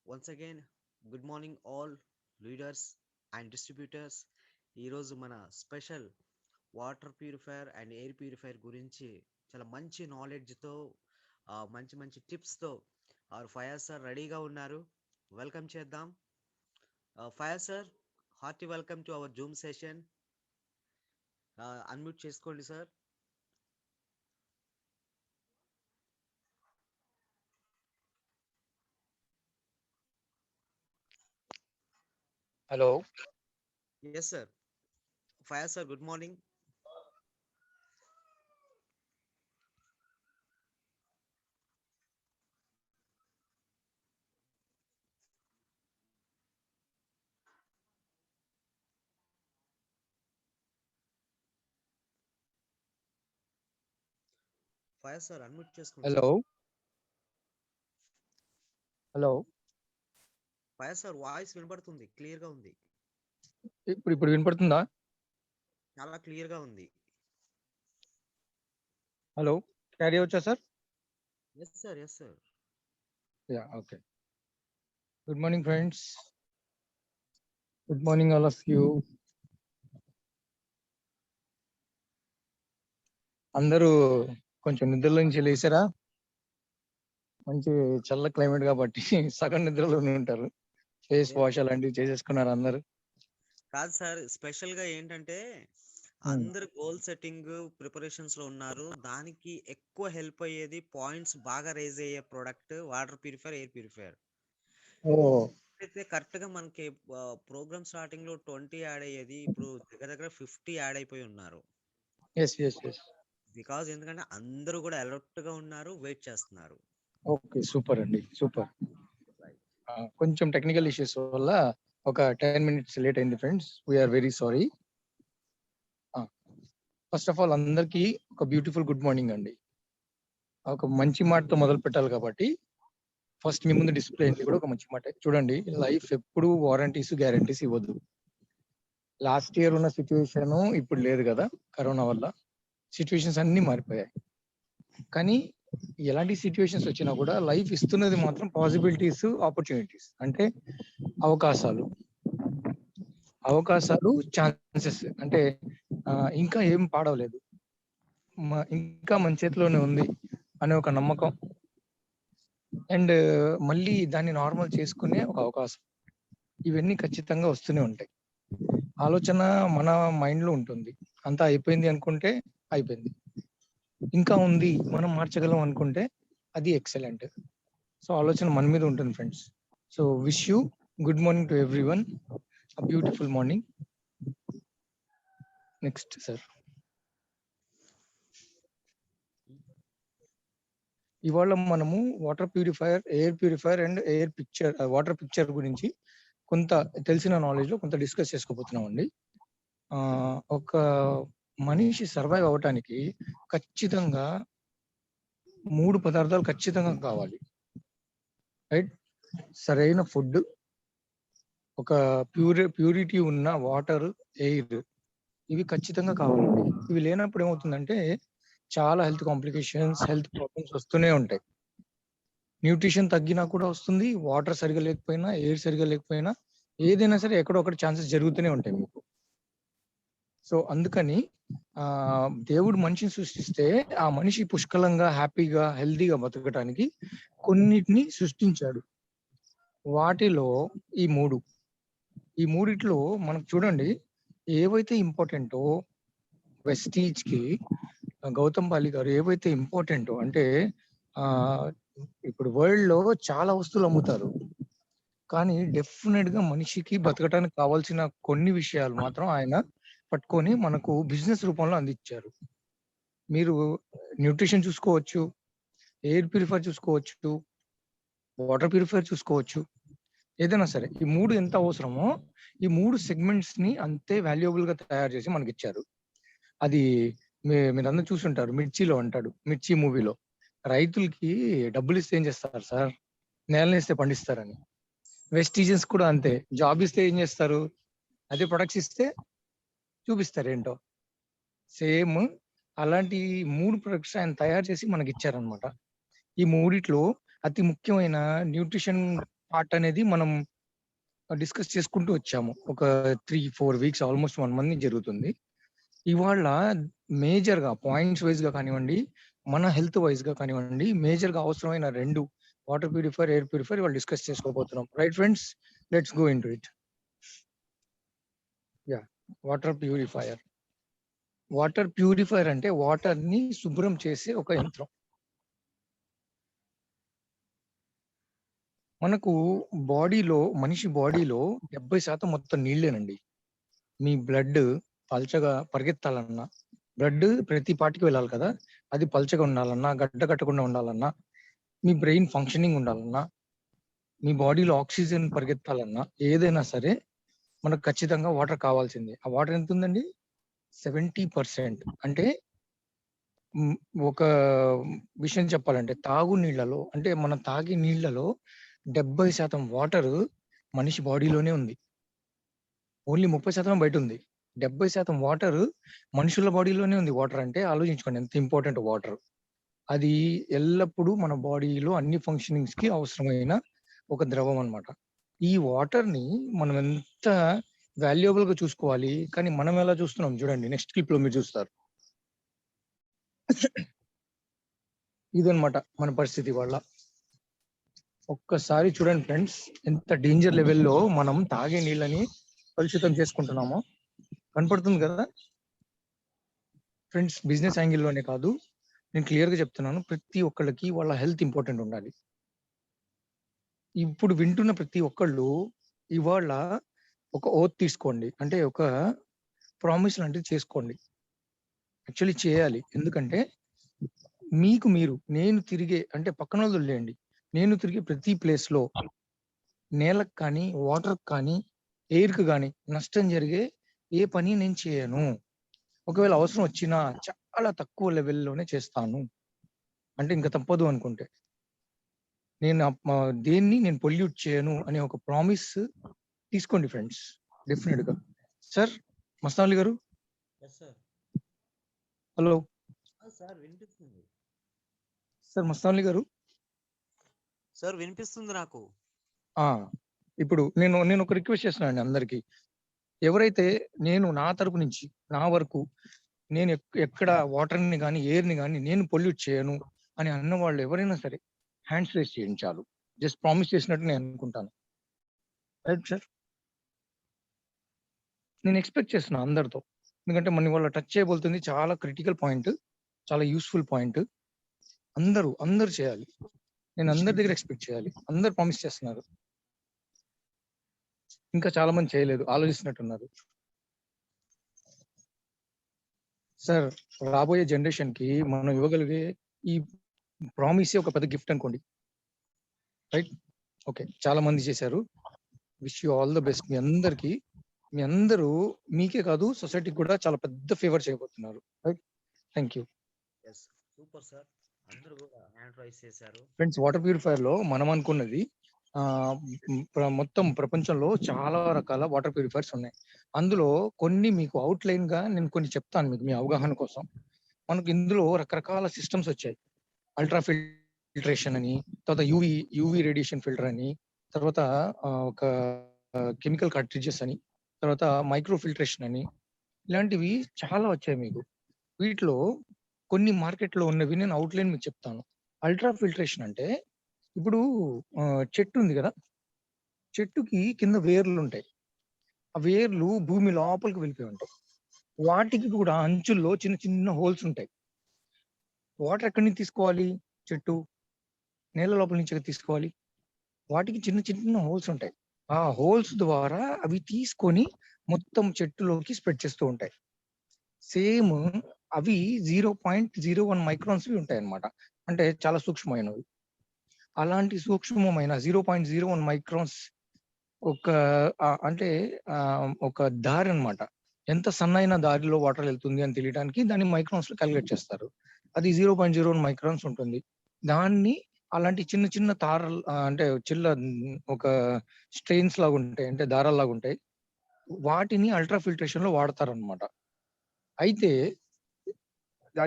Once again, good morning all leaders and distributors. ఈరోజు మన special water purifier and air purifier గురించి చాలా మంచి నాలెడ్జ్తో మంచి మంచి టిప్స్తో ఫయర్ సార్ రెడీగా ఉన్నారు. వెల్కమ్ చేద్దాం. ఫయర్ sir, hearty welcome to our Zoom session. Unmute చేసుకోండి సార్. Hello. Yes sir. ఫయర్ సార్, గుడ్ మార్నింగ్. ఫయర్ సార్, అన్మ్యూట్ చేసుకోండి సార్. Hello. Hello. ఫయర్ సార్, వాయిస్ వినబడుతుంది, క్లియర్గా ఉంది, ఇప్పుడు వినపడుతుందా? చాలా క్లియర్గా ఉంది. హలో, క్యారీ వచ్చా sir? Yes sir, yes sir. Yeah, okay. Good morning friends. Good morning all of you. అందరూ కొంచెం నిద్రలో నుంచి లేచారా? మంచి చల్ల క్లైమేట్ కాబట్టి సగం నిద్రలోనే ఉంటారు. ఫేస్ వాష్ అలాంటివి చేసేసుకున్నారు అందరు. కాదు సార్, స్పెషల్ గా ఏంటంటే అందరు గోల్ సెట్టింగ్ ప్రిపరేషన్స్ లో ఉన్నారు. దానికి ఎక్కువ హెల్ప్ అయ్యేది, పాయింట్స్ బాగా రేజ్ అయ్యే product water purifier, air purifier. ఓ, అయితే కరెక్ట్ గా మనకి ప్రోగ్రామ్ స్టార్టింగ్ లో 20 యాడ్ అయ్యేది, ఇప్పుడు దగ్గర దగ్గర 50 యాడ్ అయిపోయి ఉన్నారు. Yes yes yes. బికాజ్ ఎందుకంటే అందరూ కూడా అలర్ట్ గా ఉన్నారు, వెయిట్ చేస్తున్నారు. ఓకే, సూపర్ అండి, సూపర్. కొంచెం టెక్నికల్ ఇష్యూస్ వల్ల ఒక 10 minutes లేట్ అయింది friends. We're very sorry. First of all అందరికీ ఒక బ్యూటిఫుల్ గుడ్ మార్నింగ్ అండి. ఒక మంచి మాటతో మొదలు పెట్టాలి కాబట్టి ఫస్ట్ మీ ముందు డిస్ప్లే కూడా ఒక మంచి మాట. చూడండి, లైఫ్ ఎప్పుడు వారంటీస్ గ్యారంటీస్ ఇవ్వదు. లాస్ట్ ఇయర్ ఉన్న సిచ్యువేషన్ ఇప్పుడు లేదు కదా, కరోనా వల్ల సిచ్యువేషన్స్ అన్ని మారిపోయాయి. కానీ ఎలాంటి సిచ్యువేషన్స్ వచ్చినా కూడా లైఫ్ ఇస్తున్నది మాత్రం పాసిబిలిటీస్, ఆపర్చునిటీస్. అంటే అవకాశాలు, ఛాన్సెస్. అంటే ఇంకా ఏం పాడవలేదు, ఇంకా మన చేతిలోనే ఉంది అనే ఒక నమ్మకం, అండ్ మళ్ళీ దాన్ని నార్మల్ చేసుకునే ఒక అవకాశం. ఇవన్నీ ఖచ్చితంగా వస్తూనే ఉంటాయి. ఆలోచన మన మైండ్ లో ఉంటుంది. అంతా అయిపోయింది అనుకుంటే అయిపోయింది, ఇంకా ఉంది మనం మార్చగలం అనుకుంటే అది ఎక్సలెంట్. సో ఆలోచన మన మీద ఉంటుంది friends. So wish you good morning to every one, beautiful morning. Next sir, ఇవాళ మనము water purifier, air purifier and air picture, water picture గురించి కొంత తెలిసిన నాలెడ్జ్ లో కొంత డిస్కస్ చేసుకోబోతున్నాం అండి. ఒక మనిషి సర్వైవ్ అవటానికి ఖచ్చితంగా 3 పదార్థాలు ఖచ్చితంగా కావాలి, రైట్? సరైన ఫుడ్, ఒక ప్యూరిటీ ఉన్న వాటర్, ఎయిర్, ఇవి ఖచ్చితంగా కావాలండి. ఇవి లేనప్పుడు ఏమవుతుందంటే చాలా హెల్త్ కాంప్లికేషన్స్, హెల్త్ ప్రాబ్లమ్స్ వస్తూనే ఉంటాయి. న్యూట్రిషన్ తగ్గినా కూడా వస్తుంది, వాటర్ సరిగా లేకపోయినా, ఎయిర్ సరిగా లేకపోయినా, ఏదైనా సరే ఎక్కడో ఒకటి ఛాన్సెస్ జరుగుతూనే ఉంటాయి మీకు. సో అందుకని దేవుడు మనిషిని సృష్టిస్తే ఆ మనిషి పుష్కలంగా, హ్యాపీగా, హెల్తీగా బతకడానికి కొన్నిటిని సృష్టించాడు. వాటిలో ఈ మూడిట్లో మనకు చూడండి, ఏవైతే ఇంపార్టెంటో వెస్టీజ్ కి గౌతమ్ బాలి గారు ఏవైతే ఇంపార్టెంటో, అంటే ఇప్పుడు వరల్డ్ లో చాలా వస్తువులు అమ్ముతారు, కానీ డెఫినెట్ గా మనిషికి బతకడానికి కావాల్సిన కొన్ని విషయాలు మాత్రం ఆయన పట్టుకొని మనకు బిజినెస్ రూపంలో అందించారు. మీరు న్యూట్రిషన్ చూసుకోవచ్చు, ఎయిర్ ప్యూరిఫైర్ చూసుకోవచ్చు, వాటర్ ప్యూరిఫైర్ చూసుకోవచ్చు, ఏదైనా సరే ఈ 3 ఎంత అవసరమో ఈ 3 సెగ్మెంట్స్ ని అంతే వాల్యుయబుల్ గా తయారు చేసి మనకి ఇచ్చారు. అది మీరందరూ చూసుంటారు, మిర్చిలో అంటాడు, మిర్చి మూవీలో రైతులకి డబ్బులు ఇస్తే ఏం చేస్తారు సార్? నేలని ఇస్తే పండిస్తారని. వెస్టీజెస్ కూడా అంతే, జాబ్ ఇస్తే ఏం చేస్తారు? అదే ప్రొడక్ట్స్ ఇస్తే చూపిస్తారు ఏంటో. సేమ్ అలాంటి 3 ప్రొడక్ట్స్ ఆయన తయారు చేసి మనకి ఇచ్చారనమాట. ఈ మూడిట్లో అతి ముఖ్యమైన న్యూట్రిషన్ పార్ట్ అనేది మనం డిస్కస్ చేసుకుంటూ వచ్చాము. ఒక 3-4 వీక్స్ ఆల్మోస్ట్ 1 మంత్ నుంచి జరుగుతుంది. ఇవాళ మేజర్‌గా పాయింట్స్ వైస్‌గా కానివ్వండి, మన హెల్త్ వైస్‌గా కానివ్వండి, మేజర్‌గా అవసరమైన 2 వాటర్ ప్యూరిఫైయర్, ఎయిర్ ప్యూరిఫైయర్ ఇవాళ డిస్కస్ చేసుకోబోతున్నాం. Right friends? Let's go into it. Yeah! Water purifier. Water purifier అంటే వాటర్‌ని శుభ్రం చేసే ఒక యంత్రం. మనకు మనిషి బాడీలో 70% మొత్తం నీళ్ళేనండి. మీ బ్లడ్ పల్చగా పరిగెత్తాలన్నా, బ్లడ్ ప్రతి పార్ట్‌కి వెళ్ళాలి కదా! అది పల్చగా ఉండాలన్నా, గడ్డ కట్టకుండా ఉండాలన్నా, మీ బ్రెయిన్ ఫంక్షనింగ్ ఉండాలన్నా, మీ బాడీలో ఆక్సిజన్ పరిగెత్తాలన్నా, ఏదైనా సరే మనకు ఖచ్చితంగా వాటర్ కావాల్సిందే. ఆ వాటర్ ఎంతుందండి? 70%. అంటే హ్మ్. ఒక విషయం చెప్పాలంటే అంటే మనం తాగే నీళ్ళలో 70% వాటరు మనిషి బాడీలోనే ఉంది. ఓన్లీ 30% బయటుంది. 70% వాటరు మనుషుల బాడీలోనే ఉంది వాటర్ అంటే ఆలోచించుకోండి ఎంత ఇంపార్టెంట్ వాటర్. అది ఎల్లప్పుడూ మన బాడీలో అన్ని ఫంక్షనింగ్స్‌కి అవసరమైన ఒక ద్రవం అన్నమాట. ఈ వాటర్‌ని మనం ఎంత వాల్యుయబుల్‌గా చూసుకోవాలి. కానీ మనం ఎలా చూస్తున్నాం చూడండి. నెక్స్ట్ క్లిప్‌లో మీరు చూస్తారు. ఇదన్నమాట మన పరిస్థితి ఇవాళ. ఒక్కసారి చూడండి ఫ్రెండ్స్. ఎంత డేంజర్ లెవెల్‌లో మనం తాగే నీళ్ళని కలుషితం చేసుకుంటున్నామో. కనపడుతుంది కదా! ఫ్రెండ్స్ బిజినెస్ యాంగిల్‌లోనే కాదు. నేను క్లియర్‌గా చెప్తున్నాను. ప్రతి ఒక్కళ్ళకి వాళ్ళ హెల్త్ ఇంపార్టెంట్ ఉండాలి. ఇప్పుడు వింటున్న ప్రతి ఒక్కళ్ళు ఇవాళ ఒక ఓత్ తీసుకోండి. అంటే ఒక ప్రామిస్ లాంటిది చేసుకోండి. యాక్చువల్లీ చేయాలి. ఎందుకంటే మీకు మీరు అంటే పక్కనోళ్ళది వదిలేయండి. నేను తిరిగే ప్రతి ప్లేస్‌లో నేలకు కానీ, వాటర్‌కి కానీ, ఎయిర్‌కి గాని నష్టం జరిగే ఏ పని నేను చేయను. ఒకవేళ అవసరం వచ్చినా చాలా తక్కువ లెవెల్‌లోనే చేస్తాను. అంటే ఇంక తప్పదు అనుకుంటే. దేన్ని నేను పొల్యూట్ చేయను అనే ఒక ప్రామిస్ తీసుకోండి ఫ్రెండ్స్. డెఫినిట్‌గా. సార్ మస్తాన్‌లి గారు. Yes sir. హలో. సార్ వినిపిస్తుంది. సార్ మస్తాన్‌లి గారు. సార్ వినిపిస్తుంది నాకు. ఆ! ఇప్పుడు నేను ఒక రిక్వెస్ట్ చేస్తున్నానండి అందరికి. ఎవరైతే నా తరపు నుంచి, నా వరకు నేను ఎక్కడ వాటర్‌ని గాని, ఎయిర్‌ని గాని నేను పొల్యూట్ చేయను అని అన్నవాళ్ళు ఎవరైనా సరే హ్యాండ్స్ రైజ్ చేయండి చాలు. జస్ట్ ప్రామిస్ చేసినట్టు నేను అనుకుంటాను. Right sir? నేను ఎక్స్‌పెక్ట్ చేస్తున్నా అందరితో. ఎందుకంటే మన ఇవాళ టచ్ చేయబోతుంది చాలా క్రిటికల్ పాయింట్. చాలా యూజ్‌ఫుల్ పాయింట్. అందరూ చేయాలి. నేను అందరి దగ్గర ఎక్స్‌పెక్ట్ చేయాలి. అందరూ ప్రామిస్ చేస్తున్నారు. ఇంకా చాలా మంది చేయలేదు. ఆలోచిస్తున్నట్టున్నారు. సార్ రాబోయే జనరేషన్‌కి మనం ఇవ్వగలిగే ఈ ప్రామిసే ఒక పెద్ద గిఫ్ట్ అనుకోండి. రైట్? ఓకే. చాలా మంది చేశారు. Wish you all the best మీ అందరూ మీకే కాదు సొసైటీకి కూడా చాలా పెద్ద ఫేవర్ చేయబోతున్నారు. Right? Thank you. Yes. Super sir. అందరూ కూడా హ్యాండ్ రైజ్ చేశారు. ఫ్రెండ్స్ వాటర్ ప్యూరిఫైయర్‌లో మనం అనుకున్నది మొత్తం ప్రపంచంలో చాలా రకాల వాటర్ ప్యూరిఫైయర్స్ ఉన్నాయి. అందులో కొన్ని మీకు ఔట్‌లైన్‌గా నేను కొన్ని చెప్తాను మీకు మీ అవగాహన కోసం. మనకు ఇందులో రకరకాల సిస్టమ్స్ వచ్చాయి. అల్ట్రా ఫిల్ట్రేషన్ అని, తర్వాత యూవీ రేడియేషన్ ఫిల్టర్ అని, తర్వాత ఒక కెమికల్ కార్ట్రిడ్జెస్ అని, తర్వాత మైక్రో ఫిల్ట్రేషన్ అని, ఇలాంటివి చాలా వచ్చాయి మీకు. వీటిలో కొన్ని మార్కెట్‌లో ఉన్నవి నేను ఔట్‌లైన్ మీకు చెప్తాను. అల్ట్రా ఫిల్ట్రేషన్ అంటే ఇప్పుడు చెట్టు ఉంది గదా! చెట్టుకి కింద వేర్లుంటాయి. ఆ వేర్లు భూమి లోపలికి వెళ్ళిపోయి ఉంటాయి. వాటికి కూడా అంచుల్లో చిన్న చిన్న హోల్స్ ఉంటాయి. వాటర్ ఎక్కడి నుంచి తీసుకోవాలి చెట్టు? నేల లోపల నుంచే కదా తీసుకోవాలి. వాటికి చిన్న చిన్న హోల్స్ ఉంటాయి. ఆ హోల్స్ ద్వారా అవి తీసుకొని మొత్తం చెట్టులోకి స్ప్రెడ్ చేస్తూ ఉంటాయి. సేమ్ అవి 0.01 మైక్రాన్స్‌వి ఉంటాయన్నమాట. అంటే చాలా సూక్ష్మమైనవి. అలాంటి సూక్ష్మమైన 0.01 మైక్రాన్స్ ఒక అంటే ఒక దారన్నమాట. ఎంత సన్నైన దారిలో వాటర్ వెళ్తుంది అని తెలియడానికి దాన్ని మైక్రాన్స్‌లో కాలిక్యులేట్ చేస్తారు. అది 0.01 మైక్రాన్స్ ఉంటుంది. దాన్ని అలాంటి చిన్న చిన్న అంటే ఒక స్ట్రెయిన్స్ లాగుంటాయి. అంటే దారాల్లాగుంటాయి. వాటిని అల్ట్రా ఫిల్ట్రేషన్‌లో వాడతారన్నమాట. అయితే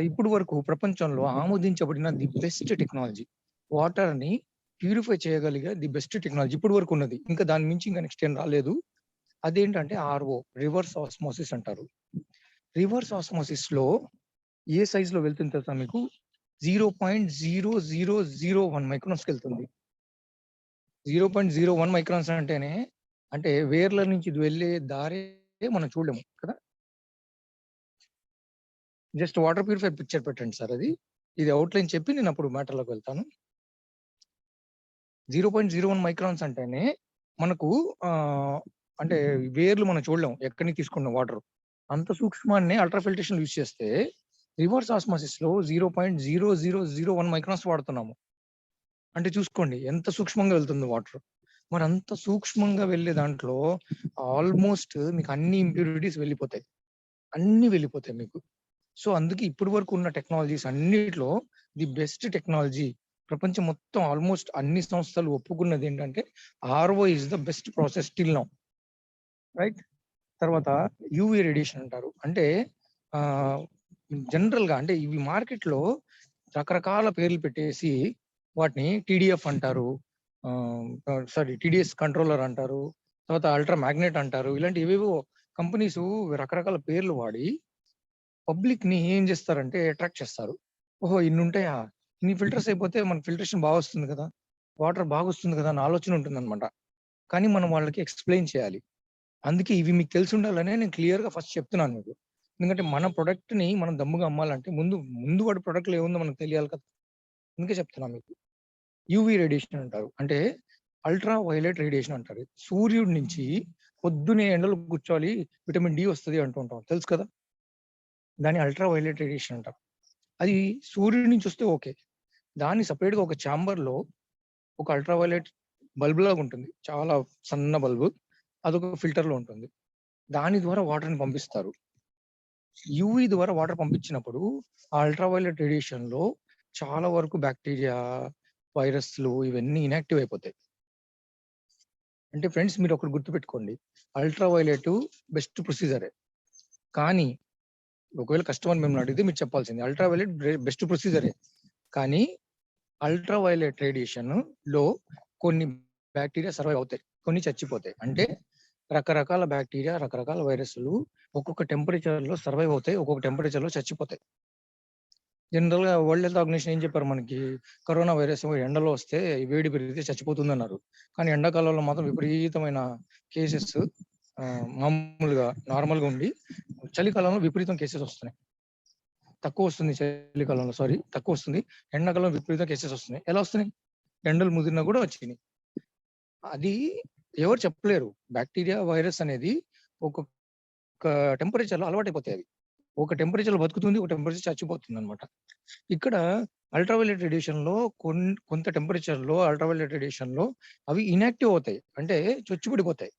ఇప్పటి వరకు ప్రపంచంలో ఆమోదించబడిన ది బెస్ట్ టెక్నాలజీ. వాటర్‌ని ప్యూరిఫై చేయగలిగే ది బెస్ట్ టెక్నాలజీ ఇప్పటి వరకు ఉన్నది. ఇంకా దాని మించి ఇంకా నెక్స్ట్ ఏం రాలేదు. అదేంటంటే ఆర్ఓ, రివర్స్ ఆస్మోసిస్ అంటారు. రివర్స్ ఆస్మోసిస్ లో ఏ సైజ్ లో వెళ్తుంది తెలుసా మీకు? 0.0001 మైక్రాన్స్ వెళ్తుంది. 0.01 మైక్రాన్స్ అంటేనే అంటే వేర్ల నుంచి ఇది వెళ్ళే దారే మనం చూడలేము కదా. జస్ట్ వాటర్ ప్యూరిఫైర్ పిక్చర్ పెట్టండి సార్. ఇది అవుట్లైన్ చెప్పి నేను అప్పుడు మ్యాటర్లోకి వెళ్తాను. 0.01 మైక్రాన్స్ అంటేనే మనకు అంటే వేర్లు మనం చూడలేము, ఎక్కడి నుంచి తీసుకున్నాం వాటర్. అంత సూక్ష్మాన్ని అల్ట్రాఫిల్టరేషన్ యూజ్ చేస్తే రివర్స్ ఆస్మాసిస్ లో 0.0001 మైక్రాన్స్ వాడుతున్నాము. అంటే చూసుకోండి ఎంత సూక్ష్మంగా వెళ్తుంది వాటర్. మరి అంత సూక్ష్మంగా వెళ్ళే దాంట్లో ఆల్మోస్ట్ మీకు అన్ని ఇంప్యూరిటీస్ వెళ్ళిపోతాయి మీకు. సో అందుకే ఇప్పటి వరకు ఉన్న టెక్నాలజీస్ అన్నిట్లో ది బెస్ట్ టెక్నాలజీ ప్రపంచం మొత్తం ఆల్మోస్ట్ అన్ని సంస్థలు ఒప్పుకున్నది ఏంటంటే RO is the best process till now, right. తర్వాత యూవి రేడియేషన్ అంటారు. అంటే జనరల్ గా అంటే ఇవి మార్కెట్ లో రకరకాల పేర్లు పెట్టేసి వాటిని టీడీఎఫ్ అంటారు, టీడీఎస్ కంట్రోలర్ అంటారు, తర్వాత అల్ట్రా మ్యాగ్నెట్ అంటారు. ఇలాంటి ఏవేవో కంపెనీస్ రకరకాల పేర్లు వాడి పబ్లిక్ ని ఏం చేస్తారంటే అట్రాక్ట్ చేస్తారు. ఓహో ఇన్ని ఉంటాయా, ఇన్ని ఫిల్టర్స్ అయిపోతే మన ఫిల్టరేషన్ బాగా వస్తుంది కదా, వాటర్ బాగా వస్తుంది కదా అని ఆలోచన ఉంటుంది అనమాట. కానీ మనం వాళ్ళకి ఎక్స్ప్లెయిన్ చేయాలి. అందుకే ఇవి మీకు తెలిసి ఉండాలనే నేను క్లియర్ గా ఫస్ట్ చెప్తున్నాను మీకు. ఎందుకంటే మన ప్రొడక్ట్ ని మనం దమ్ముగా అమ్మాలంటే ముందు వాడి ప్రొడక్ట్ లో ఏముందో మనకు తెలియాలి కదా. అందుకే చెప్తున్నాను మీకు. యూవి రేడియేషన్ అంటారు, అంటే అల్ట్రా వైలెట్ రేడియేషన్ అంటారు. సూర్యుడి నుంచి పొద్దునే ఎండలో కూర్చోవాలి విటమిన్ డి వస్తుంది అంటుంటాం, తెలుసు కదా. దాన్ని అల్ట్రా వైలెట్ రేడియేషన్ అంటారు. అది సూర్యుడి నుంచి వస్తే ఓకే, దాన్ని సపరేట్ గా ఒక ఛాంబర్ లో ఒక అల్ట్రా వైలెట్ బల్బ్ లాగా ఉంటుంది, చాలా సన్న బల్బు, అదొక ఫిల్టర్ లో ఉంటుంది. దాని ద్వారా వాటర్ ని పంపిస్తారు. యూవి ద్వారా వాటర్ పంపించినప్పుడు ఆ అల్ట్రా వైలెట్ రేడియేషన్ లో చాలా వరకు బ్యాక్టీరియా, వైరస్లు ఇవన్నీ ఇనాక్టివ్ అయిపోతాయి. అంటే ఫ్రెండ్స్ మీరు ఒకటి గుర్తుపెట్టుకోండి, అల్ట్రా వైలెట్ బెస్ట్ ప్రొసీజరే. కానీ ఒకవేళ కస్టమర్ మిమ్మల్ని అడిగితే మీరు చెప్పాల్సింది అల్ట్రా వైలెట్ బెస్ట్ ప్రొసీజరే, కానీ అల్ట్రా వైలెట్ రేడియేషన్ లో కొన్ని బ్యాక్టీరియా సర్వైవ్ అవుతాయి, కొన్ని చచ్చిపోతాయి. అంటే రకరకాల బ్యాక్టీరియా, రకరకాల వైరస్లు ఒక్కొక్క టెంపరేచర్ లో సర్వైవ్ అవుతాయి, ఒక్కొక్క టెంపరేచర్ లో చచ్చిపోతాయి. జనరల్ గా వరల్డ్ హెల్త్ ఆర్గనైజేషన్ ఏం చెప్పారు మనకి, కరోనా వైరస్ ఎండలో వస్తే వేడి పెరిగితే చచ్చిపోతుంది అన్నారు. కానీ ఎండాకాలంలో మాత్రం విపరీతమైన కేసెస్ మామూలుగా నార్మల్ గా ఉండి చలికాలంలో విపరీతం కేసెస్ వస్తున్నాయి. తక్కువ వస్తుంది చలికాలంలో, తక్కువ వస్తుంది, ఎండాకాలంలో విపరీతం కేసెస్ వస్తున్నాయి. ఎలా వస్తున్నాయి? ఎండలు ముదిరినా కూడా వచ్చినాయి. అది ఎవరు చెప్పలేరు. బ్యాక్టీరియా, వైరస్ అనేది ఒక్కొక్క టెంపరేచర్ లో అలవాటైపోతాయి. అది ఒక టెంపరేచర్ లో బతుకుతుంది, ఒక టెంపరేచర్ చచ్చిపోతుంది అనమాట. ఇక్కడ అల్ట్రావైలెట్ రేడియేషన్ లో కొంత టెంపరేచర్ లో అల్ట్రావైలెట్ రేడియేషన్ లో అవి ఇన్యాక్టివ్ అవుతాయి, అంటే చొచ్చుపడిపోతాయి.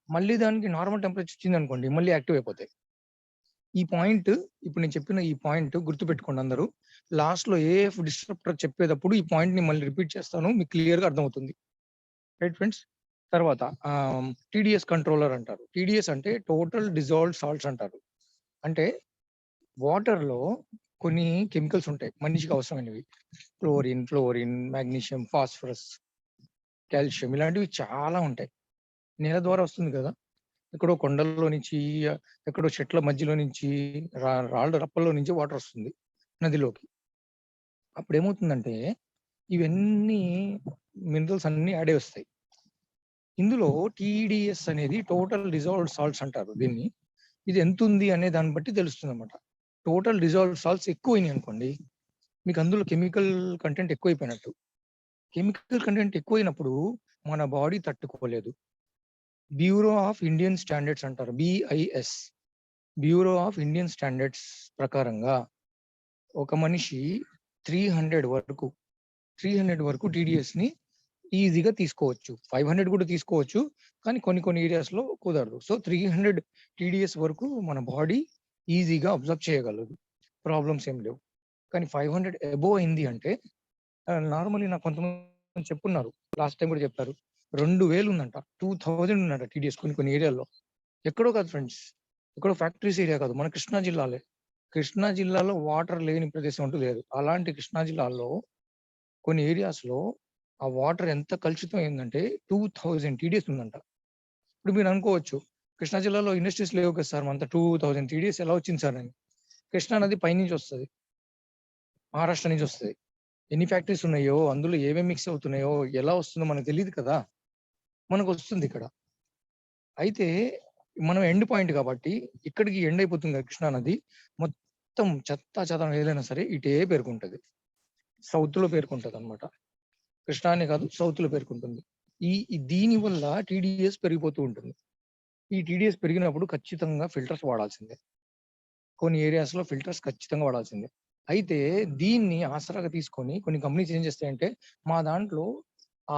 మళ్ళీ దానికి నార్మల్ టెంపరేచర్ వచ్చింది అనుకోండి, మళ్ళీ యాక్టివ్ అయిపోతాయి. ఈ పాయింట్, ఇప్పుడు నేను చెప్పిన ఈ పాయింట్ గుర్తుపెట్టుకోండి అందరూ. లాస్ట్ లో ఏఎఫ్ డిస్ట్రప్టర్ చెప్పేటప్పుడు ఈ పాయింట్ ని మళ్ళీ రిపీట్ చేస్తాను, మీకు క్లియర్ గా అర్థమవుతుంది, రైట్ ఫ్రెండ్స్. తర్వాత టీడీఎస్ కంట్రోలర్ అంటారు. టీడీఎస్ అంటే టోటల్ డిజాల్వ్డ్ సాల్ట్స్ అంటారు. అంటే వాటర్ లో కొన్ని కెమికల్స్ ఉంటాయి మనిషికి అవసరమైనవి, ఫ్లోరిన్, మాగ్నీషియం, ఫాస్ఫరస్, కాల్షియం, ఇలాంటివి చాలా ఉంటాయి. నేల ద్వారా వస్తుంది కదా, ఎక్కడో కొండల్లో నుంచి, ఎక్కడో చెట్ల మధ్యలో నుంచి, రాళ్ళ రప్పల్లో నుంచి వాటర్ వస్తుంది నదిలోకి. అప్పుడు ఏమవుతుందంటే ఇవన్నీ మినరల్స్ అన్ని యాడ్ వస్తాయి. ఇందులో టీడీఎస్ అనేది టోటల్ డిజాల్వ్డ్ సాల్ట్స్ అంటారు దీన్ని. ఇది ఎంత ఉంది అనే దాన్ని బట్టి తెలుస్తుంది అనమాట. టోటల్ డిజాల్వ్డ్ సాల్ట్స్ ఎక్కువైనాయి అనుకోండి, మీకు అందులో కెమికల్ కంటెంట్ ఎక్కువైపోయినట్టు. కెమికల్ కంటెంట్ ఎక్కువైనప్పుడు మన బాడీ తట్టుకోలేదు. బ్యూరో ఆఫ్ ఇండియన్ స్టాండర్డ్స్ అంటారు, BIS, bureau of Indian standards ప్రకారంగా ఒక మనిషి 300 వరకు టీడీఎస్ ని ఈజీగా తీసుకోవచ్చు. 500 కూడా తీసుకోవచ్చు, కానీ కొన్ని ఏరియాస్ లో కుదరదు. సో 300 టీడీఎస్ వరకు మన బాడీ ఈజీగా అబ్జర్వ్ చేయగలదు, ప్రాబ్లమ్స్ ఏం లేవు. కానీ 500 అబోవ్ అయింది అంటే నార్మల్లీ నాకు కొంతమంది చెప్పున్నారు, లాస్ట్ టైం కూడా చెప్పారు, 2000 ఉందంట, 2000 ఉందంట టీడీఎస్ కొన్ని ఏరియాల్లో. ఎక్కడో కాదు ఫ్రెండ్స్, ఎక్కడో ఫ్యాక్టరీస్ ఏరియా కాదు, మన కృష్ణా జిల్లాలో వాటర్ లేని ప్రదేశం అంటూ లేదు. అలాంటి కృష్ణా జిల్లాలో కొన్ని ఏరియాస్ లో ఆ వాటర్ ఎంత కలుషితం అయిందంటే 2000 టీడీఎస్ ఉందంట. ఇప్పుడు మీరు అనుకోవచ్చు, కృష్ణా జిల్లాలో ఇండస్ట్రీస్ లేవు కదా సార్, అంత 2000 టీడీఎస్ ఎలా వచ్చింది సార్ అని. కృష్ణా నది పైనుంచి వస్తుంది, మహారాష్ట్ర నుంచి వస్తుంది. ఎన్ని ఫ్యాక్టరీస్ ఉన్నాయో, అందులో ఏమేమి మిక్స్ అవుతున్నాయో, ఎలా వస్తుందో మనకు తెలియదు కదా, మనకు వస్తుంది ఇక్కడ. అయితే మనం ఎండ్ పాయింట్ కాబట్టి ఇక్కడికి ఎండ్ అయిపోతుంది కదా కృష్ణా నది, మొత్తం చెత్త చెదరం ఏదైనా సరే ఇటే పేర్కొంటది, సౌత్ లో పేర్కొంటది అనమాట. కృష్ణా అనే కాదు, సౌత్ లో పేర్కొంటుంది. దీని వల్ల టీడీఎస్ పెరిగిపోతూ ఉంటుంది. ఈ టీడీఎస్ పెరిగినప్పుడు ఖచ్చితంగా ఫిల్టర్స్ వాడాల్సిందే, కొన్ని ఏరియాస్ లో ఫిల్టర్స్ ఖచ్చితంగా వాడాల్సిందే. అయితే దీన్ని ఆసరాగా తీసుకొని కొన్ని కంపెనీస్ ఏం చేస్తాయంటే, మా దాంట్లో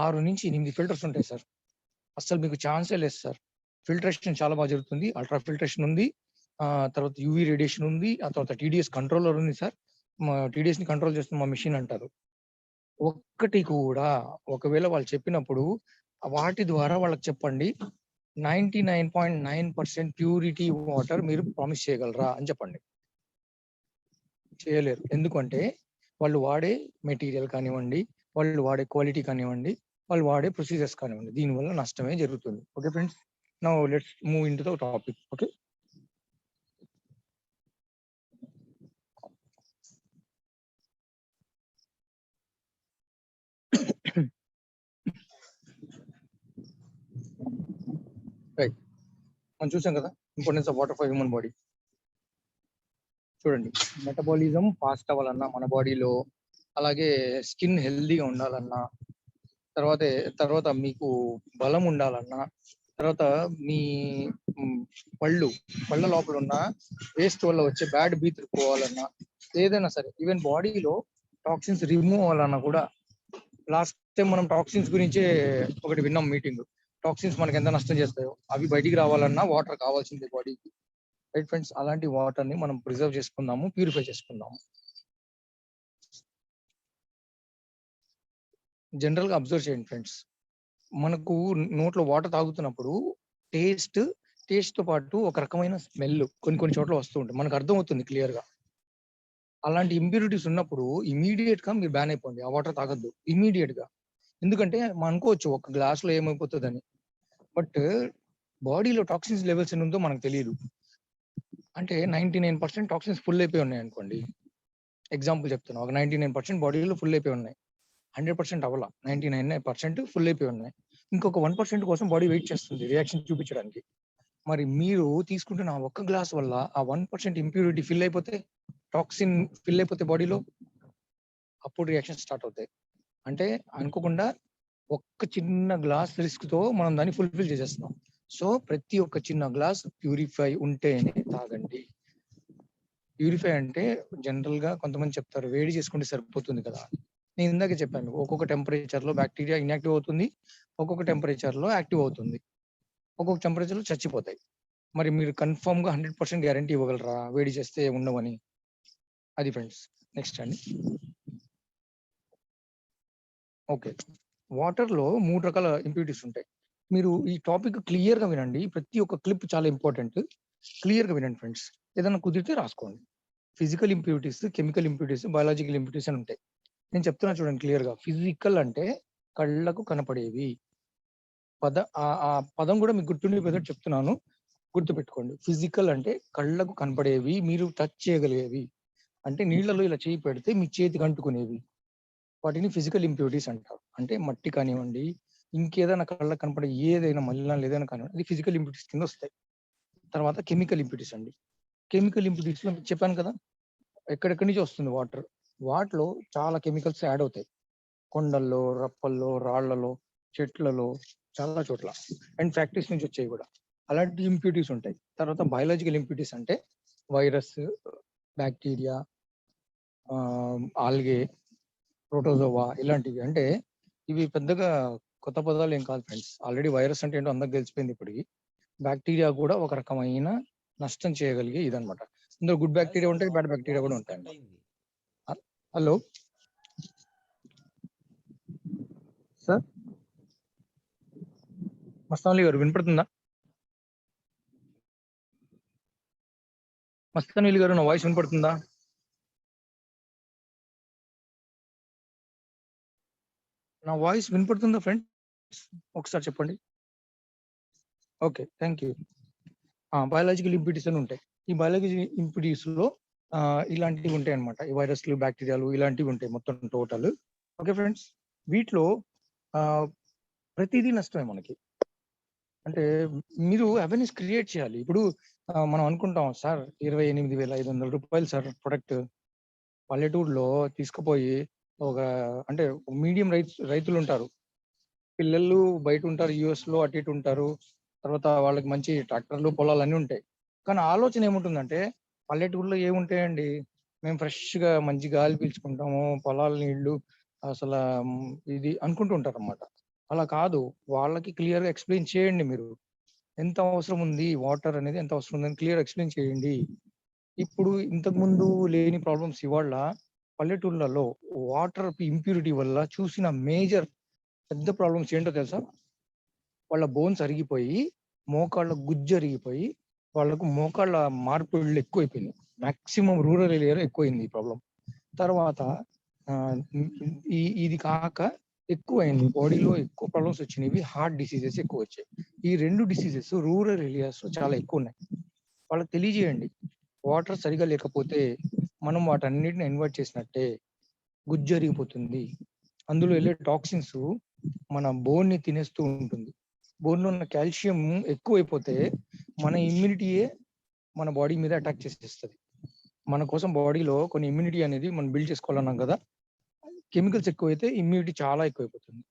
6 నుంచి 8 ఫిల్టర్స్ ఉంటాయి సార్, అసలు మీకు ఛాన్సే లేదు సార్, ఫిల్టరేషన్ చాలా బాగా జరుగుతుంది, అల్ట్రా ఫిల్టరేషన్ ఉంది, తర్వాత యూవీ రేడియేషన్ ఉంది, ఆ తర్వాత టీడీఎస్ కంట్రోలర్ ఉంది సార్, మా టీడీఎస్ ని కంట్రోల్ చేస్తున్న మా మిషన్ అంటారు. ఒక్కటి కూడా ఒకవేళ వాళ్ళు చెప్పినప్పుడు వాటి ద్వారా వాళ్ళకి చెప్పండి, 99.9% ప్యూరిటీ వాటర్ మీరు ప్రామిస్ చేయగలరా అని చెప్పండి. చేయలేరు. ఎందుకంటే వాళ్ళు వాడే మెటీరియల్ కానివ్వండి, వాళ్ళు వాడే క్వాలిటీ కానివ్వండి, వాళ్ళు వాడే ప్రొసీజర్స్ కానివ్వండి, దీనివల్ల నష్టమే జరుగుతుంది. Okay friends, now let's move in to the topic. Okay, right. మనం చూసాం కదా importance of water for human body. చూడండి, మెటబాలిజం ఫాస్ట్ అవ్వాలన్నా మన బాడీలో, అలాగే స్కిన్ హెల్దీగా ఉండాలన్నా, తర్వాత మీకు బలం ఉండాలన్నా, తర్వాత మీ పళ్ళ లోపల ఉన్న వేస్ట్ వల్ల వచ్చే బ్యాడ్ బీత్ పోవాలన్నా, ఏదైనా సరే, ఈవెన్ బాడీలో టాక్సిన్స్ రిమూవ్ అవ్వాలన్నా కూడా. లాస్ట్ టైం మనం టాక్సిన్స్ గురించే ఒకటి విన్నాం మీటింగ్, టాక్సిన్స్ మనకి ఎంత నష్టం చేస్తాయో, అవి బయటికి రావాలన్నా వాటర్ కావాల్సిందే బాడీకి. రైట్ ఫ్రెండ్స్, అలాంటి వాటర్ ని మనం ప్రిజర్వ్ చేసుకుందాము, ప్యూరిఫై చేసుకుందాము. జనరల్ గా అబ్జర్వ్ చేయండి ఫ్రెండ్స్, మనకు నోట్లో వాటర్ తాగుతున్నప్పుడు టేస్ట్ తో పాటు ఒక రకమైన స్మెల్ కొన్ని చోట్ల వస్తూ ఉంటుంది, మనకు అర్థమవుతుంది క్లియర్ గా. అలాంటి ఇంప్యూరిటీస్ ఉన్నప్పుడు ఇమీడియట్ గా మీరు బ్యాన్ అయిపోండి, ఆ వాటర్ తాగద్దు ఇమీడియట్ గా. ఎందుకంటే మనం అనుకోవచ్చు ఒక గ్లాస్ లో ఏమైపోతుందని, బట్ బాడీలో టాక్సిన్స్ లెవెల్స్ ఎన్ని ఉందో మనకు తెలియదు. అంటే 99% టాక్సిన్స్ ఫుల్ అయిపోయి ఉన్నాయి అనుకోండి, ఎగ్జాంపుల్ చెప్తున్నా, ఒక 99% బాడీలో ఫుల్ అయిపోయి ఉన్నాయి, 100% అవ్వాల, 99% ఫుల్ అయిపోయి ఉన్నాయి, ఇంకొక 1% కోసం బాడీ వెయిట్ చేస్తుంది రియాక్షన్ చూపించడానికి. మరి మీరు తీసుకుంటున్న ఆ ఒక్క గ్లాస్ వల్ల ఆ 1% ఇంప్యూరిటీ ఫిల్ అయిపోతే, టాక్సిన్ ఫిల్ అయిపోతే బాడీలో, అప్పుడు రియాక్షన్ స్టార్ట్ అవుతాయి. అంటే అనుకోకుండా ఒక్క చిన్న గ్లాస్ రిస్క్ తో మనం దాన్ని ఫుల్ఫిల్ చేసేస్తున్నాం. సో ప్రతి ఒక్క చిన్న గ్లాస్ ప్యూరిఫై ఉంటేనే తాగండి. ప్యూరిఫై అంటే జనరల్ గా కొంతమంది చెప్తారు వేడి చేసుకుంటే సరిపోతుంది కదా. నేను ఇందాక చెప్పాను, ఒక్కొక్క టెంపరేచర్ లో బ్యాక్టీరియా ఇన్యాక్టివ్ అవుతుంది, ఒక్కొక్క టెంపరేచర్ లో యాక్టివ్ అవుతుంది, ఒక్కొక్క టెంపరేచర్ లో చచ్చిపోతాయి. మరి మీరు కన్ఫర్మ్ గా 100% గ్యారంటీ ఇవ్వగలరా వేడి చేస్తే ఉండవని? అది ఫ్రెండ్స్. నెక్స్ట్ అండి, ఓకే, వాటర్ లో 3 రకాల ఇంప్యూరిటీస్ ఉంటాయి. మీరు ఈ టాపిక్ క్లియర్ గా వినండి, ప్రతి ఒక్క క్లిప్ చాలా ఇంపార్టెంట్, క్లియర్ గా వినండి ఫ్రెండ్స్. ఏదైనా కుదిరితే రాసుకోండి. Physical impurities, chemical impurities, biological impurities అని ఉంటాయి. నేను చెప్తున్నా చూడండి క్లియర్ గా. ఫిజికల్ అంటే కళ్ళకు కనపడేవి, ఆ పదం కూడా మీకు గుర్తుండిపోయేటట్టు చెప్తున్నాను, గుర్తుపెట్టుకోండి. ఫిజికల్ అంటే కళ్ళకు కనపడేవి, మీరు టచ్ చేయగలిగేవి, అంటే నీళ్లలో ఇలా చేయి పెడితే మీ చేతికి అంటుకునేవి, వాటిని ఫిజికల్ ఇంప్యూరిటీస్ అంటారు. అంటే మట్టి కానివ్వండి, ఇంకేదైనా కళ్ళకు కనపడే ఏదైనా మలినాలు ఏదైనా కానివ్వండి, అది ఫిజికల్ ఇంప్యూరిటీస్ కింద వస్తాయి. తర్వాత కెమికల్ ఇంప్యూరిటీస్ అండి. కెమికల్ ఇంప్యూరిటీస్ లో చెప్పాను కదా, ఎక్కడెక్కడి నుంచి వస్తుంది వాటర్, వాటిలో చాలా కెమికల్స్ యాడ్ అవుతాయి, కొండల్లో, రప్పల్లో, రాళ్లలో, చెట్లలో, చాలా చోట్ల, అండ్ ఫ్యాక్టరీస్ నుంచి వచ్చాయి కూడా. అలాంటి ఇంప్యూరిటీస్ ఉంటాయి. తర్వాత బయాలజికల్ ఇంప్యూరిటీస్ అంటే వైరస్, బ్యాక్టీరియా, ఆల్గే, ప్రోటోజోవా, ఇలాంటివి. అంటే ఇవి పెద్దగా కొత్త పదాలు ఏం కాదు ఫ్రెండ్స్, ఆల్రెడీ వైరస్ అంటే ఏంటో అందరికి తెలిసిపోయింది ఇప్పటికి. బ్యాక్టీరియా కూడా ఒక రకమైన నష్టం చేయగలిగే ఇదనమాట. ఇందులో గుడ్ బ్యాక్టీరియా ఉంటాయి, బ్యాడ్ బ్యాక్టీరియా కూడా ఉంటాయి. హలో సార్, మస్తాన్లీ గారు వినపడుతుందా? మస్తాన్లీ గారు, నా వాయిస్ వినపడుతుందా? నా వాయిస్ వినపడుతుందా ఫ్రెండ్స్? ఒకసారి చెప్పండి. Okay, thank you. Biological impurities అని ఉంటాయి. ఈ బయాలజికల్ ఇంప్యూరిటీస్ లో ఇలాంటివి ఉంటాయి అనమాట. ఈ వైరస్లు, బ్యాక్టీరియాలు ఇలాంటివి ఉంటాయి మొత్తం టోటల్. ఓకే ఫ్రెండ్స్, వీటిలో ప్రతిదీ నష్టమే మనకి. అంటే మీరు అవేర్నెస్ క్రియేట్ చేయాలి. ఇప్పుడు మనం అనుకుంటాం, సార్ 28,500 సార్ ప్రొడక్ట్. పల్లెటూరులో తీసుకుపోయి ఒక అంటే మీడియం రైతులు ఉంటారు, పిల్లలు బయట ఉంటారు, యుఎస్ లో అటు ఇటు ఉంటారు. తర్వాత వాళ్ళకి మంచి ట్రాక్టర్లు, పొలాలు అన్నీ ఉంటాయి. కానీ ఆలోచన ఏముంటుందంటే, పల్లెటూరులో ఏముంటాయండి, మేము ఫ్రెష్ గా మంచి గాలి పీల్చుకుంటాము, పొలాల నీళ్లు అసలు ఇది అనుకుంటూ ఉంటారు అన్నమాట. అలా కాదు, వాళ్ళకి క్లియర్ గా ఎక్స్ప్లెయిన్ చేయండి. మీరు ఎంత అవసరం ఉంది, వాటర్ అనేది ఎంత అవసరం ఉంది అని క్లియర్ ఎక్స్ప్లెయిన్ చేయండి. ఇప్పుడు ఇంతకు ముందు లేని ప్రాబ్లమ్స్ ఇవాళ పల్లెటూర్లలో వాటర్ ఇంప్యూరిటీ వల్ల చూసిన మేజర్ పెద్ద ప్రాబ్లమ్స్ ఏంటో తెలుసా? వాళ్ళ బోన్స్ అరిగిపోయి, మోకాళ్ళ గుజ్జు అరిగిపోయి, వాళ్ళకు మోకాళ్ళ మార్పులు ఎక్కువైపోయింది. మాక్సిమం రూరల్ ఏరియాలో ఎక్కువైంది ఈ ప్రాబ్లం. తర్వాత ఇది కాక ఎక్కువైంది, బాడీలో ఎక్కువ ప్రాబ్లమ్స్ వచ్చినాయి, హార్ట్ డిసీజెస్ ఎక్కువ వచ్చాయి. ఈ 2 డిసీజెస్ రూరల్ ఏరియాస్ లో చాలా ఎక్కువ ఉన్నాయి. వాళ్ళకి తెలియజేయండి, వాటర్ సరిగా లేకపోతే మనం వాటన్నిటిని ఇన్వర్ట్ చేసినట్టే, గుజ్జు అరిగిపోతుంది, అందులో వెళ్ళే టాక్సిన్స్ మన బోన్ ని తినేస్తూ ఉంటుంది. బోన్ లో ఉన్న కాల్షియం ఎక్కువైపోతే మన ఇమ్యూనిటీయే మన బాడీ మీద అటాక్ చేసేస్తుంది. మన కోసం బాడీలో కొన్ని ఇమ్యూనిటీ అనేది మనం బిల్డ్ చేసుకోవాలన్నాం కదా, కెమికల్స్ ఎక్కువైతే ఇమ్యూనిటీ చాలా ఎక్కువైపోతుంది.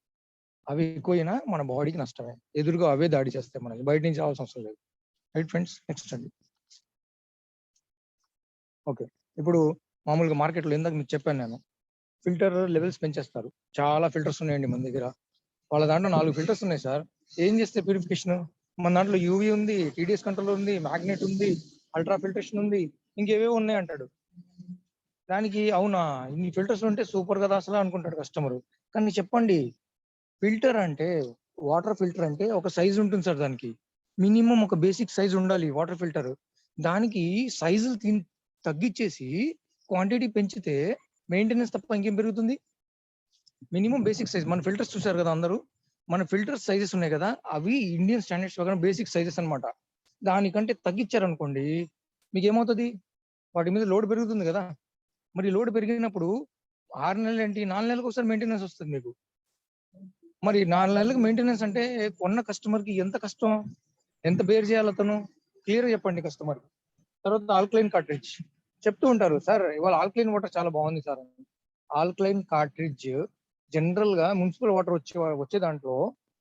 అవి ఎక్కువైనా మన బాడీకి నష్టమే, ఎదురుగా అవే దాడి చేస్తాయి, మనకి బయట నుంచి రావాల్సిన అవసరం లేదు. రైట్ ఫ్రెండ్స్, నెక్స్ట్ అండి. ఓకే, ఇప్పుడు మామూలుగా మార్కెట్లో ఇందాక మీకు చెప్పాను నేను, ఫిల్టర్ లెవెల్స్ పెంచేస్తారు. చాలా ఫిల్టర్స్ ఉన్నాయండి మన దగ్గర. వాళ్ళ దాంట్లో 4 ఫిల్టర్స్ ఉన్నాయి సార్. ఏం చేస్తే ప్యూరిఫికేషన్? మన దాంట్లో యూవీ ఉంది, టీడీఎస్ కంట్రోల్ ఉంది, మ్యాగ్నెట్ ఉంది, అల్ట్రా ఫిల్టరేషన్ ఉంది, ఇంకేవేవో ఉన్నాయి అంటాడు. దానికి అవునా, ఇన్ని ఫిల్టర్స్ ఉంటే సూపర్ కదా అసలు అనుకుంటాడు కస్టమర్. కానీ చెప్పండి, ఫిల్టర్ అంటే, వాటర్ ఫిల్టర్ అంటే ఒక సైజ్ ఉంటుంది సార్. దానికి మినిమం ఒక బేసిక్ సైజ్ ఉండాలి వాటర్ ఫిల్టర్. దానికి సైజులు తగ్గించేసి క్వాంటిటీ పెంచితే మెయింటెనెన్స్ తప్ప ఇంకేం పెరుగుతుంది? Minimum basic size. మన ఫిల్టర్స్ చూసారు కదా అందరూ, మన ఫిల్టర్ సైజెస్ ఉన్నాయి కదా, అవి ఇండియన్ స్టాండర్డ్స్ ప్రకారం బేసిక్ సైజెస్ అన్నమాట. దానికంటే తగ్గించారనుకోండి, మీకు ఏమవుతుంది? వాటి మీద లోడ్ పెరుగుతుంది కదా. మరి లోడ్ పెరిగినప్పుడు 6 నెలలు ఏంటి, 4 నెలలకు ఒకసారి మెయింటెనెన్స్ వస్తుంది మీకు. మరి 4 నెలలకు మెయింటెనెన్స్ అంటే కొన్న కస్టమర్ కి ఎంత కష్టం, ఎంత బేర్ చేయాలి అతను? క్లియర్ చెప్పండి కస్టమర్. తర్వాత ఆల్కలైన్ కార్ట్రిడ్జ్ చెప్తూ ఉంటారు, సార్ ఇవాళ ఆల్కలైన్ వాటర్ చాలా బాగుంది సార్. ఆల్కలైన్ కార్ట్రిడ్జ్ జనరల్ గా మున్సిపల్ వాటర్ వచ్చే దాంట్లో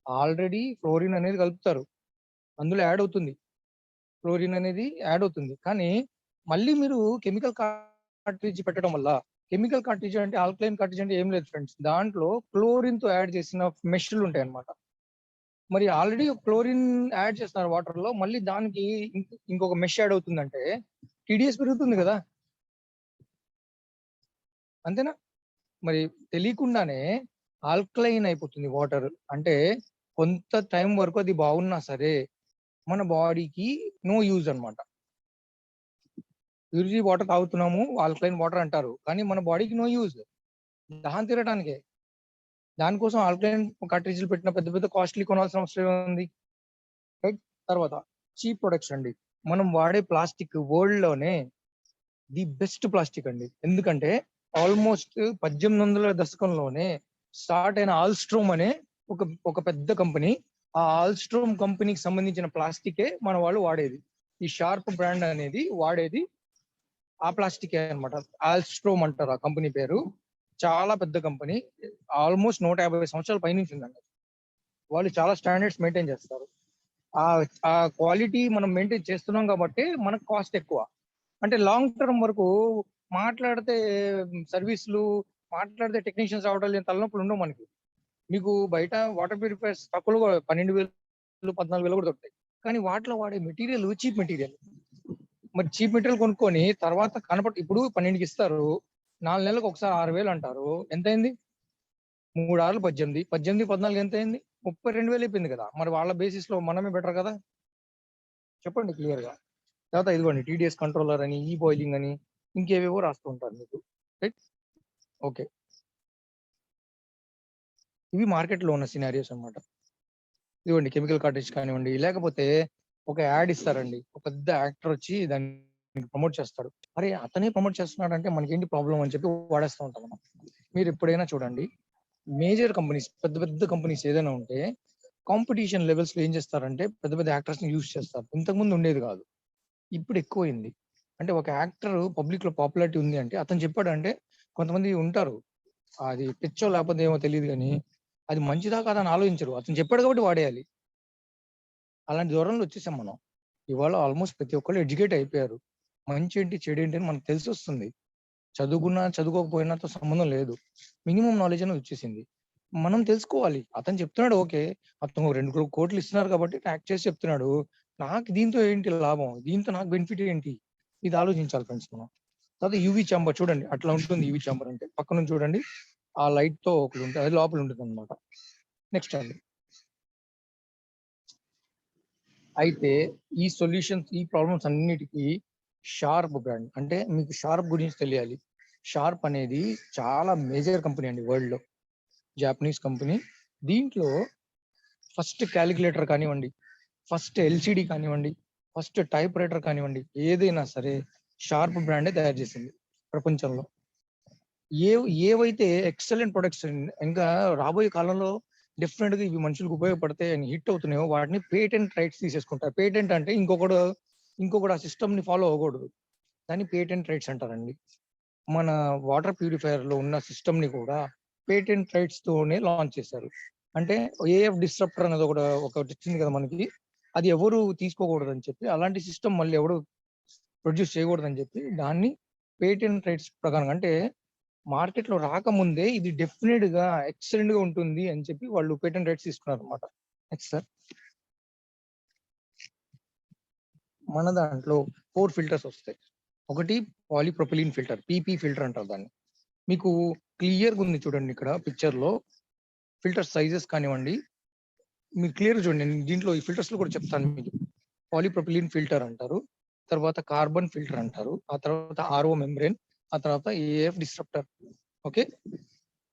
ఆల్రెడీ ఫ్లోరిన్ అనేది కలుపుతారు, అందులో యాడ్ అవుతుంది, ఫ్లోరిన్ అనేది యాడ్ అవుతుంది. కానీ మళ్ళీ మీరు కెమికల్ కార్ట్రిడ్జ్ పెట్టడం వల్ల, కెమికల్ కార్ట్రిడ్జ్ అంటే ఆల్కలైన్ కార్ట్రిడ్జ్ అంటే ఏం లేదు ఫ్రెండ్స్, దాంట్లో క్లోరిన్ తో యాడ్ చేసిన మెష్లు ఉంటాయి అన్నమాట. మరి ఆల్రెడీ క్లోరిన్ యాడ్ చేస్తున్నారు వాటర్ లో, మళ్ళీ దానికి ఇంకొక మెష్ యాడ్ అవుతుందంటే టీడీఎస్ పెరుగుతుంది కదా, అంతేనా? మరి తెలియకుండానే ఆల్కలైన్ అయిపోతుంది వాటర్. అంటే కొంత టైం వరకు అది బాగున్నా సరే మన బాడీకి నో యూజ్ అన్నమాట. ప్యూరిటీ వాటర్ తాగుతున్నాము, ఆల్కలైన్ వాటర్ అంటారు, కానీ మన బాడీకి నో యూజ్, దాహం తీరటానికే. దానికోసం ఆల్కలైన్ కార్ట్రిడ్జ్లు పెట్టిన పెద్ద పెద్ద కాస్ట్లీ కొనాల్సిన అవసరం ఉంది. రైట్. తర్వాత చీప్ ప్రొడక్ట్స్ అండి. మనం వాడే ప్లాస్టిక్ వరల్డ్ లోనే ది బెస్ట్ ప్లాస్టిక్ అండి. ఎందుకంటే ఆల్మోస్ట్ 1800 దశకంలోనే స్టార్ట్ అయిన ఆల్స్ట్రోమ్ అనే ఒక పెద్ద కంపెనీ, ఆ ఆల్స్ట్రోమ్ కంపెనీకి సంబంధించిన ప్లాస్టికే మన వాళ్ళు వాడేది. ఈ షార్ప్ బ్రాండ్ అనేది వాడేది ఆ ప్లాస్టికే అనమాట. ఆల్స్ట్రోమ్ అంటారు ఆ కంపెనీ పేరు. చాలా పెద్ద కంపెనీ, ఆల్మోస్ట్ 150 సంవత్సరాల పైనుంచి ఉందండి. వాళ్ళు చాలా స్టాండర్డ్స్ మెయింటైన్ చేస్తారు. ఆ క్వాలిటీ మనం మెయింటైన్ చేస్తున్నాం కాబట్టి మనకు కాస్ట్ ఎక్కువ. అంటే లాంగ్ టర్మ్ వరకు మాట్లాడితే సర్వీసులు, మాట్లాడితే టెక్నీషియన్స్ రావడం లేని తలనొప్పులు ఉండవు మనకి. మీకు బయట వాటర్ ప్యూరిఫైర్స్ తక్కువలో 12,000 14,000 కూడా దొరుకుతాయి. కానీ వాటిలో వాడే మెటీరియల్ చీప్ మెటీరియల్. మరి చీప్ మెటీరియల్ కొనుక్కొని తర్వాత ఇప్పుడు 12కి ఇస్తారు, 4 నెలలకు ఒకసారి 6,000 అంటారు. ఎంత అయింది? 3 6 18, 18 14 ఎంత అయింది? 32,000 అయిపోయింది కదా. మరి వాళ్ళ బేసిస్ లో మనమే బెటర్ కదా, చెప్పండి క్లియర్ గా. తర్వాత ఇదిగోండి టీడీఎస్ కంట్రోలర్ అని, ఈ బాయిలింగ్ అని, ఇంకేవేవో రాస్తూ ఉంటారు మీకు. రైట్. ఓకే, ఇవి మార్కెట్లో ఉన్న సినారియోస్ అన్నమాట. ఇదిగోండి కెమికల్ కార్టేజ్ కానివ్వండి, లేకపోతే ఒక యాడ్ ఇస్తారండి. ఒక పెద్ద యాక్టర్ వచ్చి దాన్ని ప్రమోట్ చేస్తాడు. అరే అతనే ప్రమోట్ చేస్తున్నాడంటే మనకేంటి ప్రాబ్లం అని చెప్పి వాడేస్తూ ఉంటాం మనం. మీరు ఎప్పుడైనా చూడండి, మేజర్ కంపెనీస్, పెద్ద పెద్ద కంపెనీస్ ఏదైనా ఉంటే కాంపిటీషన్ లెవెల్స్ లో ఏం చేస్తారంటే పెద్ద పెద్ద యాక్టర్స్ ని యూజ్ చేస్తారు. ఇంతకుముందు ఉండేది కాదు, ఇప్పుడు ఎక్కువైంది. అంటే ఒక యాక్టర్ పబ్లిక్ లో పాపులారిటీ ఉంది అంటే అతను చెప్పాడంటే కొంతమంది ఉంటారు, అది పిచ్చో లేకపోతే ఏమో తెలియదు కానీ అది మంచిదా కాదా అని ఆలోచించరు, అతను చెప్పాడు కాబట్టి వాడేయాలి. అలాంటి దూరంలో వచ్చేసాం మనం. ఇవాళ ఆల్మోస్ట్ ప్రతి ఒక్కళ్ళు ఎడ్యుకేట్ అయిపోయారు. మంచి ఏంటి చెడు ఏంటి అని మనకు తెలిసి వస్తుంది. చదువుకున్నా చదువుకోకపోయినాతో సంబంధం లేదు, మినిమం నాలెడ్జ్ అనేది వచ్చేసింది. మనం తెలుసుకోవాలి. అతను చెప్తున్నాడు ఓకే, అతను 2 కోట్లు ఇస్తున్నారు కాబట్టి యాక్ట్ చేసి చెప్తున్నాడు, నాకు దీంతో ఏంటి లాభం, దీంతో నాకు బెనిఫిట్ ఏంటి, ఇది ఆలోచించాలి ఫ్రెండ్స్ మనం. తర్వాత యూవి చాంబర్ చూడండి, అట్లా ఉంటుంది. యూవి చాంబర్ అంటే పక్క నుంచి చూడండి, ఆ లైట్ తో ఒకటి ఉంటుంది, అది లోపల ఉంటుంది అనమాట. నెక్స్ట్ అండి, అయితే ఈ సొల్యూషన్స్, ఈ ప్రాబ్లమ్స్ అన్నిటికీ షార్ప్ బ్రాండ్. అంటే మీకు షార్ప్ గురించి తెలియాలి. షార్ప్ అనేది చాలా మేజర్ కంపెనీ అండి వరల్డ్ లో, జాపనీస్ కంపెనీ. దీంట్లో ఫస్ట్ క్యాలిక్యులేటర్ కానివ్వండి, ఫస్ట్ ఎల్సిడి కానివ్వండి, ఫస్ట్ టైప్ రైటర్ కానివ్వండి, ఏదైనా సరే షార్ప్ బ్రాండే తయారు చేసింది ప్రపంచంలో. ఏవైతే ఎక్సలెంట్ ప్రొడక్ట్స్ ఇంకా రాబోయే కాలంలో డెఫినెట్ గా ఇవి మనుషులకు ఉపయోగపడితే హిట్ అవుతున్నాయో వాటిని పేటెంట్ రైట్స్ తీసేసుకుంటారు. పేటెంట్ అంటే ఇంకొకడు ఆ సిస్టమ్ ని ఫాలో అవ్వకూడదు, దాన్ని పేటెంట్ రైట్స్ అంటారండి. మన వాటర్ ప్యూరిఫైయర్ లో ఉన్న సిస్టమ్ ని కూడా పేటెంట్ రైట్స్ తోనే లాంచ్ చేశారు. అంటే ఏఎఫ్ డిస్ట్రప్టర్ అనేది ఒకటి వచ్చింది కదా మనకి, అది ఎవరు తీసుకోకూడదు అని చెప్పి, అలాంటి సిస్టమ్ మళ్ళీ ఎవరు ప్రొడ్యూస్ చేయకూడదు అని చెప్పి దాన్ని పేటెంట్ రైట్స్ ప్రకారం, అంటే మార్కెట్ లో రాకముందే ఇది డెఫినెట్ గా ఎక్సలెంట్ గా ఉంటుంది అని చెప్పి వాళ్ళు పేటెంట్ రైట్స్ తీసుకున్నారు అనమాట. నెక్స్ట్ సార్, మన దాంట్లో 4 ఫిల్టర్స్ వస్తాయి. ఒకటి పాలీప్రొపిలీన్ ఫిల్టర్, పీపీ ఫిల్టర్ అంటారు దాన్ని. మీకు క్లియర్ గా ఉంది చూడండి ఇక్కడ పిక్చర్ లో, ఫిల్టర్ సైజెస్ కానివ్వండి, మీరు క్లియర్ చూడండి. నేను దీంట్లో ఈ ఫిల్టర్స్ లో కూడా చెప్తాను మీకు. పాలీప్రొపిలీన్ ఫిల్టర్ అంటారు, తర్వాత కార్బన్ ఫిల్టర్ అంటారు, ఆ తర్వాత ఆర్ఓ మెంబ్రేన్, ఆ తర్వాత ఏఎఫ్ డిస్ట్రప్టర్. ఓకే,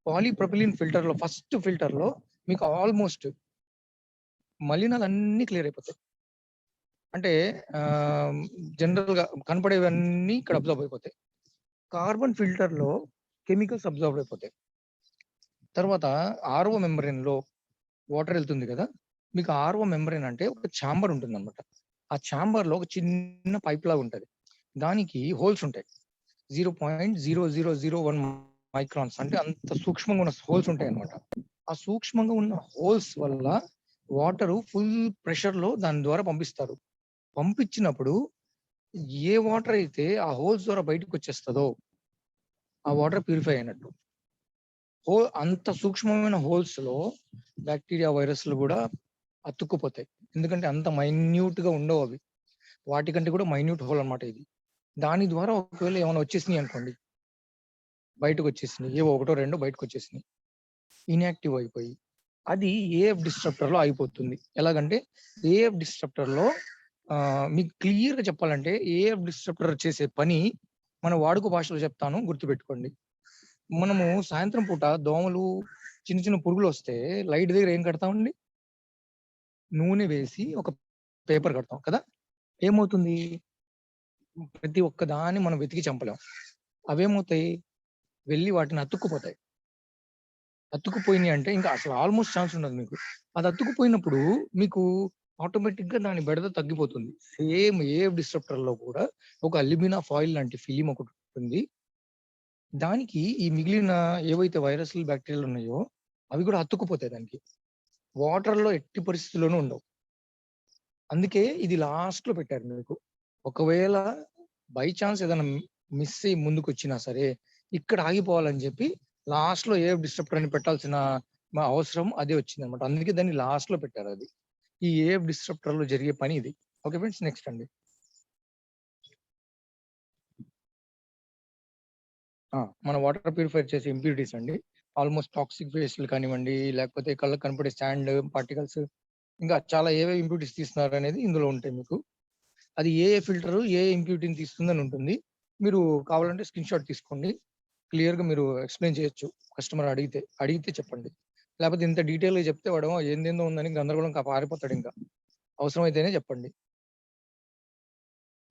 పాలీప్రొపిలీన్ ఫిల్టర్ లో ఫస్ట్ ఫిల్టర్ లో మీకు ఆల్మోస్ట్ మలినాలు అన్ని క్లియర్ అయిపోతాయి. అంటే జనరల్ గా కనపడేవన్నీ ఇక్కడ అబ్జర్వ్ అయిపోతాయి. కార్బన్ ఫిల్టర్ లో కెమికల్స్ అబ్జర్వ్ అయిపోతాయి. తర్వాత ఆర్ఓ మెంబ్రేన్ లో వాటర్ వెళ్తుంది కదా, మీకు ఆర్ఓ మెంబ్రేన్ అంటే ఒక ఛాంబర్ ఉంటుంది అనమాట. ఆ ఛాంబర్ లో ఒక చిన్న పైప్ లాగా ఉంటుంది, దానికి హోల్స్ ఉంటాయి. 0.0001 మైక్రాన్స్, అంటే అంత సూక్ష్మంగా ఉన్న హోల్స్ ఉంటాయి అనమాట. ఆ సూక్ష్మంగా ఉన్న హోల్స్ వల్ల వాటర్ ఫుల్ ప్రెషర్ లో దాని ద్వారా పంపిస్తారు. పంపించినప్పుడు ఏ వాటర్ అయితే ఆ హోల్స్ ద్వారా బయటకు వచ్చేస్తుందో ఆ వాటర్ ప్యూరిఫై అయినట్టు. అంత సూక్ష్మమైన హోల్స్ లో బ్యాక్టీరియా, వైరస్లు కూడా అతుక్కుపోతాయి. ఎందుకంటే అంత మైన్యూట్ గా ఉండవు అవి, వాటికంటే కూడా మైన్యూట్ హోల్ అనమాట ఇది. దాని ద్వారా ఒకవేళ ఏమైనా వచ్చేసినాయి అనుకోండి, బయటకు వచ్చేసినాయి, ఏవో ఒకటో రెండో బయటకు వచ్చేసినాయి, ఇన్యాక్టివ్ అయిపోయి అది ఏఎఫ్ డిస్ట్రప్టర్ లో అయిపోతుంది. ఎలాగంటే ఏఎఫ్ డిస్ట్రప్టర్ లో మీకు క్లియర్ గా చెప్పాలంటే ఏఎఫ్ డిస్ట్రప్టర్ చేసే పని మన వాడుక భాషలో చెప్తాను, గుర్తుపెట్టుకోండి. మనము సాయంత్రం పూట దోమలు, చిన్న చిన్న పురుగులు వస్తే లైట్ దగ్గర ఏం కడతామండి, నూనె వేసి ఒక పేపర్ కడతాం కదా. ఏమవుతుంది, ప్రతి ఒక్క దాన్ని మనం వెతికి చంపలేం. అవేమవుతాయి, వెళ్ళి వాటిని అతుక్కుపోతాయి. అతుక్కుపోయినాయి అంటే ఇంకా అసలు ఆల్మోస్ట్ ఛాన్స్ ఉండదు మీకు. అది అతుక్కుపోయినప్పుడు మీకు ఆటోమేటిక్ గా దాని బెడద తగ్గిపోతుంది. సేమ్ ఏఎఫ్ డిస్ట్రప్టర్ లో కూడా ఒక అల్యూమినా ఫాయిల్ లాంటి ఫిలిం ఒకటి ఉంటుంది, దానికి ఈ మిగిలిన ఏవైతే వైరస్లు, బ్యాక్టీరియాలు ఉన్నాయో అవి కూడా అతుక్కుపోతాయి దానికి. వాటర్ లో ఎట్టి పరిస్థితుల్లోనూ ఉండవు. అందుకే ఇది లాస్ట్ లో పెట్టారు మీకు. ఒకవేళ బై ఛాన్స్ ఏదైనా మిస్ అయ్యి ముందుకు వచ్చినా సరే ఇక్కడ ఆగిపోవాలని చెప్పి లాస్ట్ లో ఏ డిస్ట్రప్టర్ అని పెట్టాల్సిన అవసరం అదే వచ్చింది అనమాట. అందుకే దాన్ని లాస్ట్ లో పెట్టారు. అది ఈ ఏఎఫ్ డిస్ట్రప్టర్ లో జరిగే పని ఇది. ఓకే ఫ్రెండ్స్, నెక్స్ట్ అండి, మన వాటర్ ప్యూరిఫైర్ చేసే ఇంప్యూరిటీస్ అండి. ఆల్మోస్ట్ టాక్సిక్ వేస్ట్లు కానివ్వండి, లేకపోతే కళ్ళకు కనపడే శాండ్ పార్టికల్స్, ఇంకా చాలా ఏవే ఇంప్యూరిటీస్ తీస్తున్నారు అనేది ఇందులో ఉంటాయి మీకు. అది ఏ ఫిల్టర్ ఏ ఇంప్యూరిటీని తీస్తుందని ఉంటుంది. మీరు కావాలంటే స్క్రీన్ షాట్ తీసుకోండి, క్లియర్ గా మీరు ఎక్స్ప్లెయిన్ చేయొచ్చు. కస్టమర్ అడిగితే చెప్పండి. లేకపోతే ఇంత డీటెయిల్ గా చెప్తే వాడు ఏందేందో ఉందని గందరగోళం పారిపోతాడు. ఇంకా అవసరమైతేనే చెప్పండి.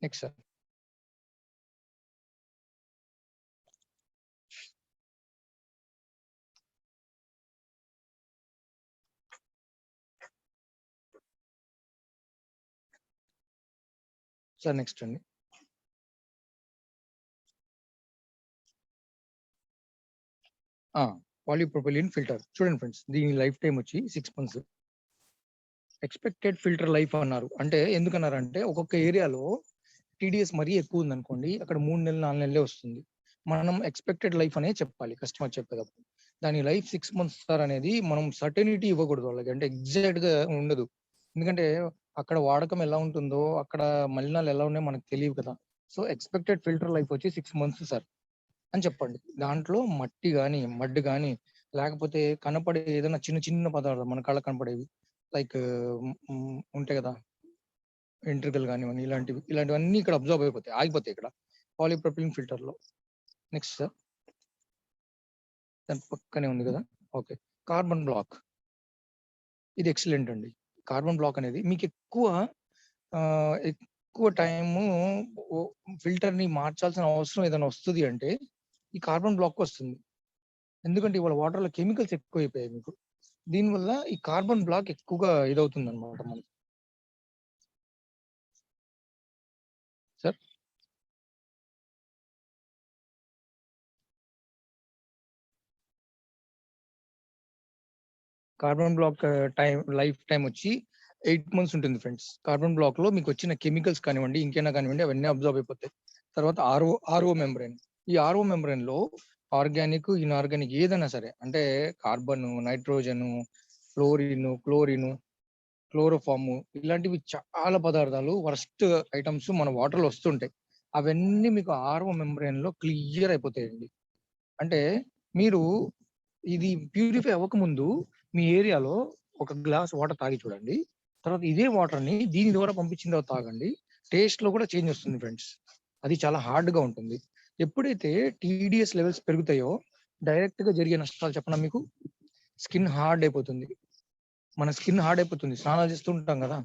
Next sir. సార్ నెక్స్ట్ అండి. పాలీప్రొపిలీన్ ఫిల్టర్ చూడండి ఫ్రెండ్స్, దీని లైఫ్ టైం వచ్చి 6 months. ఎక్స్పెక్టెడ్ ఫిల్టర్ లైఫ్ అన్నారు. అంటే ఎందుకన్నారంటే ఒక్కొక్క ఏరియాలో టీడీఎస్ మరీ ఎక్కువ ఉంది అనుకోండి, అక్కడ 3 నెలలు 4 నెలలే వస్తుంది. మనం ఎక్స్పెక్టెడ్ లైఫ్ అనే చెప్పాలి కస్టమర్ చెప్పేటప్పుడు. దాని లైఫ్ 6 months సార్ అనేది మనం సర్టెనిటీ ఇవ్వకూడదు వాళ్ళకి, అంటే ఎగ్జాక్ట్ గా ఉండదు. ఎందుకంటే అక్కడ వాడకం ఎలా ఉంటుందో, అక్కడ మలినాలు ఎలా ఉన్నాయో మనకు తెలియదు కదా. సో ఎక్స్పెక్టెడ్ ఫిల్టర్ లైఫ్ వచ్చి 6 months సార్ అని చెప్పండి. దాంట్లో మట్టి కానీ మడ్డు కానీ లేకపోతే కనపడే ఏదైనా చిన్న చిన్న పదార్థాలు మన కళ్ళ కనపడేవి లైక్ ఉంటాయి కదా, వెంట్రుకలు కానివ్వండి, ఇలాంటివన్నీ ఇక్కడ అబ్జర్వ్ అయిపోతాయి, ఆగిపోతాయి ఇక్కడ పాలీప్రొపిలీన్ ఫిల్టర్ లో. నెక్స్ట్ సార్, దాని పక్కనే ఉంది కదా, ఓకే. కార్బన్ బ్లాక్, ఇది ఎక్సలెంట్ అండి. కార్బన్ బ్లాక్ అనేది మీకు ఎక్కువ టైము ఫిల్టర్ ని మార్చాల్సిన అవసరం ఏదైనా వస్తుంది అంటే ఈ కార్బన్ బ్లాక్ వస్తుంది. ఎందుకంటే ఇవాళ వాటర్ లో కెమికల్స్ ఎక్కువ అయిపోయాయి మీకు, దీనివల్ల ఈ కార్బన్ బ్లాక్ ఎక్కువగా ఇదవుతుంది అనమాట మనకి. Sir carbon black life time వచ్చి 8 months ఉంటుంది ఫ్రెండ్స్. కార్బన్ బ్లాక్ లో మీకు వచ్చిన కెమికల్స్ కానివ్వండి, ఇంకేనా కానివ్వండి, అవన్నీ అబ్జర్వ్ అయిపోతాయి. తర్వాత ఆర్ఓ మెంబ్రెయిన్, ఈ ఆర్ఓ మెంబ్రెయిన్ లో ఆర్గానిక్ ఇన్ఆర్గానిక్ ఏదైనా సరే, అంటే carbon, nitrogen, fluorine, chlorine, chloroform, ఇలాంటివి చాలా పదార్థాలు వరస్ట్ ఐటమ్స్ మన వాటర్ లో వస్తుంటాయి. అవన్నీ మీకు ఆర్ఓ మెంబ్రెయిన్ లో క్లియర్ అయిపోతాయండి. అంటే మీరు ఇది ప్యూరిఫై అవ్వకముందు మీ ఏరియాలో ఒక గ్లాస్ వాటర్ తాగి చూడండి, తర్వాత ఇదే వాటర్ ని దీని ద్వారా పంపించిన తర్వాత తాగండి, టేస్ట్ లో కూడా చేంజ్ వస్తుంది ఫ్రెండ్స్. అది చాలా హార్డ్ గా ఉంటుంది. ఎప్పుడైతే టీడీఎస్ లెవెల్స్ పెరుగుతాయో డైరెక్ట్ గా జరిగే నష్టాలు చెప్పనా మీకు, స్కిన్ హార్డ్ అయిపోతుంది. మన స్కిన్ హార్డ్ అయిపోతుంది, స్నానాలు చేస్తూ ఉంటాం కదా,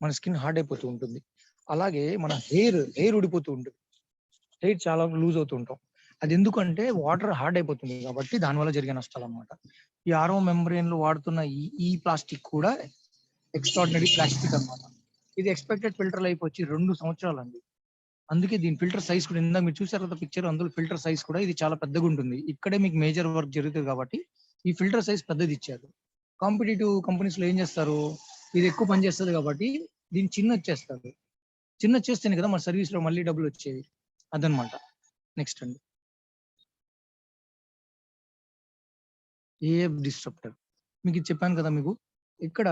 మన స్కిన్ హార్డ్ అయిపోతూ ఉంటుంది. అలాగే మన హెయిర్ ఊడిపోతూ ఉంటుంది, హెయిర్ చాలా లూజ్ అవుతూ ఉంటాం. అది ఎందుకంటే వాటర్ హార్డ్ అయిపోతుంది కాబట్టి, దానివల్ల జరిగే నష్టాలు అనమాట. ఈ ఆర్ఓ మెంబ్రెయిన్ లో వాడుతున్న ఈ ప్లాస్టిక్ కూడా ఎక్స్ట్రాడినరీ ప్లాస్టిక్ అన్నమాట. ఇది ఎక్స్పెక్టెడ్ ఫిల్టర్ లైఫ్ వచ్చి 2 సంవత్సరాలు అండి. అందుకే దీని ఫిల్టర్ సైజ్ కూడా ఇందాక మీరు చూసారు కదా పిక్చర్, అందులో ఫిల్టర్ సైజ్ కూడా ఇది చాలా పెద్దగా ఉంటుంది. ఇక్కడే మీకు మేజర్ వర్క్ జరుగుతుంది కాబట్టి ఈ ఫిల్టర్ సైజ్ పెద్దది ఇచ్చారు. కాంపిటేటివ్ కంపెనీస్ లో ఏం చేస్తారు, ఇది ఎక్కువ పని చేస్తుంది కాబట్టి దీన్ని చిన్న చేస్తేనే కదా మన సర్వీస్ లో మళ్ళీ డబ్బులు వచ్చేవి, అదనమాట. నెక్స్ట్ అండి, ఏఎఫ్ డిస్ట్రప్టర్. మీకు ఇది చెప్పాను కదా, మీకు ఇక్కడ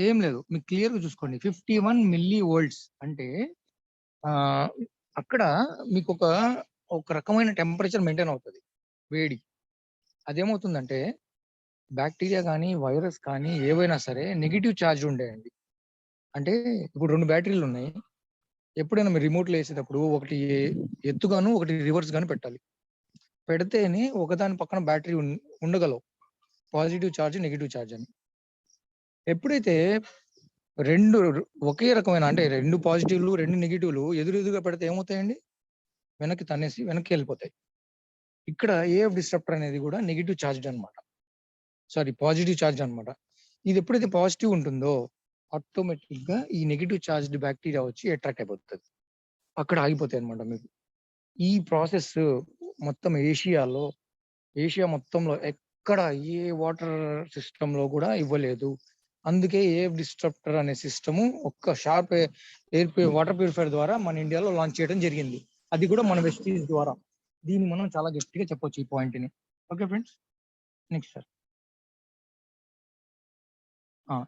ఏం లేదు, మీకు క్లియర్ గా చూసుకోండి. 51 mV అంటే ఆ అక్కడ మీకు ఒక రకమైన టెంపరేచర్ మెయింటైన్ అవుతుంది, వేడి. అదేమవుతుందంటే బ్యాక్టీరియా కానీ వైరస్ కానీ ఏవైనా సరే నెగిటివ్ ఛార్జ్ ఉండేయండి. అంటే ఇప్పుడు 2 బ్యాటరీలు ఉన్నాయి, ఎప్పుడైనా మీరు రిమోట్లో వేసేటప్పుడు ఒకటి ఎత్తుగాను ఒకటి రివర్స్ గాను పెట్టాలి. పెడితేనే ఒకదాని పక్కన బ్యాటరీ ఉండగలవు, పాజిటివ్ ఛార్జ్ నెగిటివ్ ఛార్జ్ అని. ఎప్పుడైతే రెండు ఒకే రకమైన, అంటే 2 పాజిటివ్లు 2 నెగిటివ్లు ఎదురుగా పెడితే ఏమవుతాయండి, వెనక్కి వెళ్ళిపోతాయి. ఇక్కడ ఏఎఫ్ డిస్ట్రప్టర్ అనేది కూడా నెగిటివ్ ఛార్జ్ అనమాట, సారీ పాజిటివ్ ఛార్జ్ అనమాట. ఇది ఎప్పుడైతే పాజిటివ్ ఉంటుందో ఆటోమేటిక్ గా ఈ నెగిటివ్ ఛార్జ్డ్ బ్యాక్టీరియా వచ్చి అట్రాక్ట్ అయిపోతుంది, అక్కడ ఆగిపోతాయి అనమాట. మీకు ఈ ప్రాసెస్ మొత్తం ఏషియా మొత్తంలో ఎక్కడ ఏ వాటర్ సిస్టమ్ లో కూడా ఇవ్వలేదు. అందుకే ఏఎఫ్ డిస్ట్రప్టర్ అనే సిస్టమ్ ఒక్క షార్ప్ వాటర్ ప్యూరిఫైర్ ద్వారా మన ఇండియాలో లాంచ్ చేయడం జరిగింది, అది కూడా మన వెస్టీజ్ ద్వారా. దీన్ని మనం చాలా గట్టిగా చెప్పొచ్చు ఈ పాయింట్ ని. Okay friends, next sir.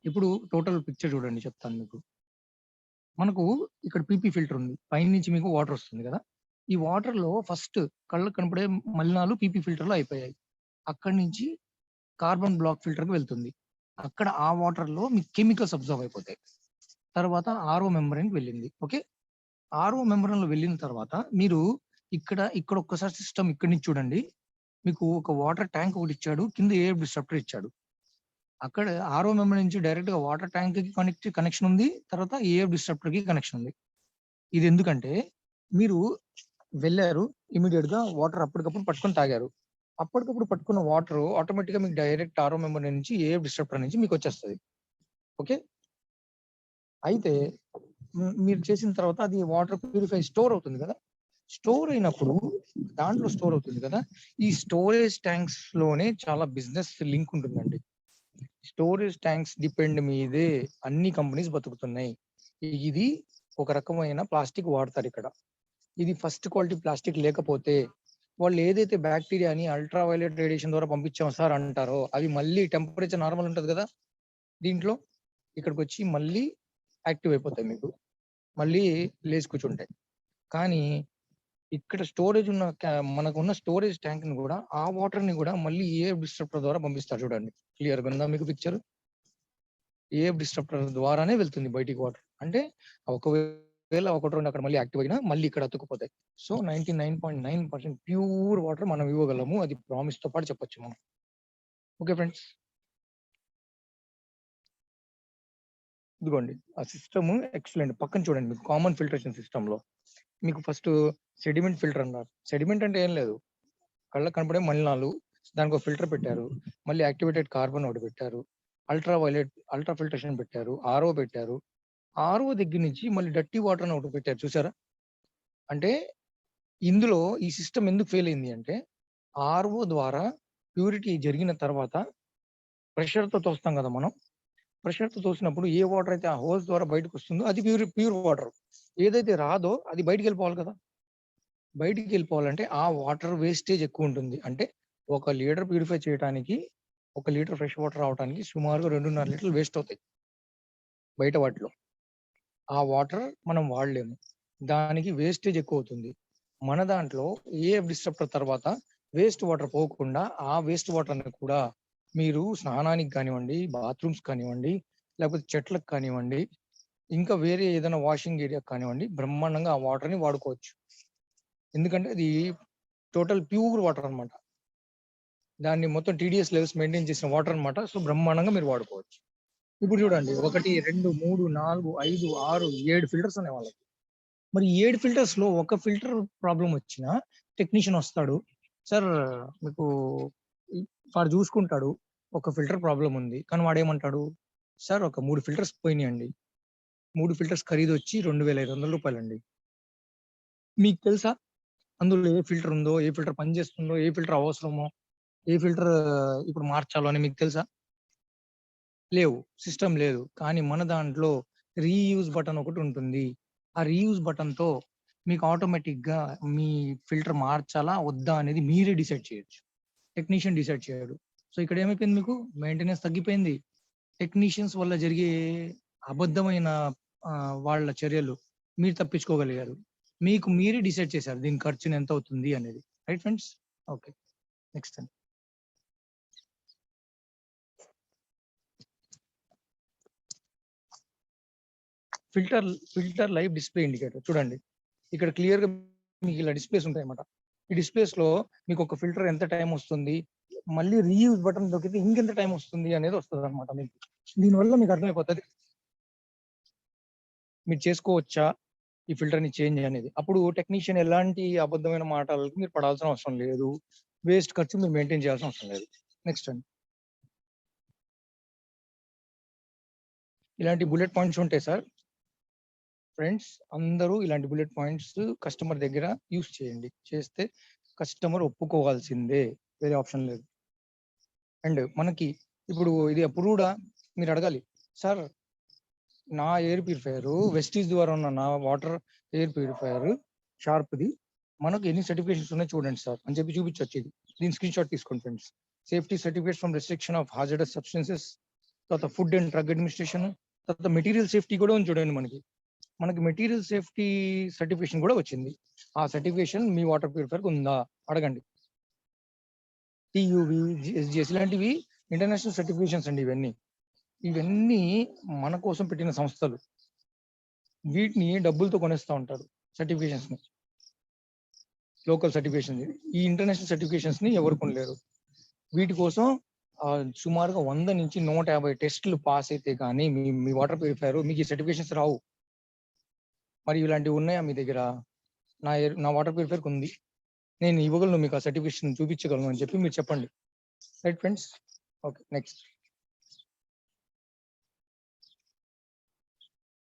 ఇప్పుడు టోటల్ పిక్చర్ చూడండి, చెప్తాను మీకు. మనకు ఇక్కడ పీపీ ఫిల్టర్ ఉంది, పైనుంచి మీకు వాటర్ వస్తుంది కదా. ఈ వాటర్ లో ఫస్ట్ కళ్ళకు కనపడే మలినాలు పీపీ ఫిల్టర్ లో అయిపోయాయి. అక్కడి నుంచి కార్బన్ బ్లాక్ ఫిల్టర్ కి వెళ్తుంది, అక్కడ ఆ వాటర్ లో మీకు కెమికల్స్ అబ్జర్వ్ అయిపోతాయి. తర్వాత ఆర్ఓ మెంబ్రెయిన్ కి వెళ్ళింది. ఓకే, ఆర్ఓ మెంబ్రెయిన్ లో వెళ్ళిన తర్వాత మీరు ఇక్కడ ఒక్కసారి సిస్టమ్ ఇక్కడి నుంచి చూడండి. మీకు ఒక వాటర్ ట్యాంక్ ఒకటి ఇచ్చాడు, కింద ఎయిర్ డిస్ట్రప్టర్ ఇచ్చాడు. అక్కడ ఆర్ఓ మెంబర్ నుంచి డైరెక్ట్ గా వాటర్ ట్యాంక్ కి కనెక్షన్ ఉంది, తర్వాత ఏఎఫ్ డిస్ట్రప్టర్ కి కనెక్షన్ ఉంది. ఇది ఎందుకంటే మీరు వెళ్ళారు, ఇమీడియట్ గా వాటర్ అప్పటికప్పుడు పట్టుకొని తాగారు. అప్పటికప్పుడు పట్టుకున్న వాటర్ ఆటోమేటిక్ గా మీకు డైరెక్ట్ ఆర్ఓ మెంబర్ నుంచి ఏఎఫ్ డిస్ట్రప్టర్ నుంచి మీకు వచ్చేస్తుంది. ఓకే, అయితే మీరు చేసిన తర్వాత అది వాటర్ ప్యూరిఫై స్టోర్ అవుతుంది కదా. స్టోర్ అయినప్పుడు దాంట్లో స్టోర్ అవుతుంది కదా, ఈ స్టోరేజ్ ట్యాంక్స్ లోనే చాలా బిజినెస్ లింక్ ఉంటుందండి. స్టోరేజ్ ట్యాంక్స్ డిపెండ్ మీదే అన్ని కంపెనీస్ బతుకుతున్నాయి. ఇది ఒక రకమైన ప్లాస్టిక్ వాడతారు ఇక్కడ. ఇది ఫస్ట్ క్వాలిటీ ప్లాస్టిక్ లేకపోతే వాళ్ళు ఏదైతే బ్యాక్టీరియాని అల్ట్రా వైలెట్ రేడియేషన్ ద్వారా పంపించాం సార్ అంటారో, అవి మళ్ళీ టెంపరేచర్ నార్మల్ ఉంటుంది కదా దీంట్లో, ఇక్కడికి వచ్చి మళ్ళీ యాక్టివ్ అయిపోతాయి, మీకు మళ్ళీ లేచి కూర్చుంటాయి. కానీ ఇక్కడ స్టోరేజ్ ఉన్న మనకు ఉన్న స్టోరేజ్ ట్యాంక్ ని కూడా, ఆ వాటర్ ని కూడా మళ్ళీ ఏఎఫ్ డిస్ట్రప్టర్ ద్వారా పంపిస్తారు. చూడండి క్లియర్ గా ఉందా మీకు పిక్చర్? ఏఎఫ్ డిస్ట్రప్టర్ ద్వారానే వెళ్తుంది బయటికి వాటర్. అంటే ఒకవేళ ఒకటి రెండు అక్కడ మళ్ళీ యాక్టివ్ అయినా మళ్ళీ ఇక్కడ అతుక్కుపోతాయి. సో 99.9% ప్యూర్ వాటర్ మనం ఇవ్వగలము, అది ప్రామిస్ తో పాటు చెప్పొచ్చు మనం. ఓకే ఫ్రెండ్స్, ఇదిగోండి ఆ సిస్టమ్ ఎక్సలెంట్. పక్కన చూడండి, మీకు కామన్ ఫిల్టరేషన్ సిస్టమ్ లో మీకు ఫస్ట్ సెడిమెంట్ ఫిల్టర్ అన్నారు. సెడిమెంట్ అంటే ఏం లేదు, కళ్ళకు కనపడే మలినాలు, దానికి ఒక ఫిల్టర్ పెట్టారు, మళ్ళీ యాక్టివేటెడ్ కార్బన్ ఒకటి పెట్టారు, అల్ట్రా ఫిల్టరేషన్ పెట్టారు, ఆర్ఓ పెట్టారు. ఆర్ఓ దగ్గర నుంచి మళ్ళీ డర్టీ వాటర్ అని ఒకటి పెట్టారు, చూసారా? అంటే ఇందులో ఈ సిస్టమ్ ఎందుకు ఫెయిల్ అయింది అంటే, ఆర్ఓ ద్వారా ప్యూరిటీ జరిగిన తర్వాత ప్రెషర్ తో తోస్తాం కదా మనం, ప్రెషర్ తో తోసినప్పుడు ఏ వాటర్ అయితే ఆ హోల్స్ ద్వారా బయటకు వస్తుందో అది ప్యూర్ వాటర్. ఏదైతే రాదో అది బయటికి వెళ్ళిపోవాలి కదా. బయటికి వెళ్ళిపోవాలంటే ఆ వాటర్ వేస్టేజ్ ఎక్కువ ఉంటుంది. అంటే 1 లీటర్ ప్యూరిఫై చేయడానికి 1 లీటర్ ఫ్రెష్ వాటర్ రావడానికి సుమారుగా 2.5 లీటర్లు వేస్ట్ అవుతాయి బయట వాటిలో. ఆ వాటర్ మనం వాడలేము, దానికి వేస్టేజ్ ఎక్కువ అవుతుంది. మన దాంట్లో ఏఎఫ్ డిస్ట్రప్టర్ తర్వాత వేస్ట్ వాటర్ పోకుండా ఆ వేస్ట్ వాటర్ ని కూడా మీరు స్నానానికి కానివ్వండి, బాత్రూమ్స్ కానివ్వండి, లేకపోతే చెట్లకు కానివ్వండి, ఇంకా వేరే ఏదైనా వాషింగ్ ఏరియా కానివ్వండి, బ్రహ్మాండంగా ఆ వాటర్ ని వాడుకోవచ్చు. ఎందుకంటే అది టోటల్ ప్యూర్ వాటర్ అన్నమాట. దాన్ని మొత్తం టీడీఎస్ లెవెల్స్ మెయింటైన్ చేసిన వాటర్ అన్నమాట. సో బ్రహ్మాండంగా మీరు వాడుకోవచ్చు. ఇప్పుడు చూడండి 1, 2, 3, 4, 5, 6, 7 ఫిల్టర్స్ ఉన్నాయి వాళ్ళకి. మరి 7 ఫిల్టర్స్ లో ఒక ఫిల్టర్ ప్రాబ్లం వచ్చినా టెక్నీషియన్ వస్తాడు, సార్ మీకు వాడు చూసుకుంటాడు. ఒక ఫిల్టర్ ప్రాబ్లం ఉంది కానీ వాడు ఏమంటాడు, సార్ ఒక 3 ఫిల్టర్స్ పోయినాయండి, 3 ఫిల్టర్స్ ఖరీదు వచ్చి 2,500 రూపాయలండి. మీకు తెలుసా అందులో ఏ ఫిల్టర్ ఉందో, ఏ ఫిల్టర్ పనిచేస్తుందో, ఏ ఫిల్టర్ అవసరమో, ఏ ఫిల్టర్ ఇప్పుడు మార్చాలో అని మీకు తెలుసా? లేవు, సిస్టమ్ లేదు. కానీ మన దాంట్లో రీయూజ్ బటన్ ఒకటి ఉంటుంది. ఆ రీయూజ్ బటన్ తో మీకు ఆటోమేటిక్ గా మీ ఫిల్టర్ మార్చాలా వద్దా అనేది మీరే డిసైడ్ చేయొచ్చు, టెక్నీషియన్ డిసైడ్ చేయడు. సో ఇక్కడ ఏమైపోయింది, మీకు మెయింటెనెన్స్ తగ్గిపోయింది. టెక్నీషియన్స్ వల్ల జరిగే అబద్ధమైన వాళ్ళ చర్యలు మీరు తప్పించుకోగలిగారు. మీకు మీరే డిసైడ్ చేశారు దీని ఖర్చుని ఎంత అవుతుంది అనేది. Right friends? ఓకే, నెక్స్ట్ అండి. ఫిల్టర్ లైవ్ డిస్ప్లే ఇండికేటర్ చూడండి, ఇక్కడ క్లియర్ గా మీకు ఇలా డిస్ప్లేస్ ఉంటాయి అన్నమాట. ఈ డిస్ప్లేస్ లో మీకు ఒక ఫిల్టర్ ఎంత టైం వస్తుంది, మళ్ళీ రీయూజ్ బటన్ దొరికితే ఇంకెంత టైం వస్తుంది అనేది వస్తుంది అనమాట. మీకు దీనివల్ల మీకు అర్థమైపోతుంది మీరు చేసుకోవచ్చా ఈ ఫిల్టర్ ని చేంజ్ అనేది. అప్పుడు టెక్నీషియన్ ఎలాంటి అబద్ధమైన మాటలకు మీరు పడాల్సిన అవసరం లేదు, వేస్ట్ ఖర్చు మీరు మెయింటైన్ చేయాల్సిన అవసరం లేదు. నెక్స్ట్ అండి, ఇలాంటి బుల్లెట్ పాయింట్స్ ఉంటాయి సార్. ఫ్రెండ్స్ అందరూ ఇలాంటి బుల్లెట్ పాయింట్స్ కస్టమర్ దగ్గర యూస్ చేయండి, చేస్తే కస్టమర్ ఒప్పుకోవాల్సిందే, వేరే ఆప్షన్ లేదు. అండ్ మనకి ఇప్పుడు ఇది అప్రూవ్డా మీరు అడగాలి, సార్ నా ఎయిర్ ప్యూరిఫైయర్ వెస్టీజ్ ద్వారా ఉన్న నా వాటర్ ఎయిర్ ప్యూరిఫైయర్ షార్ప్ది మనకు ఎన్ని సర్టిఫికేషన్స్ ఉన్నాయి చూడండి సార్ అని చెప్పి చూపించవచ్చు. ఇది దీని స్క్రీన్ షాట్ తీసుకోండి friends. Safety certificate from restriction of hazardous substances, తర్వాత ఫుడ్ అండ్ డ్రగ్ అడ్మినిస్ట్రేషన్, తర్వాత మెటీరియల్ సేఫ్టీ కూడా ఉంది చూడండి. మనకి మెటీరియల్ సేఫ్టీ సర్టిఫికేషన్ కూడా వచ్చింది. ఆ సర్టిఫికేషన్ మీ వాటర్ ప్యూరిఫైయర్ ఉందా అడగండి. టీయూవి, ఎస్జిఎస్ ఇలాంటివి ఇంటర్నేషనల్ సర్టిఫికేషన్స్ అండి. ఇవన్నీ మన కోసం పెట్టిన సంస్థలు, వీటిని డబ్బులతో కొనేస్తూ ఉంటారు సర్టిఫికేషన్స్ ని. Local certification. ఈ ఇంటర్నేషనల్ సర్టిఫికేషన్స్ ని ఎవరు కొనలేరు. వీటి కోసం సుమారుగా 100 నుంచి 150 టెస్టులు పాస్ అయితే కానీ మీ వాటర్ ప్యూరిఫైయర్ మీకు ఈ సర్టిఫికేషన్స్ రావు. మరి ఇలాంటివి ఉన్నాయా మీ దగ్గర? నా వాటర్ ప్యూరిఫైయర్ ఉంది, నేను ఇవ్వగలను, మీకు ఆ సర్టిఫికేషన్ చూపించగలను అని చెప్పి మీరు చెప్పండి. Right friends? Okay, next.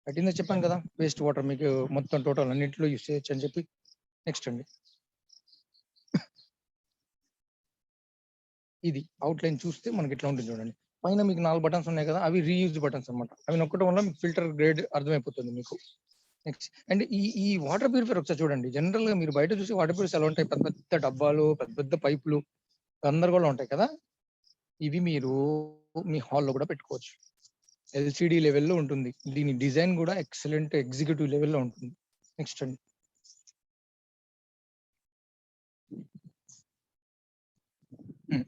అట్టిందో చెప్పాను కదా, వేస్ట్ వాటర్ మీకు మొత్తం టోటల్ అన్నింటిలో యూస్ చేయొచ్చు అని చెప్పి. నెక్స్ట్ అండి, ఇది అవుట్లైన్ చూస్తే మనకి ఇట్లా ఉంటుంది చూడండి. పైన మీకు 4 బటన్స్ ఉన్నాయి కదా, అవి రీయూజ్ బటన్స్ అన్నమాట. అవి నొక్కడం వల్ల మీకు ఫిల్టర్ గ్రేడ్ అర్థమైపోతుంది మీకు. నెక్స్ట్ అండ్ ఈ వాటర్ ప్యూరిఫైర్ ఒకసారి చూడండి. జనరల్ గా మీరు బయట చూసి వాటర్ ప్యూరిఫైర్ ఎలా ఉంటాయి, పెద్ద పెద్ద డబ్బాలు, పెద్ద పెద్ద పైపులు గందరగోళం ఉంటాయి కదా. ఇవి మీరు మీ హాల్లో కూడా పెట్టుకోవచ్చు. ఎల్సిడి లెవెల్లో ఉంటుంది. దీని డిజైన్ కూడా ఎక్సలెంట్ ఎగ్జిక్యూటివ్ లెవెల్లో ఉంటుంది. నెక్స్ట్ అండి,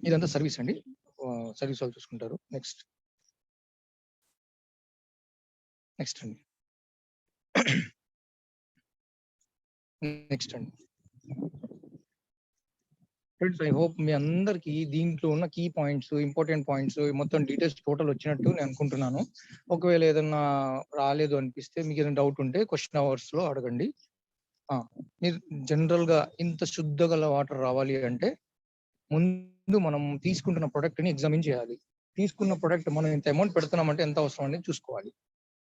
ఇదంతా సర్వీస్ అండి, సర్వీస్ వాళ్ళు చూసుకుంటారు. నెక్స్ట్ అండి, నెక్స్ట్ అండి ఫ్రెండ్స్, ఐ హోప్ మీ అందరికి దీంట్లో ఉన్న కీ పాయింట్స్, ఇంపార్టెంట్ పాయింట్స్, మొత్తం డీటెయిల్స్ టోటల్ వచ్చినట్టు నేను అనుకుంటున్నాను. ఒకవేళ ఏదన్నా రాలేదు అనిపిస్తే, మీకు ఏదైనా డౌట్ ఉంటే క్వశ్చన్ అవర్స్ లో అడగండి. మీరు జనరల్ గా ఇంత శుద్ధ గల వాటర్ రావాలి అంటే ముందు మనం తీసుకుంటున్న ప్రొడక్ట్ ని ఎగ్జామిన్ చేయాలి. తీసుకున్న ప్రొడక్ట్ మనం ఇంత అమౌంట్ పెడుతున్నామంటే ఎంత అవసరం అనేది చూసుకోవాలి.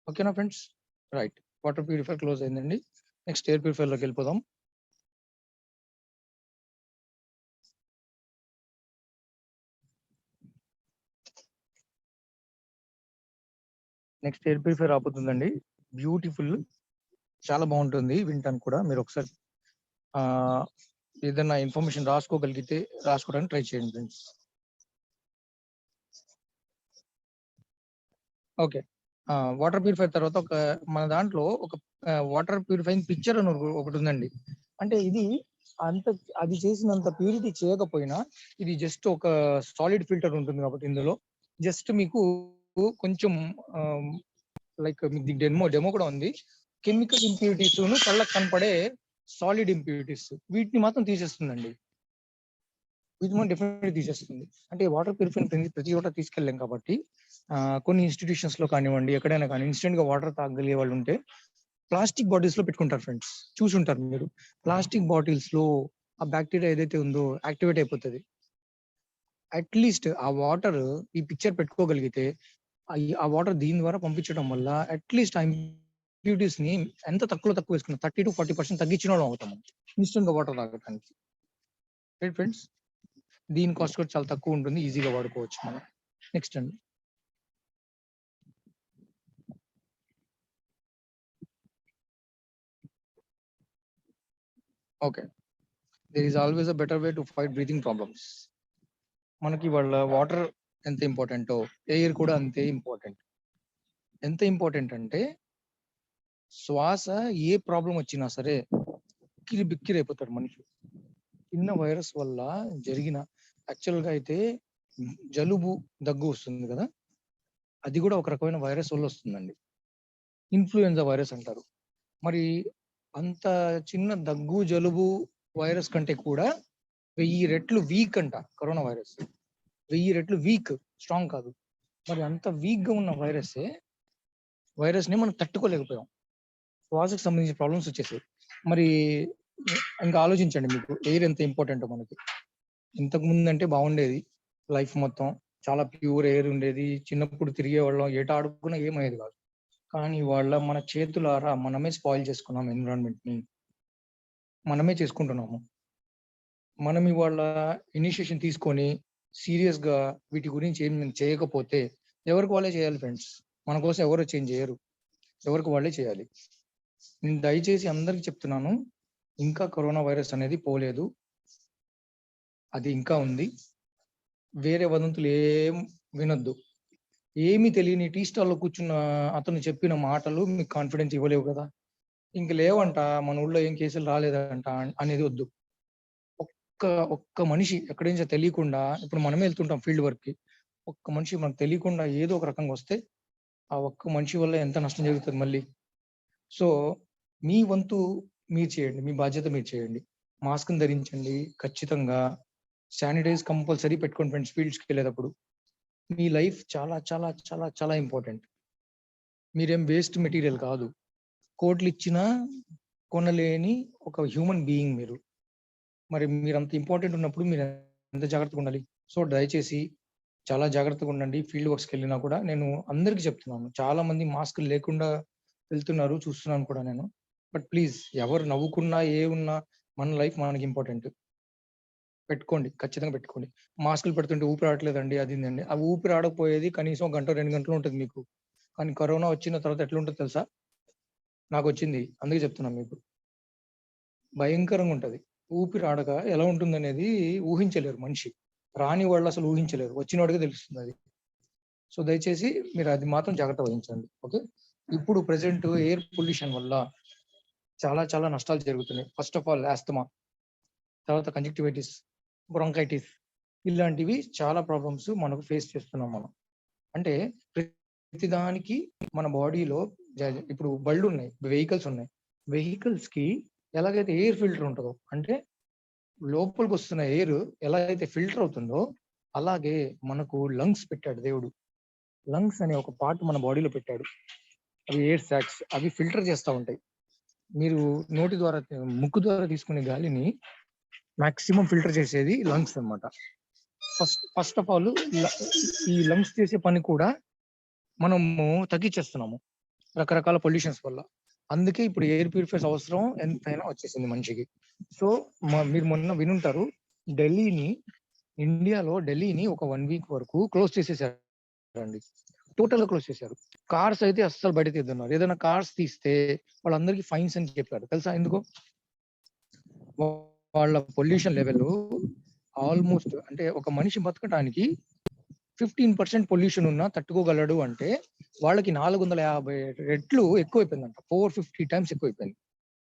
ఓకేనా friends? Right, water purifier close అయిందండి. నెక్స్ట్ ఎయిర్ ప్యూరిఫైర్ లోకి వెళ్ళిపోదాం. నెక్స్ట్ ఎయిర్ ప్యూరిఫైర్ రాబోతుందండి. బ్యూటిఫుల్, చాలా బాగుంటుంది వింటానికి కూడా. మీరు ఒకసారి ఏదైనా ఇన్ఫర్మేషన్ రాసుకోగలిగితే రాసుకోవడానికి ట్రై చేయండి ఫ్రెండ్స్. ఓకే, వాటర్ ప్యూరిఫైర్ తర్వాత మన దాంట్లో ఒక వాటర్ ప్యూరిఫైయింగ్ పిక్చర్ అని ఒకటి ఉందండి. అంటే ఇది అది చేసినంత ప్యూరిటీ చేయకపోయినా, ఇది జస్ట్ ఒక సాలిడ్ ఫిల్టర్ ఉంటుంది కాబట్టి ఇందులో జస్ట్ మీకు కొంచెం లైక్ మీకు డెమో కూడా ఉంది. కెమికల్ ఇంప్యూరిటీస్ కళ్ళకు కనపడే సాలిడ్ ఇంప్యూరిటీస్, వీటిని మాత్రం తీసేస్తుందండి. వీటిని మనం డెఫినెట్లీ తీసేస్తుంది. అంటే వాటర్ ప్యూరిఫైర్ ప్రతి చోట తీసుకెళ్ళాం కాబట్టి కొన్ని ఇన్స్టిట్యూషన్స్ లో కానివ్వండి, ఎక్కడైనా కానీ ఇన్స్టెంట్ గా వాటర్ తాగలిగే వాళ్ళు ఉంటే ప్లాస్టిక్ బాటిల్స్ లో పెట్టుకుంటారు ఫ్రెండ్స్. చూసుంటారు మీరు. ప్లాస్టిక్ బాటిల్స్ లో ఆ బ్యాక్టీరియా ఏదైతే ఉందో యాక్టివేట్ అయిపోతుంది. అట్లీస్ట్ ఆ వాటర్ ఈ పిక్చర్ పెట్టుకోగలిగితే ఆ వాటర్ దీని ద్వారా పంపించడం వల్ల అట్లీస్ట్ ఆ ఇంప్యూరిటీస్ ని ఎంత తక్కువ వేసుకున్నాం, 30 to 40% తగ్గించిన వాళ్ళం అవుతాం ఇన్స్టెంట్ గా వాటర్ తాగడానికి. Right friends? దీని కాస్ట్ కూడా చాలా తక్కువ ఉంటుంది, ఈజీగా వాడుకోవచ్చు మనం. నెక్స్ట్ అండి, okay, there is always a better way to fight breathing problems. మనకి వాళ్ళ వాటర్ ఎంత ఇంపార్టెంటో ఎయిర్ కూడా అంతే ఇంపార్టెంట్. ఎంత ఇంపార్టెంట్ అంటే శ్వాస ఏ ప్రాబ్లం వచ్చినా సరే బిక్కిరైపోతాడు మనిషి. చిన్న వైరస్ వల్ల జరిగిన, యాక్చువల్ గా అయితే జలుబు దగ్గు వస్తుంది కదా, అది కూడా ఒక రకమైన వైరస్ వల్ల వస్తుందండి. ఇన్ఫ్లుయెన్జా వైరస్ అంటారు. మరి అంత చిన్న దగ్గు జలుబు వైరస్ కంటే కూడా 1000 రెట్లు వీక్ అంట కరోనా వైరస్. 1000 రెట్లు వీక్, స్ట్రాంగ్ కాదు. మరి అంత వీక్ గా ఉన్న వైరస్ ని మనం తట్టుకోలేకపోయాం. శ్వాసకు సంబంధించిన ప్రాబ్లమ్స్ వచ్చేసాయి. మరి ఇంకా ఆలోచించండి, మీకు ఎయిర్ ఎంత ఇంపార్టెంట్ మనకి. ఇంతకు ముందు అంటే బాగుండేది, లైఫ్ మొత్తం చాలా ప్యూర్ ఎయిర్ ఉండేది. చిన్నప్పుడు తిరిగే వాళ్ళం, ఏట ఆడుకున్నా ఏమయ్యేది కాదు. కానీ వాళ్ళ మన చేతులారా మనమే స్పాయిల్ చేసుకున్నాం ఎన్విరాన్మెంట్ ని, మనమే చేసుకుంటున్నాము. మనం ఇవాళ ఇనిషియేషన్ తీసుకొని సీరియస్ గా వీటి గురించి ఏం చేయకపోతే ఎవరికి వాళ్ళే చేయాలి ఫ్రెండ్స్. మన కోసం ఎవరు చేంజ్ చేయరు, ఎవరికి వాళ్ళే చేయాలి. నేను దయచేసి అందరికి చెప్తున్నాను, ఇంకా కరోనా వైరస్ అనేది పోలేదు, అది ఇంకా ఉంది. వేరే వదంతులు ఏం వినొద్దు. ఏమీ తెలియని టీ స్టాల్లో కూర్చున్న అతను చెప్పిన మాటలు మీకు కాన్ఫిడెన్స్ ఇవ్వలేవు కదా. ఇంక లేవంట, మన ఊళ్ళో ఏం కేసులు రాలేదంట అనేది వద్దు. ఒక్క మనిషి ఎక్కడి నుంచో తెలియకుండా, ఇప్పుడు మనమే వెళ్తుంటాం ఫీల్డ్ వర్క్ కి, ఒక్క మనిషి మనకు తెలియకుండా ఏదో ఒక రకంగా వస్తే ఆ ఒక్క మనిషి వల్ల ఎంత నష్టం జరుగుతుంది మళ్ళీ. సో మీ వంతు మీరు చేయండి, మీ బాధ్యత మీరు చేయండి. మాస్క్ ధరించండి ఖచ్చితంగా. శానిటైజ్ కంపల్సరీ పెట్టుకోండి ఫ్రెండ్స్ ఫీల్డ్స్కి వెళ్ళేటప్పుడు. మీ లైఫ్ చాలా చాలా చాలా చాలా ఇంపార్టెంట్. మీరేం వేస్ట్ మెటీరియల్ కాదు. కోట్లు ఇచ్చినా కొనలేని ఒక హ్యూమన్ బీయింగ్ మీరు. మరి మీరు అంత ఇంపార్టెంట్ ఉన్నప్పుడు మీరు ఎంత జాగ్రత్తగా ఉండాలి. సో దయచేసి చాలా జాగ్రత్తగా ఉండండి. ఫీల్డ్ వర్క్స్కి వెళ్ళినా కూడా నేను అందరికీ చెప్తున్నాను. చాలా మంది మాస్క్ లేకుండా వెళ్తున్నారు, చూస్తున్నాను కూడా నేను. బట్ ప్లీజ్, ఎవరు నవ్వుకున్నా ఏ ఉన్నా మన లైఫ్ మనకి ఇంపార్టెంట్. పెట్టుకోండి, ఖచ్చితంగా పెట్టుకోండి. మాస్కులు పెడుతుంటే ఊపిరి ఆడట్లేదండి, అది అండి. ఆ ఊపిరి ఆడకపోయేది కనీసం 1 గంట 2 గంటలు ఉంటుంది మీకు. కానీ కరోనా వచ్చిన తర్వాత ఎట్లా ఉంటుంది తెలుసా? నాకు వచ్చింది, అందుకే చెప్తున్నాను మీకు. భయంకరంగా ఉంటది. ఊపిరి ఆడక ఎలా ఉంటుంది అనేది ఊహించలేరు మనిషి. రాని వాళ్ళు అసలు ఊహించలేరు, వచ్చిన వాడికే తెలుస్తుంది అది. సో దయచేసి మీరు అది మాత్రం జాగ్రత్త వహించండి. ఓకే. ఇప్పుడు ప్రెసెంట్ ఎయిర్ పొల్యూషన్ వల్ల చాలా చాలా నష్టాలు జరుగుతున్నాయి. ఫస్ట్ ఆఫ్ ఆల్ ఆస్తమా, తర్వాత కంజక్టివైటిస్, బ్రాంకైటిస్, ఇలాంటివి చాలా ప్రాబ్లమ్స్ మనకు ఫేస్ చేస్తున్నాం మనం. అంటే ప్రతిదానికి మన బాడీలో ఇప్పుడు బళ్ళు ఉన్నాయి, వెహికల్స్ ఉన్నాయి. వెహికల్స్ కి ఎలాగైతే ఎయిర్ ఫిల్టర్ ఉంటుందో, అంటే లోపలికి వస్తున్న ఎయిర్ ఎలా అయితే ఫిల్టర్ అవుతుందో, అలాగే మనకు లంగ్స్ పెట్టాడు దేవుడు. లంగ్స్ అనే ఒక పార్ట్ మన బాడీలో పెట్టాడు. అవి ఎయిర్ సాక్స్, అవి ఫిల్టర్ చేస్తూ ఉంటాయి. మీరు నోటి ద్వారా ముక్కు ద్వారా తీసుకునే గాలిని మాక్సిమం ఫిల్టర్ చేసేది లంగ్స్ అన్నమాట. ఫస్ట్ ఆఫ్ ఆల్ ఈ లంగ్స్ చేసే పని కూడా మనము తగ్గించేస్తున్నాము రకరకాల పొల్యూషన్స్ వల్ల. అందుకే ఇప్పుడు ఎయిర్ ప్యూరిఫైర్స్ అవసరం ఎంతైనా వచ్చేసింది మనిషికి. సో మీరు మొన్న వినుంటారు, ఇండియాలో ఢిల్లీని ఒక 1 వీక్ వరకు క్లోజ్ చేసేసారండి. టోటల్ గా క్లోజ్ చేశారు. కార్స్ అయితే అస్సలు బయట తీస్తున్నారు. ఏదైనా కార్స్ తీస్తే వాళ్ళందరికీ ఫైన్స్ అని చెప్పారు. తెలుసా ఎందుకు? వాళ్ళ పొల్యూషన్ లెవెల్ ఆల్మోస్ట్, అంటే ఒక మనిషి బతకడానికి 15% పొల్యూషన్ ఉన్నా తట్టుకోగలడు అంటే వాళ్ళకి 450 రెట్లు ఎక్కువైపోయిందంట. 450 టైమ్స్ ఎక్కువైపోయింది.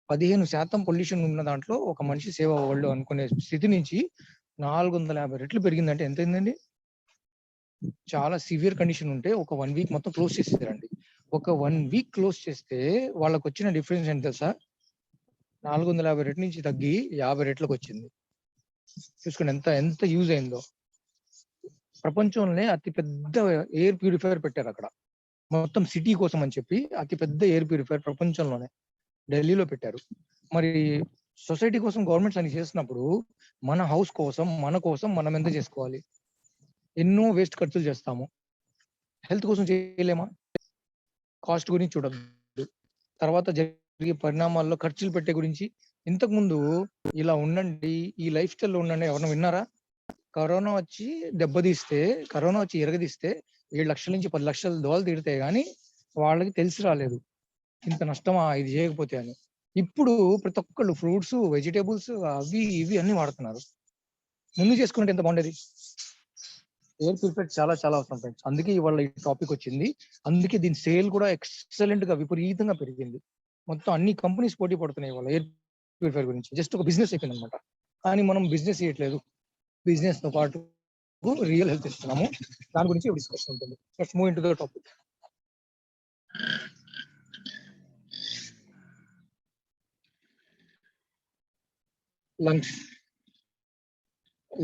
15% పొల్యూషన్ ఉన్న దాంట్లో ఒక మనిషి సేవ్ అవ్వడు అనుకునే స్థితి నుంచి 450 రెట్లు పెరిగిందంటే ఎంత అయిందండి? చాలా సివియర్ కండిషన్ ఉంటే ఒక 1 వీక్ మొత్తం క్లోజ్ చేసేసారండి. ఒక 1 వీక్ క్లోజ్ చేస్తే వాళ్ళకి వచ్చిన డిఫరెన్స్ ఏంటి తెలుసా? 450 రెట్ల నుంచి తగ్గి 50 రెట్లకు వచ్చింది. చూసుకోండి ఎంత ఎంత యూజ్ అయిందో. ప్రపంచంలోనే అతి పెద్ద ఎయిర్ ప్యూరిఫైయర్ పెట్టారు అక్కడ, మొత్తం సిటీ కోసం అని చెప్పి. అతి పెద్ద ఎయిర్ ప్యూరిఫైయర్ ప్రపంచంలోనే ఢిల్లీలో పెట్టారు. మరి సొసైటీ కోసం గవర్నమెంట్స్ అన్ని చేస్తున్నప్పుడు మన హౌస్ కోసం మనం ఎంత చేసుకోవాలి? ఎన్నో వేస్ట్ ఖర్చులు చేస్తాము. హెల్త్ కోసం చేయలేమా? కాస్ట్ గురించి చూడద్దు, తర్వాత జరిగే పరిణామాల్లో ఖర్చులు పెట్టే గురించి. ఇంతకు ముందు ఇలా ఉండండి, ఈ లైఫ్ స్టైల్లో ఉండండి ఎవరైనా విన్నారా? కరోనా వచ్చి ఎరగదీస్తే 7 లక్షల నుంచి 10 లక్షల దోలు తీరుతాయి, కానీ వాళ్ళకి తెలిసి రాలేదు ఇంత నష్టమా ఇది చేయకపోతే అని. ఇప్పుడు ప్రతి ఒక్కళ్ళు ఫ్రూట్స్, వెజిటేబుల్స్, అవి ఇవి అన్ని వాడుతున్నారు. ముందు చేసుకుంటే ఎంత బాగుండేది. ఎయిర్ ప్యూరిఫైర్ చాలా చాలా అవసరం ఫ్రెండ్స్. అందుకే ఇవాళ ఈ టాపిక్ వచ్చింది. అందుకే దీని సేల్ కూడా ఎక్సలెంట్ గా విపరీతంగా పెరిగింది. మొత్తం అన్ని కంపెనీస్ పోటీ పడుతున్నాయి ఇవాళ ఎయిర్ ప్యూరిఫైర్ గురించి. జస్ట్ ఒక బిజినెస్ అయిపోయింది అనమాట. కానీ మనం బిజినెస్ చేయట్లేదు, బిజినెస్ తో పాటు రియల్ హెల్త్ ఇస్తున్నాము. దాని గురించి డిస్కషన్ ఉంటుంది. Let's move into the topic.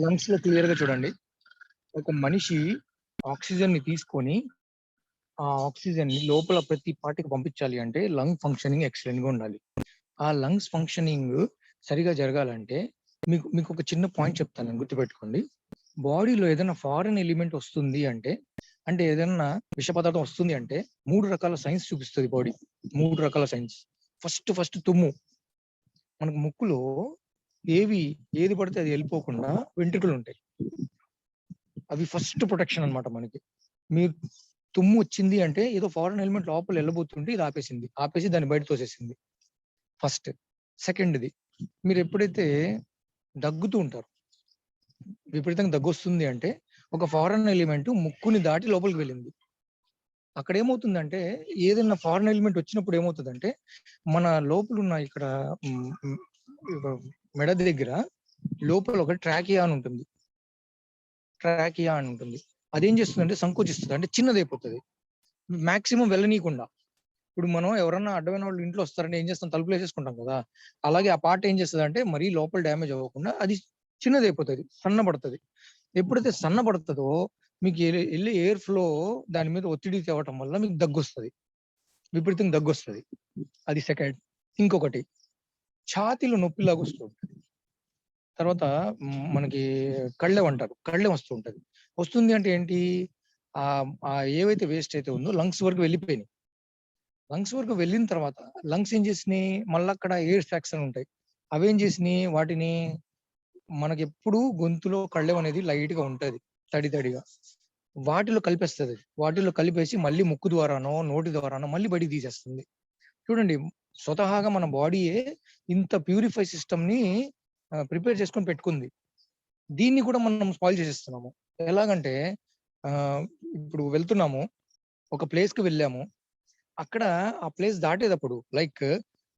Lungs లో క్లియర్ గా చూడండి. ఒక మనిషి ఆక్సిజన్ ని తీసుకొని ఆ ఆక్సిజన్ ని లోపల ప్రతి పార్టీకి పంపించాలి అంటే లంగ్ ఫంక్షనింగ్ ఎక్సలెంట్ గా ఉండాలి. ఆ లంగ్స్ ఫంక్షనింగ్ సరిగా జరగాలంటే మీకు ఒక చిన్న పాయింట్ చెప్తాను, గుర్తుపెట్టుకోండి. బాడీలో ఏదైనా ఫారెన్ ఎలిమెంట్ వస్తుంది అంటే ఏదైనా విష పదార్థం వస్తుంది అంటే 3 రకాల సైన్స్ చూపిస్తుంది బాడీ. 3 రకాల సైన్స్. ఫస్ట్ తుమ్ము. మనకు ముక్కులో ఏది పడితే అది వెళ్ళిపోకుండా వెంట్రుకలు ఉంటాయి. అవి ఫస్ట్ ప్రొటెక్షన్ అన్నమాట మనకి. మీరు తుమ్ము వచ్చింది అంటే ఏదో ఫారెన్ ఎలిమెంట్ లోపల వెళ్ళబోతుంటే ఇది ఆపేసి దాన్ని బయట తోసేసింది. ఫస్ట్. సెకండ్ది, మీరు ఎప్పుడైతే దగ్గుతూ ఉంటారు, విపరీతంగా దగ్గు వస్తుంది అంటే ఒక ఫారెన్ ఎలిమెంట్ ముక్కుని దాటి లోపలికి వెళ్ళింది. అక్కడ ఏమవుతుందంటే ఏదైనా ఫారెన్ ఎలిమెంట్ వచ్చినప్పుడు ఏమవుతుందంటే మన లోపల ఉన్న ఇక్కడ మెడ దగ్గర లోపల ఒక ట్రాకియా అని ఉంటుంది. అదేం చేస్తుందంటే సంకోచిస్తుంది, అంటే చిన్నదైపోతుంది, మాక్సిమం వెళ్ళనీయకుండా. ఇప్పుడు మనం ఎవరన్నా అడ్డమైన వాళ్ళు ఇంట్లో వస్తారంటే ఏం చేస్తాం, తలుపులు వేసేసుకుంటాం కదా. అలాగే ఆ పార్ట్ ఏం చేస్తుంది అంటే మరీ లోపల డ్యామేజ్ అవ్వకుండా అది చిన్నది అయిపోతుంది, సన్నబడుతుంది. ఎప్పుడైతే సన్నబడుతుందో మీకు వెళ్ళి ఎయిర్ ఫ్లో దాని మీద ఒత్తిడి తేవటం వల్ల మీకు దగ్గు వస్తుంది, విపరీతంగా దగ్గు వస్తుంది. అది సెకండ్. ఇంకొకటి ఛాతీలో నొప్పిలాగా వస్తూ ఉంటుంది. తర్వాత మనకి కళ్ళెం అంటారు, కళ్ళెం వస్తూ ఉంటది. వస్తుంది అంటే ఏంటి, ఆ ఏవైతే వేస్ట్ అయితే ఉందో లంగ్స్ వరకు వెళ్ళిపోయినాయి. లంగ్స్ వరకు వెళ్ళిన తర్వాత లంగ్స్ ఏం చేసినాయి, మళ్ళీ అక్కడ ఎయిర్ సాక్స్ అని ఉంటాయి, అవేం చేసినాయి వాటిని, మనకి ఎప్పుడు గొంతులో కళ్ళెం అనేది లైట్ గా ఉంటది, తడి తడిగా, వాటిలో కలిపేస్తుంది. వాటిలో కలిపేసి మళ్ళీ ముక్కు ద్వారానో నోటి ద్వారానో మళ్ళీ బయటికి తీసేస్తుంది. చూడండి, స్వతహాగా మన బాడీయే ఇంత ప్యూరిఫై సిస్టమ్ ని ప్రిపేర్ చేసుకొని పెట్టుకుంది. దీన్ని కూడా మనం స్పాయిల్ చేసేస్తున్నాము. ఎలాగంటే ఆ ఇప్పుడు వెళ్తున్నాము, ఒక ప్లేస్ కి వెళ్ళాము, అక్కడ ఆ ప్లేస్ దాటేటప్పుడు లైక్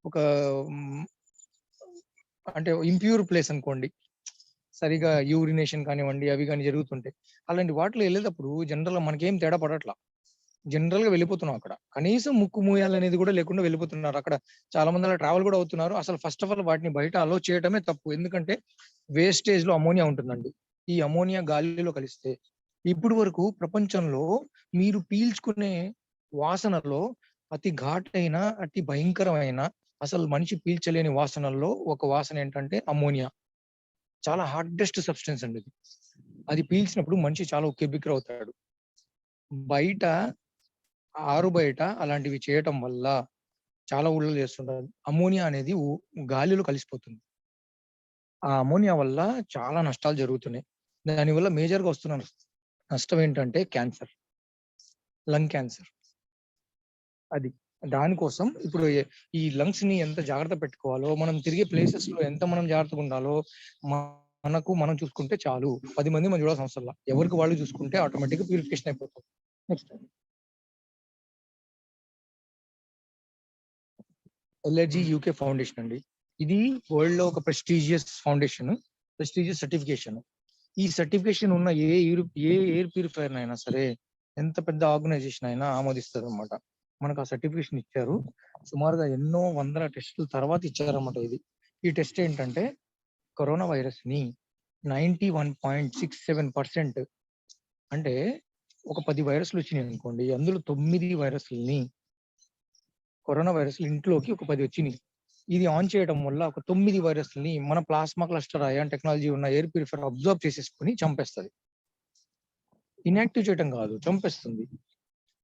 ఒక అంటే ఇంప్యూర్ ప్లేస్ అనుకోండి, సరిగా యూరినేషన్ కానివ్వండి అవి కానీ జరుగుతుంటాయి. అలాంటి వాటిలో వెళ్ళేటప్పుడు జనరల్ గా మనకేం తేడా పడట్లా, జనరల్ గా వెళ్ళిపోతున్నాం. అక్కడ కనీసం ముక్కు మూయాలనేది కూడా లేకుండా వెళ్ళిపోతున్నారు. అక్కడ చాలా మంది అలా ట్రావెల్ కూడా అవుతున్నారు. అసలు ఫస్ట్ ఆఫ్ ఆల్ వాటిని బయట అలో చేయడమే తప్పు. ఎందుకంటే వేస్టేజ్ లో అమోనియా ఉంటుందండి. ఈ అమోనియా గాలిలో కలిస్తే ఇప్పుడు వరకు ప్రపంచంలో మీరు పీల్చుకునే వాసనలో అతి ఘాటైన, అతి భయంకరమైన, అసలు మనిషి పీల్చలేని వాసనల్లో ఒక వాసన ఏంటంటే అమోనియా. చాలా హార్డెస్ట్ సబ్స్టెన్స్ అండి ఇది. అది పీల్చినప్పుడు మనిషి చాలా ఉక్కిరిబిక్కిరి అవుతాడు. బయట ఆరు బయట అలాంటివి చేయటం వల్ల చాలా ఊళ్ళో చేస్తుంటారు. అమోనియా అనేది గాలిలో కలిసిపోతుంది. ఆ అమోనియా వల్ల చాలా నష్టాలు జరుగుతున్నాయి. దానివల్ల మేజర్ గా వస్తున్న నష్టం ఏంటంటే క్యాన్సర్, లంగ్ క్యాన్సర్. అది దానికోసం ఇప్పుడు ఈ లంగ్స్ ని ఎంత జాగ్రత్త పెట్టుకోవాలో, మనం తిరిగే ప్లేసెస్ లో ఎంత మనం జాగ్రత్తగా ఉండాలో మనకు మనం చూసుకుంటే చాలు. 10 మంది మనం చూడాల్సిన అవసరం లేదు, ఎవరికి వాళ్ళు చూసుకుంటే ఆటోమేటిక్ గా ప్యూరిఫికేషన్ అయిపోతుంది. నెక్స్ట్ ఎల్ఐజి యూకే ఫౌండేషన్ అండి. ఇది వరల్డ్ లో ఒక ప్రెస్టీజియస్ ఫౌండేషన్, ప్రెస్టీజియస్ సర్టిఫికేషన్. ఈ సర్టిఫికేషన్ ఉన్న ఏ ఎయిర్ ప్యూరిఫైర్ అయినా సరే, ఎంత పెద్ద ఆర్గనైజేషన్ అయినా ఆమోదిస్తారు అనమాట. మనకు ఆ సర్టిఫికేషన్ ఇచ్చారు. సుమారుగా ఎన్నో వందల టెస్టుల తర్వాత ఇచ్చారన్నమాట. ఈ టెస్ట్ ఏంటంటే కరోనా వైరస్ ని 91.67%, అంటే ఒక 10 వైరస్లు వచ్చినాయి అనుకోండి, అందులో 9 వైరస్లని, కరోనా వైరస్లు ఇంట్లోకి ఒక 10 వచ్చినాయి. ఇది ఆన్ చేయడం వల్ల ఒక 9 వైరస్లని మన ప్లాస్మా క్లస్టర్ అయాన్ టెక్నాలజీ ఉన్న ఎయిర్ ప్యూరిఫైర్ అబ్జర్వ్ చేసేసుకుని చంపేస్తుంది. ఇన్యాక్టివ్ చేయడం కాదు, చంపేస్తుంది.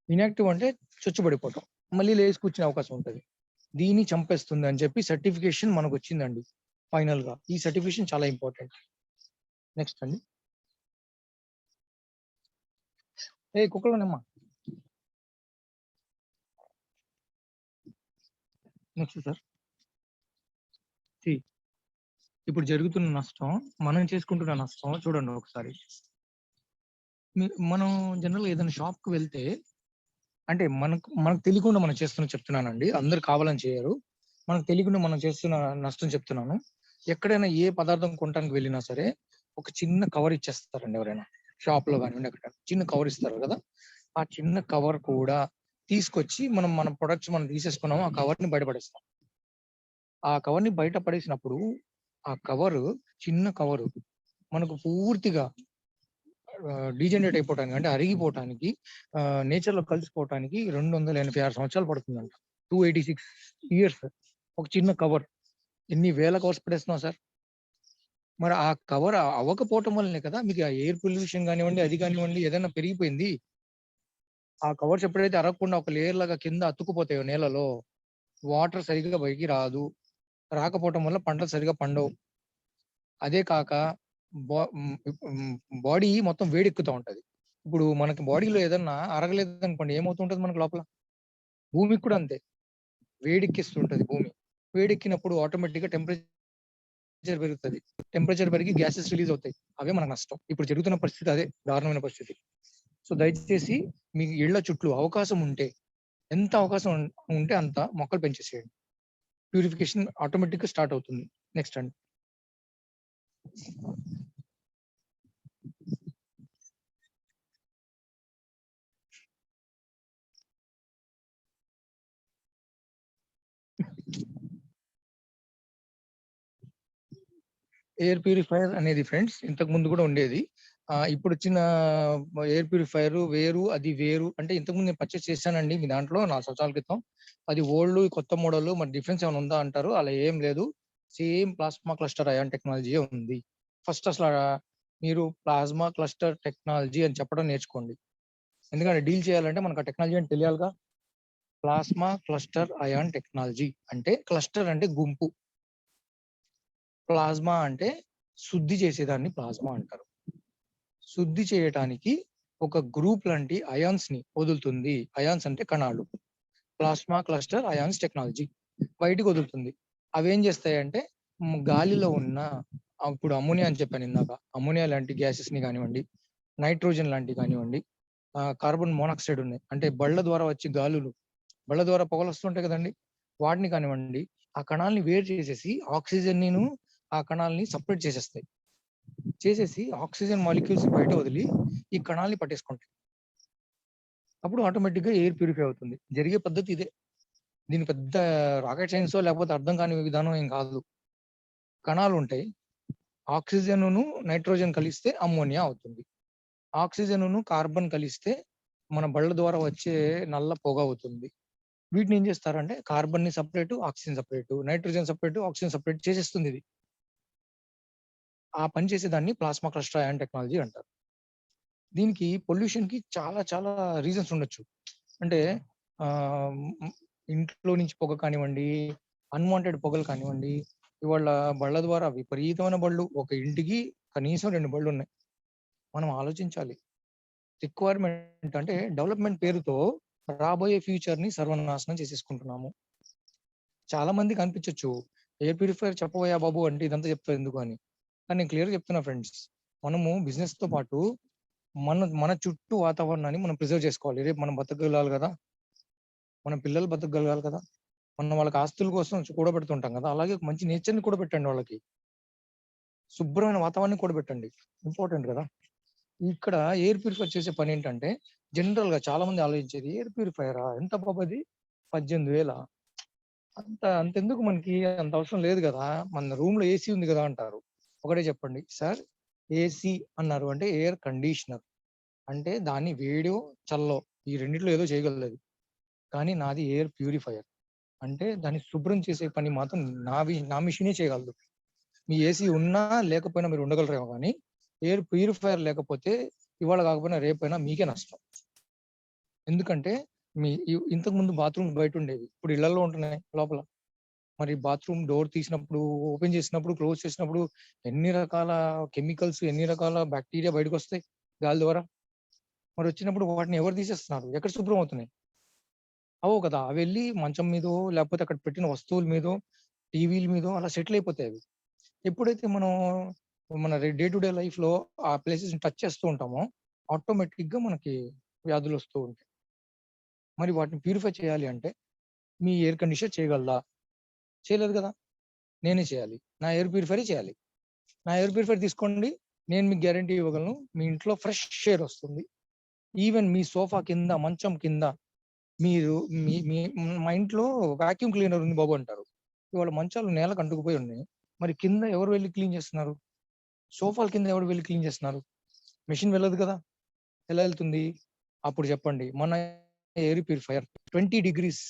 ఇన్యాక్టివ్ అంటే చొచ్చుబడిపోవటం, మళ్ళీ లేచి కూర్చునే అవకాశం ఉంటుంది. దీన్ని చంపేస్తుంది అని చెప్పి సర్టిఫికేషన్ మనకు వచ్చిందండి. ఫైనల్ గా ఈ సర్టిఫికేషన్ చాలా ఇంపార్టెంట్. నెక్స్ట్ అండి, కుక్కలోనమ్మా. నెక్స్ట్ సార్, ఇప్పుడు జరుగుతున్న నష్టం, మనం చేసుకుంటున్న నష్టం చూడండి ఒకసారి. మనం జనరల్ ఏదైనా షాప్ కు వెళ్తే, అంటే మనకు తెలియకుండా మనం చెప్తున్నానండి, అందరు కావాలని చేయరు, మనకు తెలియకుండా మనం చేస్తున్న నష్టం చెప్తున్నాను. ఎక్కడైనా ఏ పదార్థం కొనడానికి వెళ్ళినా సరే ఒక చిన్న కవర్ ఇచ్చేస్తారండి ఎవరైనా, షాప్ లో కానివ్వండి అక్కడ చిన్న కవర్ ఇస్తారు కదా. ఆ చిన్న కవర్ కూడా తీసుకొచ్చి మన ప్రొడక్ట్స్ మనం తీసేసుకున్నాము, ఆ కవర్ ని బయటపడేస్తాం. ఆ కవర్ ని బయట పడేసినప్పుడు ఆ కవర్, చిన్న కవరు మనకు పూర్తిగా డీజనరేట్ అయిపోవటానికి, అంటే అరిగిపోవటానికి, నేచర్ లో కలిసిపోవటానికి 286 సంవత్సరాలు పడుతుందంట. 286 ఇయర్స్. ఒక చిన్న కవర్ ఎన్ని వేల కవర్స్ పడేస్తున్నాం సార్. మరి ఆ కవర్ అవ్వకపోవటం వల్లనే కదా మీకు ఆ ఎయిర్ పొల్యూషన్ కానివ్వండి, అది కానివ్వండి, ఏదైనా పెరిగిపోయింది. ఆ కవర్స్ ఎప్పుడైతే అరగకుండా ఒక లేయర్ లాగా కింద అతుక్కుపోతాయో నేలలో, వాటర్ సరిగ్గా పైకి రాదు, రాకపోవటం వల్ల పంటలు సరిగా పండవు. అదే కాక బాడీ మొత్తం వేడెక్కుతూ ఉంటది. ఇప్పుడు మనకి బాడీలో ఏదన్నా అరగలేదు అనుకోండి, ఏమవుతుంటది మనకు లోపల, భూమికి కూడా అంతే, వేడెక్కిస్తుంటది భూమి. వేడెక్కినప్పుడు ఆటోమేటిక్ గా టెంపరేచర్ పెరుగుతుంది, టెంపరేచర్ పెరిగి గ్యాసెస్ రిలీజ్ అవుతాయి, అవే మనకు నష్టం. ఇప్పుడు జరుగుతున్న పరిస్థితి అదే, దారుణమైన పరిస్థితి. సో దయచేసి మీ ఇళ్ల చుట్టూ అవకాశం ఉంటే, ఎంత అవకాశం ఉంటే అంత మొక్కలు పెంచేసేయండి, ప్యూరిఫికేషన్ ఆటోమేటిక్ గా స్టార్ట్ అవుతుంది. నెక్స్ట్ అండి, ఎయిర్ ప్యూరిఫైయర్ అనేది ఫ్రెండ్స్ ఇంతకు ముందు కూడా ఉండేది. ఇప్పుడు వచ్చిన ఎయిర్ ప్యూరిఫైయర్ వేరు, అది వేరు. అంటే ఇంతకు ముందు నేను పర్చేస్ చేశానండి మీ దాంట్లో 4 సంవత్సరాల క్రితం. అది ఓల్డ్, కొత్త మోడల్, మరి డిఫరెన్స్ ఏమైనా ఉందా అంటారు. అలా ఏం లేదు. సేమ్ ప్లాస్మా క్లస్టర్ అయాన్ టెక్నాలజీయే ఉంది. ఫస్ట్ అసలు మీరు ప్లాస్మా క్లస్టర్ టెక్నాలజీ అని చెప్పడం నేర్చుకోండి. ఎందుకంటే డీల్ చేయాలంటే మనకు ఆ టెక్నాలజీ అని తెలియాలిగా. ప్లాస్మా క్లస్టర్ అయాన్ టెక్నాలజీ అంటే క్లస్టర్ అంటే గుంపు, ప్లాస్మా అంటే శుద్ధి చేసేదాన్ని ప్లాస్మా అంటారు. శుద్ధి చేయటానికి ఒక గ్రూప్ లాంటి అయాన్స్ ని వదులుతుంది. అయాన్స్ అంటే కణాలు. ప్లాస్మా క్లస్టర్ అయాన్స్ టెక్నాలజీ బయటికి వదులుతుంది. అవేం చేస్తాయంటే గాలిలో ఉన్న ఇప్పుడు అమ్మోనియా అని చెప్పాను ఇందాక, అమ్మోనియా లాంటి గ్యాసెస్ ని కానివ్వండి, నైట్రోజన్ లాంటివి కానివ్వండి, కార్బన్ మోనాక్సైడ్ ఉన్నాయి అంటే బళ్ళ ద్వారా వచ్చే గాలులు, బళ్ళ ద్వారా పొగలు వస్తుంటాయి కదండి, వాటిని కానివ్వండి ఆ కణాలని వేరు చేసేసి ఆక్సిజన్ ని ఆ కణాలని సపరేట్ చేసేస్తాయి. చేసేసి ఆక్సిజన్ మాలిక్యూల్స్ బయట వదిలి ఈ కణాలని పట్టేసుకుంటాయి. అప్పుడు ఆటోమేటిక్ గా ఎయిర్ ప్యూరిఫై అవుతుంది. జరిగే పద్ధతి ఇదే. దీని పెద్ద రాకెట్ సైన్స్ లేకపోతే అర్థం కాని విధానం ఏం కాదు. కణాలు ఉంటాయి, ఆక్సిజన్ నైట్రోజన్ కలిస్తే అమ్మోనియా అవుతుంది. ఆక్సిజన్ కార్బన్ కలిస్తే మన బళ్ళ ద్వారా వచ్చే నల్ల పొగ అవుతుంది. వీటిని ఏం చేస్తారంటే కార్బన్ ని separate, oxygen separate, nitrogen separate, oxygen separate చేసేస్తుంది ఇది. ఆ పని చేసేదాన్ని ప్లాస్మా క్లస్టర్ అయాన్ టెక్నాలజీ అంటారు. దీనికి పొల్యూషన్ కి చాలా చాలా రీజన్స్ ఉండొచ్చు. అంటే ఆ ఇంట్లో నుంచి పొగ కానివ్వండి, అన్వాంటెడ్ పొగలు కానివ్వండి. ఇవాళ బళ్ళ ద్వారా విపరీతమైన బళ్ళు, ఒక ఇంటికి కనీసం 2 బళ్ళు ఉన్నాయి. మనం ఆలోచించాలి. రిక్వైర్మెంట్ అంటే డెవలప్మెంట్ పేరుతో రాబోయే ఫ్యూచర్ ని సర్వనాశనం చేసేసుకుంటున్నాము. చాలా మందికి అనిపించవచ్చు, ఎయిర్ ప్యూరిఫైయర్ చెప్పబోయా బాబు అంటే ఇదంతా చెప్తారు ఎందుకు అని. కానీ నేను క్లియర్ చెప్తున్నా ఫ్రెండ్స్, మనము బిజినెస్ తో పాటు మన చుట్టూ వాతావరణాన్ని మనం ప్రిజర్వ్ చేసుకోవాలి. రేపు మనం బతకగలగాలి కదా, మన పిల్లలు బతకగలగాలి కదా, మనం వాళ్ళకి ఆస్తుల కోసం కూడబెడుతుంటాం కదా, అలాగే మంచి నేచర్ని కూడా పెట్టండి, వాళ్ళకి శుభ్రమైన వాతావరణాన్ని కూడా పెట్టండి. ఇంపార్టెంట్ కదా. ఇక్కడ ఎయిర్ ప్యూరిఫైర్ చేసే పని ఏంటంటే, జనరల్ గా చాలా మంది ఆలోచించేది ఎయిర్ ప్యూరిఫైయరా ఎంత బాబది, 18,000 అంతెందుకు, మనకి అంత అవసరం లేదు కదా, మన రూమ్ లో ఏసీ ఉంది కదా అంటారు. ఒకటే చెప్పండి సార్, ఏసీ అన్నారు అంటే ఎయిర్ కండిషనర్, అంటే దాన్ని వేడో చల్లో ఈ రెండిట్లో ఏదో చేయగలదు. కానీ నాది ఎయిర్ ప్యూరిఫైయర్ అంటే దాన్ని శుభ్రం చేసే పని మాత్రం నా మిషనే చేయగలదు. మీ ఏసీ ఉన్నా లేకపోయినా మీరు ఉండగలరేమో, కానీ ఎయిర్ ప్యూరిఫైయర్ లేకపోతే ఇవాళ కాకపోయినా రేపైనా మీకే నష్టం. ఎందుకంటే ఇంతకు ముందు బాత్రూమ్ బయట ఉండేవి, ఇప్పుడు ఇళ్లలో ఉంటున్నాయి లోపల. మరి బాత్రూమ్ డోర్ తీసినప్పుడు, ఓపెన్ చేసినప్పుడు, క్లోజ్ చేసినప్పుడు ఎన్ని రకాల కెమికల్స్, ఎన్ని రకాల బ్యాక్టీరియా బయటకు వస్తాయి గాలి ద్వారా. మరి వచ్చినప్పుడు వాటిని ఎవరు తీసేస్తున్నారు, ఎక్కడ శుభ్రం అవుతున్నాయి? అవో కదా, అవి వెళ్ళి మంచం మీదో లేకపోతే అక్కడ పెట్టిన వస్తువుల మీదో, టీవీల మీదో అలా సెటిల్ అయిపోతాయి అవి. ఎప్పుడైతే మనం మన డే టు డే లైఫ్ లో ఆ ప్లేసెస్ టచ్ చేస్తూ ఉంటామో ఆటోమేటిక్ గా మనకి వ్యాధులు వస్తూ ఉంటాయి. మరి వాటిని ప్యూరిఫై చేయాలి అంటే మీ ఎయిర్ కండిషనర్ చేయగలదా? చేయలేదు కదా, నేనే చేయాలి. నా ఎయిర్ ప్యూరిఫైర్ చేయాలి. నా ఎయిర్ ప్యూరిఫైర్ తీసుకోండి, నేను మీకు గ్యారంటీ ఇవ్వగలను, మీ ఇంట్లో ఫ్రెష్ ఎయిర్ వస్తుంది. ఈవెన్ మీ సోఫా కింద, మంచం కింద మీరు మీ మీ మా ఇంట్లో వాక్యూమ్ క్లీనర్ ఉంది బాబు అంటారు. ఇవాళ మంచాలు నేలకు అంటుకుపోయి ఉన్నాయి, మరి కింద ఎవరు వెళ్ళి క్లీన్ చేస్తున్నారు? సోఫాల కింద ఎవరు వెళ్ళి క్లీన్ చేస్తున్నారు? మెషిన్ వెళ్ళదు కదా, ఎలా వెళ్తుంది? అప్పుడు చెప్పండి, మన ఎయిర్ ప్యూరిఫైయర్ 20 డిగ్రీస్,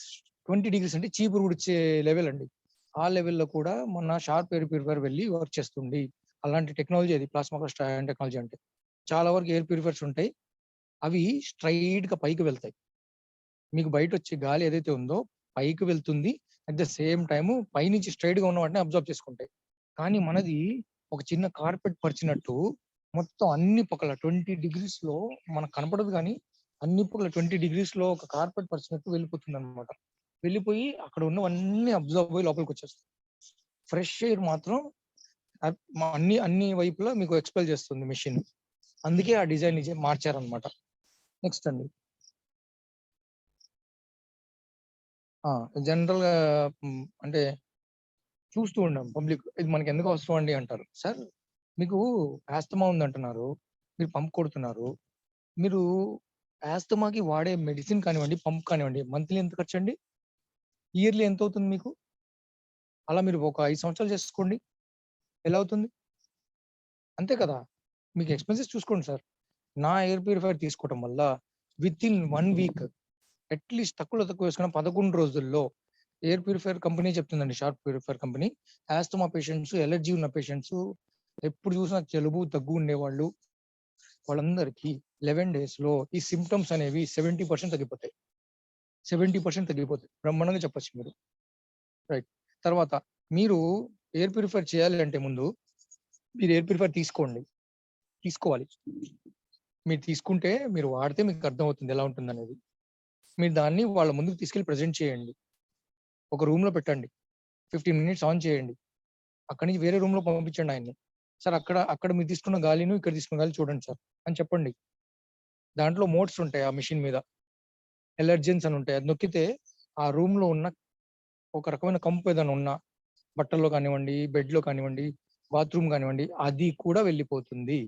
20 డిగ్రీస్ అంటే చీపురు ఉడిచే లెవెల్ అండి. ఆ లెవెల్లో కూడా మన షార్ప్ ఎయిర్ ప్యూరిఫైయర్ వెళ్ళి వర్క్ చేస్తుంది. అలాంటి టెక్నాలజీ అది ప్లాస్మా క్లస్టర్ అయాన్ టెక్నాలజీ అంటే. చాలా వరకు ఎయిర్ ప్యూరిఫైయర్స్ ఉంటాయి, అవి స్ట్రైట్ గా పైకి వెళ్తాయి. మీకు బయట వచ్చే గాలి ఏదైతే ఉందో పైకి వెళ్తుంది, అట్ ద సేమ్ టైము పైనుంచి స్ట్రైట్ గా ఉన్న వాటిని అబ్జర్వ్ చేసుకుంటాయి. కానీ మనది ఒక చిన్న కార్పెట్ పరిచినట్టు మొత్తం అన్ని పక్కల 20 డిగ్రీస్ లో మనకు కనపడదు, కానీ అన్ని పక్కల 20 డిగ్రీస్ లో ఒక కార్పెట్ పరిచినట్టు వెళ్ళిపోతుంది అనమాట. వెళ్ళిపోయి అక్కడ ఉన్నవన్నీ అబ్జర్వ్ అయ్యి లోపలికి వచ్చేస్తాయి. ఫ్రెష్ ఎయిర్ మాత్రం అన్ని వైపులా మీకు ఎక్స్పెల్ చేస్తుంది మెషిన్. అందుకే ఆ డిజైన్ మార్చారనమాట. నెక్స్ట్ అండి, జనరల్ గా అంటే చూస్తూ ఉన్నాం పబ్లిక్, ఇది మనకి ఎందుకు అవసరం అండి అంటారు. సార్, మీకు ఆస్తమా ఉంది అంటున్నారు, మీరు పంప్ కొడుతున్నారు, మీరు ఆస్తమాకి వాడే మెడిసిన్ కానివ్వండి, పంప్ కానివ్వండి, మంత్లీ ఎంత ఖర్చు అండి, ఇయర్లీ ఎంత అవుతుంది మీకు? అలా మీరు ఒక 5 సంవత్సరాలు చేసుకోండి, ఎలా అవుతుంది? అంతే కదా! మీకు ఎక్స్‌పెన్సెస్ చూసుకోండి సార్. నా ఎయిర్ ప్యూరిఫైయర్ తీసుకోవటం వల్ల వితిన్ 1 వీక్ అట్‌లీస్ట్ తక్కువలో తక్కువ వేసుకున్న 11 రోజుల్లో ఎయిర్ ప్యూరిఫైయర్ కంపెనీ చెప్తుందండి. Sharp purifier company. Asthma patients, allergy ఉన్న పేషెంట్స్, ఎప్పుడు చూసినా జలుబు, దగ్గు ఉండేవాళ్ళు, వాళ్ళందరికీ 11 డేస్‌లో ఈ సింప్టమ్స్ అనేవి 70% తగ్గిపోతాయి. 70% తగ్గిపోతాయి. బ్రహ్మాండంగా చెప్పొచ్చు మీరు. రైట్. తర్వాత మీరు ఎయిర్ ప్యూరిఫైయర్ చేయాలి అంటే ముందు మీరు ఎయిర్ ప్యూరిఫైయర్ తీసుకోవాలి. మీరు తీసుకుంటే మీరు వాడితే మీకు అర్థమవుతుంది ఎలా ఉంటుందనేది. మీరు దాన్ని వాళ్ళ ముందుకు తీసుకెళ్ళి ప్రెజెంట్ చేయండి. ఒక రూమ్‌లో పెట్టండి. 15 మినిట్స్ ఆన్ చేయండి. అక్కడి నుంచి వేరే రూమ్‌లో పంపించండి ఆయన్ని. సార్ అక్కడ మీరు తీసుకున్న గాలిను, ఇక్కడ తీసుకున్న గాలి చూడండి సార్ అని చెప్పండి. దాంట్లో మోడ్స్ ఉంటాయి ఆ మెషిన్ మీద. ఎలర్జెన్స్ అని ఉంటాయి. అది నొక్కితే ఆ రూమ్‌లో ఉన్న ఒక రకమైన కంపు ఏదైనా ఉన్నా బట్టల్లో కానివ్వండి, బెడ్‌లో కానివ్వండి, బాత్రూమ్ కానివ్వండి, అది కూడా వెళ్ళిపోతుంది.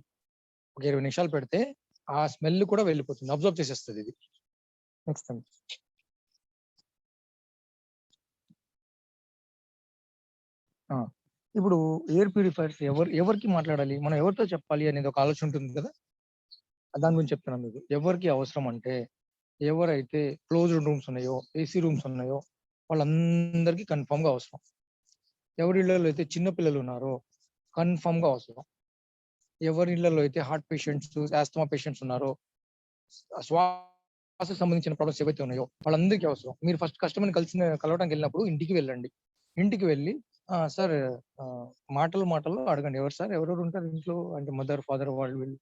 ఒక 20 నిమిషాలు పెడితే ఆ స్మెల్ కూడా వెళ్ళిపోతుంది. అబ్జర్వ్ చేసేస్తది ఇది. నెక్స్ట్ అండి. ఆ! ఇప్పుడు ఎయిర్ ప్యూరిఫైయర్స్ ఎవరికి మాట్లాడాలి? మనం ఎవరితో చెప్పాలి అనేది ఒక ఆలోచన ఉంటుంది కదా! దాని గురించి చెప్తున్నాను మీకు. ఎవరికి అవసరం అంటే ఎవరైతే క్లోజ్డ్ రూమ్స్ ఉన్నాయో, ఏసీ రూమ్స్ ఉన్నాయో వాళ్ళందరికీ కన్ఫర్మ్‌గా అవసరం. ఎవరి ఇళ్లలో అయితే చిన్న పిల్లలు ఉన్నారో కన్ఫర్మ్‌గా అవసరం. ఎవరి ఇళ్లలో అయితే హార్ట్ పేషెంట్స్, ఆస్తమా పేషెంట్స్ ఉన్నారో, శ్వాసకు సంబంధించిన ప్రాబ్లమ్స్ ఏవైతే ఉన్నాయో వాళ్ళందరికీ అవసరం. మీరు ఫస్ట్ కస్టమర్‌ని కలవడానికి వెళ్ళినప్పుడు ఇంటికి వెళ్ళండి. ఇంటికి వెళ్ళి సార్ మాటల్లో అడగండి. ఎవరు సార్? ఎవరెవరు ఉంటారు ఇంట్లో? అంటే మదర్, ఫాదర్ వాళ్ళు వీళ్ళు.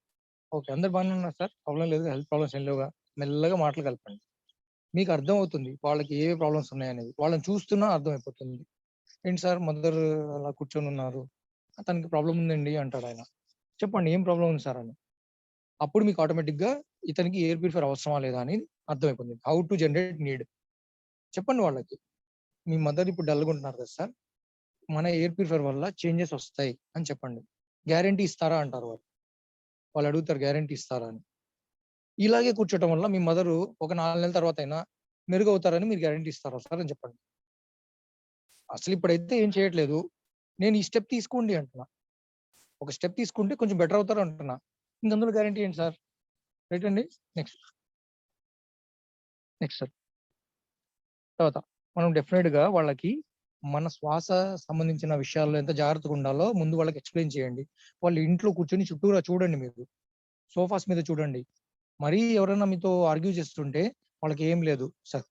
ఓకే. అందరూ బాగానే ఉన్నారు సార్. ప్రాబ్లమ్ లేదు. హెల్త్ ప్రాబ్లమ్స్ ఏం లేవుగా. మెల్లగా మాటలు కలపండి. మీకు అర్థమవుతుంది. వాళ్ళకి ఏ ప్రాబ్లమ్స్ ఉన్నాయనేది. వాళ్ళని చూస్తున్నా అర్థమైపోతుంది. ఏంటి సార్ మదర్ అలా కూర్చొని ఉన్నారు. తనకి ప్రాబ్లమ్ ఉందండి అంటాడాయన. చెప్పండి ఏం ప్రాబ్లమ్ ఉంది సార్ అని. అప్పుడు మీకు ఆటోమేటిక్‌గా ఇతనికి ఎయిర్ ప్యూరిఫైయర్ అవసరమా లేదా అని అర్థమైపోతుంది. How to generate need. చెప్పండి వాళ్ళకి. మీ మదర్ ఇప్పుడు డల్‌గా ఉంటున్నారు కదా సార్. మన ఎయిర్ ప్యూరిఫైయర్ వల్ల చేంజెస్ వస్తాయి అని చెప్పండి. గ్యారంటీ ఇస్తారా అంటారు వాళ్ళు. వాళ్ళు అడుగుతారు గ్యారంటీ ఇస్తారా అని. ఇలాగే కూర్చోవటం వల్ల మీ మదరు ఒక 4 నెలల తర్వాతైనా మెరుగవుతారని మీరు గ్యారంటీ ఇస్తారా సార్ అని చెప్పండి. అసలు ఇప్పుడైతే ఏం చేయట్లేదు. నేను ఈ స్టెప్ తీసుకోండి అంటున్నా. ఒక స్టెప్ తీసుకుంటే కొంచెం బెటర్ అవుతారు అంటున్నా. ఇంక అందులో గ్యారంటీ ఏంటి సార్? రైట్ అండి. నెక్స్ట్. సార్. తర్వాత మనం డెఫినిట్‌గా వాళ్ళకి మన శ్వాస సంబంధించిన విషయాల్లో ఎంత జాగ్రత్తగా ఉండాలో ముందు వాళ్ళకి ఎక్స్‌ప్లెయిన్ చేయండి. వాళ్ళు ఇంట్లో కూర్చొని చుట్టూరా చూడండి మీరు. సోఫాస్ మీద చూడండి. మరీ ఎవరైనా మీతో ఆర్గ్యూ చేస్తుంటే వాళ్ళకి ఏం లేదు సార్.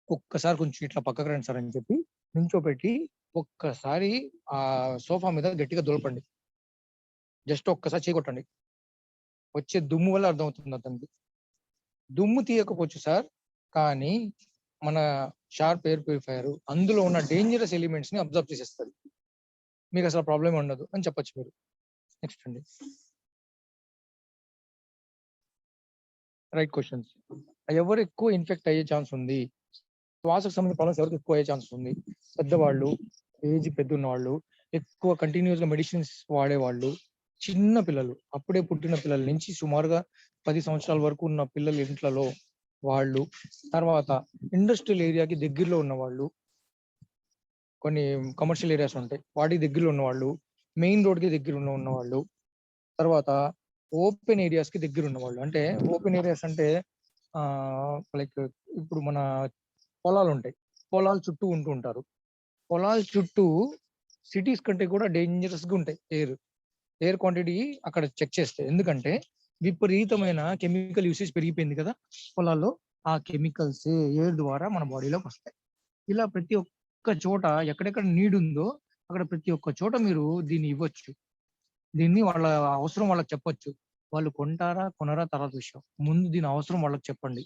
ఒక్కసారి కొంచెం ఇట్లా పక్కకు రండి సార్ అని చెప్పి నించోపెట్టి ఒక్కసారి ఆ సోఫా మీద గట్టిగా దులపండి. జస్ట్ ఒక్కసారి చెయ్యి కొట్టండి. వచ్చే దుమ్ము వల్ల అర్థమవుతుంది అతనికి. దుమ్ము తీయకపోవచ్చు సార్. కానీ మన షార్ప్ ఎయిర్ ప్యూరిఫైయర్ అందులో ఉన్న డేంజరస్ ఎలిమెంట్స్ ని అబ్జర్వ్ చేసేస్తది. మీకు అసలు ప్రాబ్లమ్ ఉండదు అని చెప్పొచ్చు మీరు. నెక్స్ట్ అండి. Right questions. ఎవరు ఎక్కువ ఇన్ఫెక్ట్ అయ్యే ఛాన్స్ ఉంది? శ్వాసకు సంబంధించిన ప్రాబ్లమ్స్ ఎవరికి ఎక్కువ అయ్యే ఛాన్స్ ఉంది? పెద్దవాళ్ళు, ఏజ్ పెద్దన్న వాళ్ళు, ఎక్కువ కంటిన్యూస్‌గా మెడిసిన్స్ వాడేవాళ్ళు, చిన్న పిల్లలు, అప్పుడే పుట్టిన పిల్లల నుంచి సుమారుగా 10 సంవత్సరాల వరకు ఉన్న పిల్లల ఇంట్లలో వాళ్ళు, తర్వాత ఇండస్ట్రియల్ ఏరియాకి దగ్గరలో ఉన్నవాళ్ళు, కొన్ని కమర్షియల్ ఏరియాస్ ఉంటాయి. వాటికి దగ్గరలో ఉన్నవాళ్ళు, మెయిన్ రోడ్‌కి దగ్గర ఉన్నవాళ్ళు, తర్వాత ఓపెన్ ఏరియాస్‌కి దగ్గర ఉన్నవాళ్ళు. అంటే ఓపెన్ ఏరియాస్ అంటే లైక్ ఇప్పుడు మన పొలాలుంటాయి. పొలాల చుట్టూ ఉంటూ ఉంటారు. పొలాల చుట్టూ సిటీస్ కంటే కూడా డేంజరస్‌గా ఉంటాయి ఎయిర్ క్వాంటిటీ అక్కడ చెక్ చేస్తే. ఎందుకంటే విపరీతమైన కెమికల్ యూసేజ్ పెరిగిపోయింది కదా పొలాల్లో. ఆ కెమికల్స్ ఎయిర్ ద్వారా మన బాడీలోకి వస్తాయి. ఇలా ప్రతి ఒక్క చోట ఎక్కడెక్కడ నీడ్ ఉందో అక్కడ ప్రతి ఒక్క చోట మీరు దీన్ని ఇవ్వచ్చు. దీన్ని వాళ్ళ అవసరం వాళ్ళకి చెప్పొచ్చు. వాళ్ళు కొంటారా, కొనరా తర్వాత విషయం. ముందు దీని అవసరం వాళ్ళకి చెప్పండి.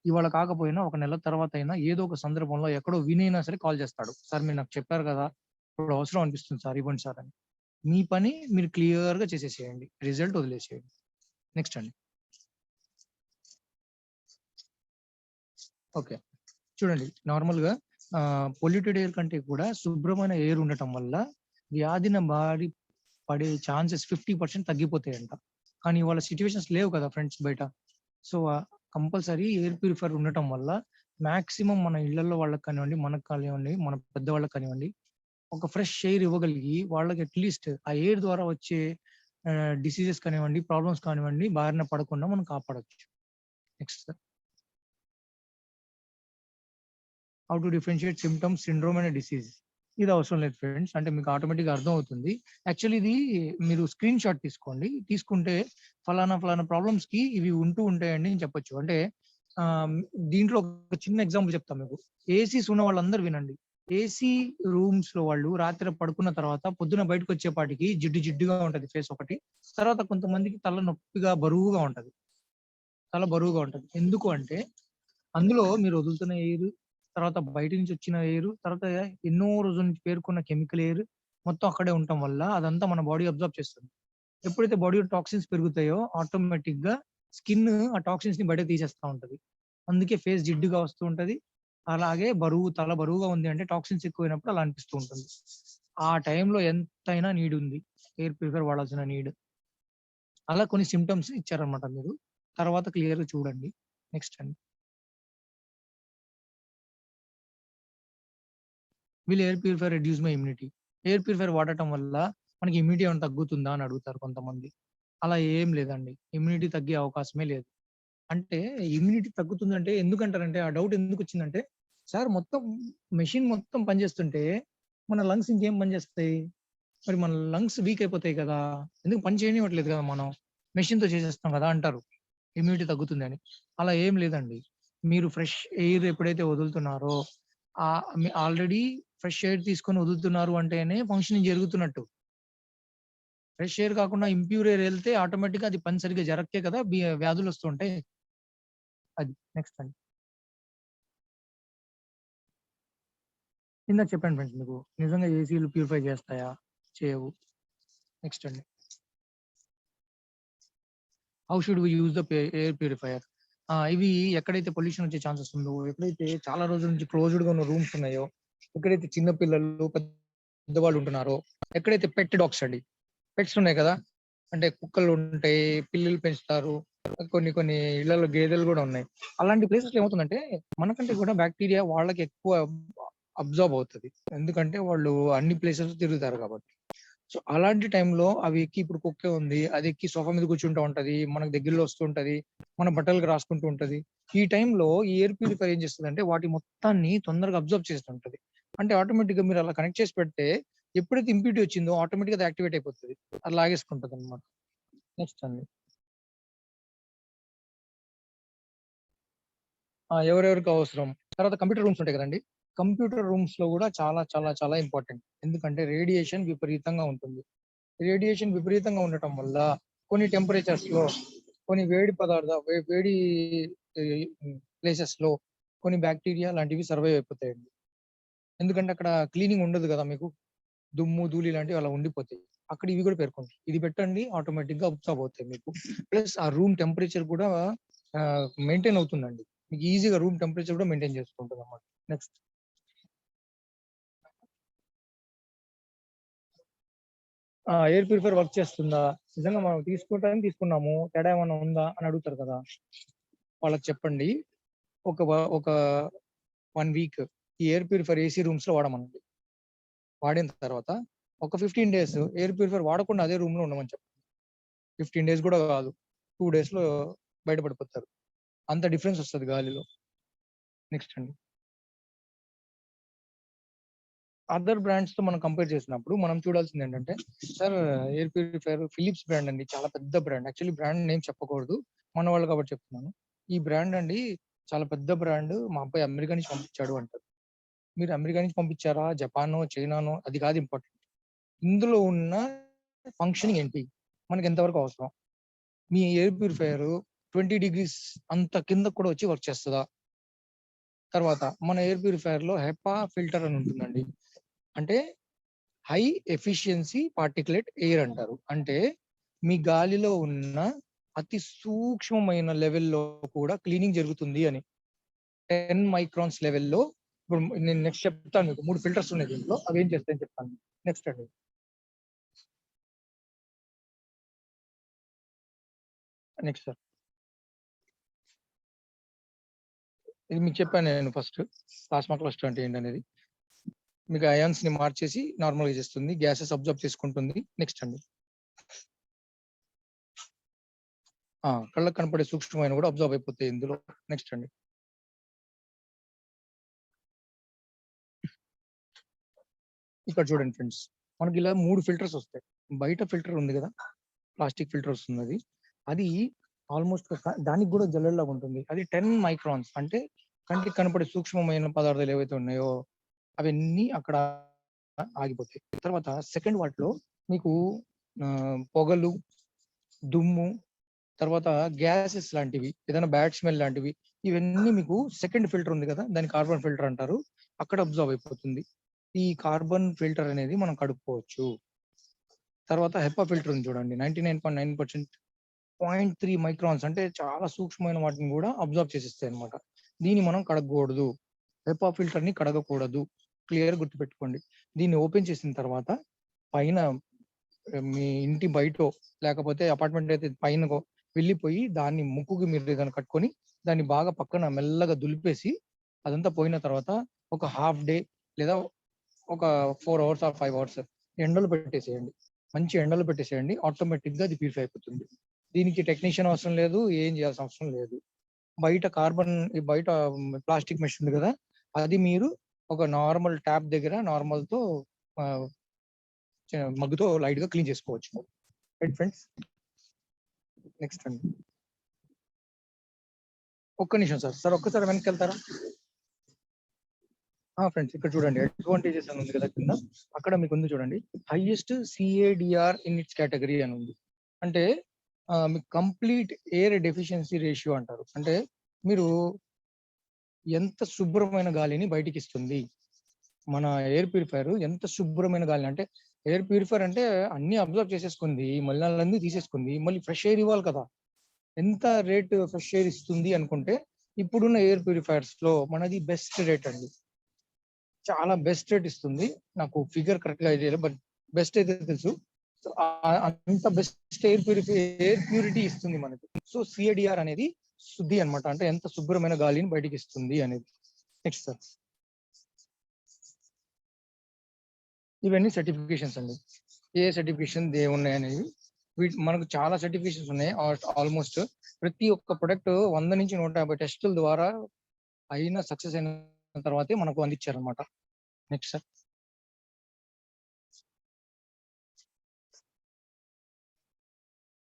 ఇవాళ కాకపోయినా ఒక నెల తర్వాతైనా ఏదో ఒక సందర్భంలో ఎక్కడో వినైనా సరే కాల్ చేస్తాడు. సార్ మీరు నాకు చెప్పారు కదా! ఇప్పుడు అవసరం అనిపిస్తుంది సార్ ఇవ్వండి సార్ అని. మీ పని మీరు క్లియర్‌గా చేసేసేయండి. రిజల్ట్ వదిలేసేయండి. నెక్స్ట్ అండి. ఓకే. చూడండి నార్మల్‌గా పొల్యూటెడ్ ఎయిర్ కంటే కూడా శుభ్రమైన ఎయిర్ ఉండటం వల్ల వ్యాధిన బారి పడే ఛాన్సెస్ 50% తగ్గిపోతాయంట. కానీ ఇవాళ సిట్యుయేషన్స్ లేవు కదా ఫ్రెండ్స్ బయట. సో, కంపల్సరీ ఎయిర్ ప్యూరిఫైయర్ ఉండటం వల్ల మాక్సిమం మన ఇళ్లల్లో వాళ్ళకి కానివ్వండి, మనకు కానివ్వండి, మన పెద్దవాళ్ళకి కానివ్వండి, ఒక ఫ్రెష్ ఎయిర్ ఇవ్వగలిగి వాళ్ళకి అట్‌లీస్ట్ ఆ ఎయిర్ ద్వారా వచ్చే డిసీజెస్ కానివ్వండి, ప్రాబ్లమ్స్ కానివ్వండి బారిన పడకుండా మనం కాపాడొచ్చు. Next sir. How to differentiate symptoms, syndrome and disease. ఇది అవసరం లేదు ఫ్రెండ్స్, అంటే మీకు ఆటోమేటిక్గా అర్థం అవుతుంది. యాక్చువల్లీ ఇది మీరు స్క్రీన్ షాట్ తీసుకోండి, తీసుకుంటే ఫలానా ఫలానా ప్రాబ్లమ్స్ కి ఇవి ఉంటూ ఉంటాయండి అని చెప్పొచ్చు. అంటే ఆ, దీంట్లో ఒక చిన్న ఎగ్జాంపుల్ చెప్తాను మీకు. ఏసీస్ ఉన్న వాళ్ళందరూ వినండి. ఏసీ రూమ్స్ లో వాళ్ళు రాత్రి పడుకున్న తర్వాత పొద్దున బయటకు వచ్చేపాటికి జిడ్డు జిడ్డుగా ఉంటది ఫేస్ ఒకటి. తర్వాత కొంతమందికి తల నొప్పిగా బరువుగా ఉంటది, తల బరువుగా ఉంటది. ఎందుకు అంటే అందులో మీరు వదులుతున్న ఎయిర్, తర్వాత బయట నుంచి వచ్చిన ఎయిర్, తర్వాత ఎన్నో రోజుల నుంచి పేరుకున్న కెమికల్ ఎయిర్ మొత్తం అక్కడే ఉండటం వల్ల అదంతా మన బాడీ అబ్జర్వ్ చేస్తుంది. ఎప్పుడైతే బాడీలో టాక్సిన్స్ పెరుగుతాయో ఆటోమేటిక్ గా స్కిన్ ఆ టాక్సిన్స్ ని బయట తీసేస్తా ఉంటది. అందుకే ఫేస్ జిడ్డుగా వస్తూ ఉంటది. అలాగే బరువు, తల బరువుగా ఉంది అంటే టాక్సిన్స్ ఎక్కువైనప్పుడు అలా అనిపిస్తూ ఉంటుంది. ఆ టైంలో ఎంతైనా నీడ్ ఉంది, ఎయిర్ ప్యూరిఫైర్ వాడాల్సిన నీడ్. అలా కొన్ని సిమ్టమ్స్ ఇచ్చారనమాట మీరు, తర్వాత క్లియర్ గా చూడండి. నెక్స్ట్ అండి. వీళ్ళు air purifier reduce my immunity. Air purifier వాడటం వల్ల మనకి ఇమ్యూనిటీ ఏమైనా తగ్గుతుందా అని అడుగుతారు కొంతమంది. అలా ఏం లేదండి, ఇమ్యూనిటీ తగ్గే అవకాశమే లేదు. అంటే ఇమ్యూనిటీ తగ్గుతుందంటే ఎందుకంటారంటే, ఆ డౌట్ ఎందుకు వచ్చిందంటే, సార్ మొత్తం మెషిన్ మొత్తం పనిచేస్తుంటే మన లంగ్స్ ఇంకేం పనిచేస్తాయి, మరి మన లంగ్స్ వీక్ అయిపోతాయి కదా, ఎందుకు పని చేయనివ్వట్లేదు కదా మనం, మెషిన్ తో చేసేస్తాం కదా అంటారు ఇమ్యూనిటీ తగ్గుతుంది అని. అలా ఏం లేదండి. మీరు ఫ్రెష్ ఎయిర్ ఎప్పుడైతే వదులుతున్నారో, ఆల్రెడీ ఫ్రెష్ ఎయిర్ తీసుకొని వదులుతున్నారు అంటేనే ఫంక్షనింగ్ జరుగుతున్నట్టు. ఫ్రెష్ ఎయిర్ కాకుండా ఇంప్యూర్ ఎయిర్ వెళ్తే ఆటోమేటిక్ గా అది పని సరిగ్గా జరగకే కదా వ్యాధులు వస్తుంటాయి. అది నెక్స్ట్ అండి. ఇందాక చెప్పాను ఫ్రెండ్స్ మీకు, నిజంగా ఏసీలు ప్యూరిఫై చేస్తాయా, చేయవు. నెక్స్ట్ అండి. How should we use the air purifier. ఇవి ఎక్కడైతే పొల్యూషన్ వచ్చే ఛాన్సెస్ ఉందో, ఎక్కడైతే చాలా రోజుల నుంచి క్లోజ్డ్ గా ఉన్న రూమ్స్ ఉన్నాయో, ఎక్కడైతే చిన్న పిల్లలు పెద్దవాళ్ళు ఉంటున్నారో, ఎక్కడైతే పెట్ డాగ్స్ అండి, పెట్స్ ఉన్నాయి కదా, అంటే కుక్కలు ఉంటాయి, పిల్లులు పెంచుతారు, కొన్ని కొన్ని ఇళ్లలో గేదెలు కూడా ఉన్నాయి. అలాంటి ప్లేసెస్ ఏమవుతుందంటే మనకంటే కూడా బ్యాక్టీరియా వాళ్ళకి ఎక్కువ అబ్జర్వ్ అవుతుంది, ఎందుకంటే వాళ్ళు అన్ని ప్లేసెస్ తిరుగుతారు కాబట్టి. సో అలాంటి టైంలో అవి ఎక్కి, ఇప్పుడు కుక్కే ఉంది, అది ఎక్కి సోఫా మీద కూర్చుంటూ ఉంటది, మనకు దగ్గరలో వస్తూ ఉంటది, మన బట్టలకు రాసుకుంటూ ఉంటది. ఈ టైంలో ఈ ఎయిర్ ప్యూరిఫైర్ ఏం చేస్తుంది అంటే వాటి మొత్తాన్ని తొందరగా అబ్జర్వ్ చేస్తుంటది. అంటే ఆటోమేటిక్ గా మీరు అలా కనెక్ట్ చేసి పెడితే ఎప్పుడైతే ఇంప్యూరిటీ వచ్చిందో ఆటోమేటిక్ గా అది యాక్టివేట్ అయిపోతుంది, అది లాగేసుకుంటది అనమాట. నెక్స్ట్ అండి. ఎవరెవరికి అవసరం. తర్వాత కంప్యూటర్ రూమ్స్ ఉంటాయి కదండి, కంప్యూటర్ రూమ్స్ లో కూడా చాలా చాలా చాలా ఇంపార్టెంట్. ఎందుకంటే రేడియేషన్ విపరీతంగా ఉంటుంది. రేడియేషన్ విపరీతంగా ఉండటం వల్ల కొన్ని టెంపరేచర్స్ లో, కొన్ని వేడి వేడి ప్లేసెస్ లో కొన్ని బ్యాక్టీరియా లాంటివి సర్వైవ్ అయిపోతాయండి. ఎందుకంటే అక్కడ క్లీనింగ్ ఉండదు కదా మీకు, దుమ్ము ధూళి లాంటివి అలా ఉండిపోతాయి. అక్కడ ఇవి కూడా పేర్కొంటాయి. ఇది పెట్టండి, ఆటోమేటిక్ గా అబ్జర్వ్ అవుతాయి మీకు. ప్లస్ ఆ రూమ్ టెంపరేచర్ కూడా మెయింటైన్ అవుతుందండి, మీకు ఈజీగా రూమ్ టెంపరేచర్ కూడా మెయింటైన్ చేసుకుంటుంది అన్నమాట. నెక్స్ట్. ఎయిర్ ప్యూరిఫైర్ వర్క్ చేస్తుందా, నిజంగా మనం తీసుకోవటానికి తీసుకున్నాము, తేడా ఏమైనా ఉందా అని అడుగుతారు కదా. వాళ్ళకి చెప్పండి, ఒక 1 వీక్ ఈ ఎయిర్ ప్యూరిఫైర్ ఏసీ రూమ్స్ లో వాడమనండి. వాడిన తర్వాత ఒక 15 days ఎయిర్ ప్యూరిఫైర్ వాడకుండా అదే రూమ్ లో ఉండమని చెప్పండి. 15 days కూడా కాదు, 2 days లో బయటపడిపోతారు, అంత డిఫరెన్స్ వస్తుంది గాలిలో. నెక్స్ట్ అండి. అదర్ బ్రాండ్స్ తో మనం కంపేర్ చేసినప్పుడు మనం చూడాల్సింది ఏంటంటే, sir air purifier Philips brand అండి, చాలా పెద్ద బ్రాండ్. యాక్చువల్లీ బ్రాండ్ నేమ్ చెప్పకూడదు, మన వాళ్ళు కాబట్టి చెప్తున్నాను. ఈ బ్రాండ్ అండి చాలా పెద్ద బ్రాండ్, మా అబ్బాయి అమెరికా నుంచి పంపించాడు అంటారు. మీరు అమెరికా నుంచి పంపించారా, జపానో చైనానో అది కాదు ఇంపార్టెంట్, ఇందులో ఉన్న ఫంక్షనింగ్ ఏంటి, మనకి ఎంతవరకు అవసరం. మీ ఎయిర్ ప్యూరిఫైయర్ 20 degrees అంత కింద కూడా వచ్చి వర్క్ చేస్తుందా. తర్వాత మన ఎయిర్ ప్యూరిఫైయర్ లో హెపా ఫిల్టర్ అని ఉంటుందండి, అంటే హై ఎఫిషియన్సీ పార్టికులేట్ ఎయిర్ అంటారు. అంటే మీ గాలిలో ఉన్న అతి సూక్ష్మమైన లెవెల్లో కూడా క్లీనింగ్ జరుగుతుంది అని. 10 microns లెవెల్లో. ఇప్పుడు నేను నెక్స్ట్ చెప్తాను మీకు, 3 ఫిల్టర్స్ ఉన్నాయి దీంట్లో, అవి ఏం చేస్తాయని చెప్తాను. నెక్స్ట్ అండి. నెక్స్ట్ సార్, ఇది మీకు చెప్పాను నేను ఫస్ట్, ప్లాస్మా క్లస్టర్ అంటే ఏంటనేది. మీకు అయాన్స్ ని మార్చేసి నార్మల్ గా చేస్తుంది, గ్యాసెస్ అబ్జర్వ్ చేసుకుంటుంది. నెక్స్ట్ అండి. కళ్ళకు కనపడే సూక్ష్మమైన కూడా అబ్జర్వ్ అయిపోతాయి ఇందులో. నెక్స్ట్ అండి. ఇక్కడ చూడండి ఫ్రెండ్స్, మనకి ఇలా 3 ఫిల్టర్స్ వస్తాయి. బయట ఫిల్టర్ ఉంది కదా, ప్లాస్టిక్ ఫిల్టర్ వస్తుంది. అది ఆల్మోస్ట్ దానికి కూడా జల్లెడలాగా ఉంటుంది. అది 10 మైక్రాన్స్, అంటే కంటికి కనపడే సూక్ష్మమైన పదార్థాలు ఏవైతే ఉన్నాయో అవన్నీ అక్కడ ఆగిపోతాయి. తర్వాత సెకండ్ వాటిలో మీకు పొగలు, దుమ్ము, తర్వాత గ్యాసెస్ లాంటివి, ఏదైనా బ్యాడ్ స్మెల్ లాంటివి, ఇవన్నీ మీకు సెకండ్ ఫిల్టర్ ఉంది కదా, దాన్ని కార్బన్ ఫిల్టర్ అంటారు, అక్కడ అబ్జర్వ్ అయిపోతుంది. ఈ కార్బన్ ఫిల్టర్ అనేది మనం కడుక్కోవచ్చు. తర్వాత హెపా ఫిల్టర్ ఉంది చూడండి, 99.9%, 0.3 మైక్రాన్స్, అంటే చాలా సూక్ష్మమైన వాటిని కూడా అబ్జర్వ్ చేసేస్తాయి అనమాట. దీన్ని మనం కడగకూడదు, హెపా ఫిల్టర్ ని కడగకూడదు, క్లియర్ గుర్తుపెట్టుకోండి. దీన్ని ఓపెన్ చేసిన తర్వాత పైన మీ ఇంటి బయట లేకపోతే అపార్ట్మెంట్ అయితే పైన వెళ్ళిపోయి దాన్ని ముక్కుకి మీరు ఏదైనా కట్టుకొని దాన్ని బాగా పక్కన మెల్లగా దులిపేసి అదంతా పోయిన తర్వాత ఒక హాఫ్ డే లేదా ఒక 4 అవర్స్ ఆర్ 5 అవర్స్ ఎండలు పెట్టేసేయండి. మంచి ఎండలు పెట్టేసేయండి, ఆటోమేటిక్ గా అది ప్యూరిఫై అయిపోతుంది. దీనికి టెక్నీషియన్ అవసరం లేదు, ఏం చేయాల్సిన అవసరం లేదు. బయట బయట ప్లాస్టిక్ మెష్ ఉంది కదా, అది మీరు ఒక నార్మల్ ట్యాప్ దగ్గర నార్మల్ తో మగ్గుతో లైట్ గా క్లీన్ చేసుకోవచ్చు. Right friends. నెక్స్ట్ అండి. ఒక్క నిమిషం సార్ ఒక్కసారి వెనక్కి వెళ్తారా ఫ్రెండ్స్? ఇక్కడ చూడండి, అడ్వాంటేజెస్ అని ఉంది కదా కింద, అక్కడ మీకు ఉంది చూడండి, highest CADR in it's category అని ఉంది. అంటే మీకు కంప్లీట్ ఎయిర్ డెఫిషియన్సీ రేషియో అంటారు. అంటే మీరు ఎంత శుభ్రమైన గాలిని బయటికి ఇస్తుంది మన ఎయిర్ ప్యూరిఫైర్, ఎంత శుభ్రమైన గాలి అంటే, ఎయిర్ ప్యూరిఫైర్ అంటే అన్ని అబ్జర్వ్ చేసేసుకుంది, మలినాలన్నీ తీసేసుకుంది, మళ్ళీ ఫ్రెష్ ఎయిర్ ఇవ్వాలి కదా. ఎంత రేట్ ఫ్రెష్ ఎయిర్ ఇస్తుంది అనుకుంటే, ఇప్పుడున్న ఎయిర్ ప్యూరిఫైర్స్ లో మనది బెస్ట్ రేట్ అండి, చాలా బెస్ట్ రేట్ ఇస్తుంది. నాకు ఫిగర్ కరెక్ట్ గా ఐడియా, బట్ బెస్ట్ అయితే తెలుసు. అంత బెస్ట్ ఎయిర్ ప్యూరిటీ ఇస్తుంది మనకి. సో CADR అనేది శుద్ధి అనమాట, అంటే ఎంత శుభ్రమైన గాలిని బయటికి ఇస్తుంది అనేది. నెక్స్ట్ సార్, ఇవన్నీ సర్టిఫికేషన్స్ అండి. ఏ సర్టిఫికేషన్ ఏమున్నాయి అనేవి, మనకు చాలా సర్టిఫికేషన్స్ ఉన్నాయి. ఆల్మోస్ట్ ప్రతి ఒక్క ప్రొడక్ట్ 100 నుంచి 150 టెస్టుల ద్వారా అయిన సక్సెస్ అయిన తర్వాతే మనకు అందించారనమాట. Next sir.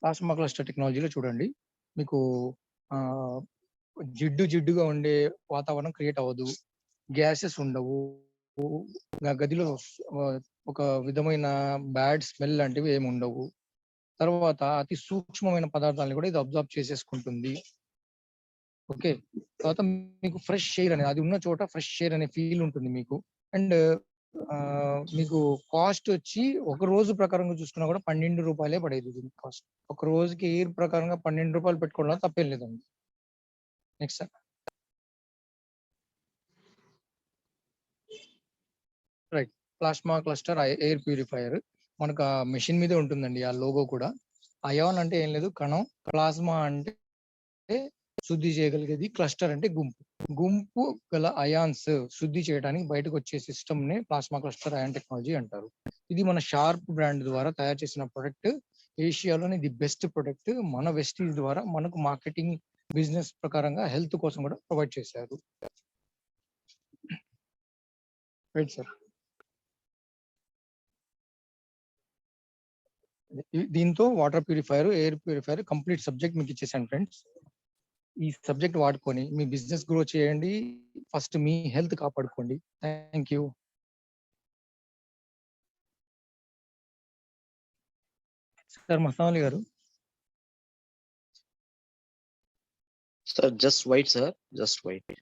ప్లాస్మా క్లస్టర్ టెక్నాలజీలో చూడండి, మీకు జిడ్డుగా ఉండే వాతావరణం క్రియేట్ అవ్వదు, గ్యాసెస్ ఉండవు, గదిలో ఒక విధమైన బ్యాడ్ స్మెల్ లాంటివి ఏమి ఉండవు. తర్వాత అతి సూక్ష్మమైన పదార్థాలను కూడా ఇది అబ్జర్వ్ చేసేసుకుంటుంది. ఓకే. తర్వాత మీకు ఫ్రెష్ ఎయిర్ అనేది, అది ఉన్న చోట ఫ్రెష్ ఎయిర్ అనే ఫీల్ ఉంటుంది మీకు. అండ్ మీకు కాస్ట్ వచ్చి ఒక రోజు ప్రకారంగా చూసుకున్నా కూడా 12 రూపాయలే పడేది దీనికి కాస్ట్. ఒక రోజుకి ఎయిర్ ప్రకారంగా 12 రూపాయలు పెట్టుకోవడం తప్పేం లేదండి. Next sir. Right. Plasma cluster air purifier మనకు ఆ మెషిన్ మీదే ఉంటుందండి, ఆ లోగో కూడా. అయాన్ అంటే ఏం లేదు, కణం. ప్లాస్మా అంటే శుద్ధి చేయగలిగేది, క్లస్టర్ అంటే గుంపు గల అయాన్స్ శుద్ధి చేయడానికి బయటకు వచ్చే సిస్టమ్ ని ప్లాస్మా క్లస్టర్ అయాన్ టెక్నాలజీ అంటారు. ఇది మన షార్ప్ బ్రాండ్ ద్వారా తయారు చేసిన ప్రొడక్ట్. ఏషియాలోని ది బెస్ట్ ప్రొడక్ట్. మన వెస్టీజ్ ద్వారా మనకు మార్కెటింగ్ బిజినెస్ ప్రకారంగా హెల్త్ కోసం కూడా ప్రొవైడ్ చేశారు. Right sir. దీంతో water purifier, air purifier complete subject మీకు ఇచ్చేసాను ఫ్రెండ్స్. ఈ సబ్జెక్ట్ వాడుకొని మీ బిజినెస్ గ్రో చేయండి, ఫస్ట్ మీ హెల్త్ కాపాడుకోండి. Thank you sir. మస్తాన్ గారు. Sir just wait sir, just wait.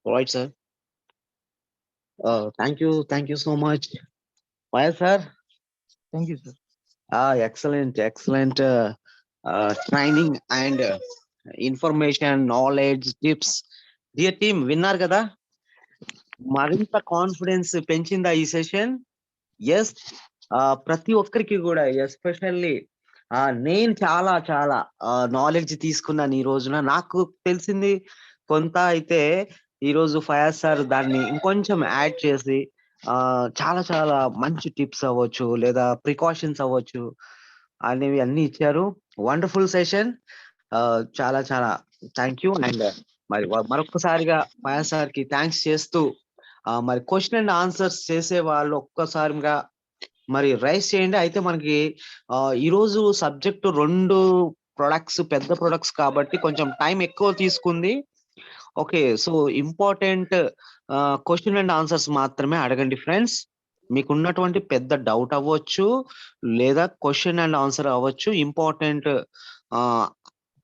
Right, sir. Thank you so much. Well, sir. Thank you, sir. Excellent training and information, knowledge, tips. Dear team, విన్నారు కదా, మరింత confidence పెంచిందా ఈ session? Yes. ప్రతి ఒక్కరికి కూడా, especially నేను చాలా నాలెడ్జ్ తీసుకున్నాను ఈ రోజున. నాకు తెలిసింది కొంత అయితే ఈరోజు ఫయాజ్ సార్ దాన్ని ఇంకొంచెం యాడ్ చేసి చాలా చాలా మంచి టిప్స్ అవ్వచ్చు లేదా ప్రికాషన్స్ అవ్వచ్చు అనేవి అన్ని ఇచ్చారు. Wonderful session. చాలా చాలా థ్యాంక్ యూ. అండ్ మరి మరొక్కసారిగా ఫయాజ్ సార్ కి థ్యాంక్స్ చేస్తూ మరి క్వశ్చన్ అండ్ ఆన్సర్స్ చేసే వాళ్ళు ఒక్కసారిగా మరి రైస్ చేయండి. అయితే మనకి ఈరోజు సబ్జెక్టు 2 ప్రొడక్ట్స్ పెద్ద ప్రొడక్ట్స్ కాబట్టి కొంచెం టైం ఎక్కువ తీసుకుంది. Okay. So, important question and answers మాత్రమే అడగండి ఫ్రెండ్స్. మీకున్నటువంటి పెద్ద డౌట్ అవ్వచ్చు, లేదా క్వెషన్ అండ్ ఆన్సర్ అవ్వచ్చు. ఇంపార్టెంట్ ఆహ్,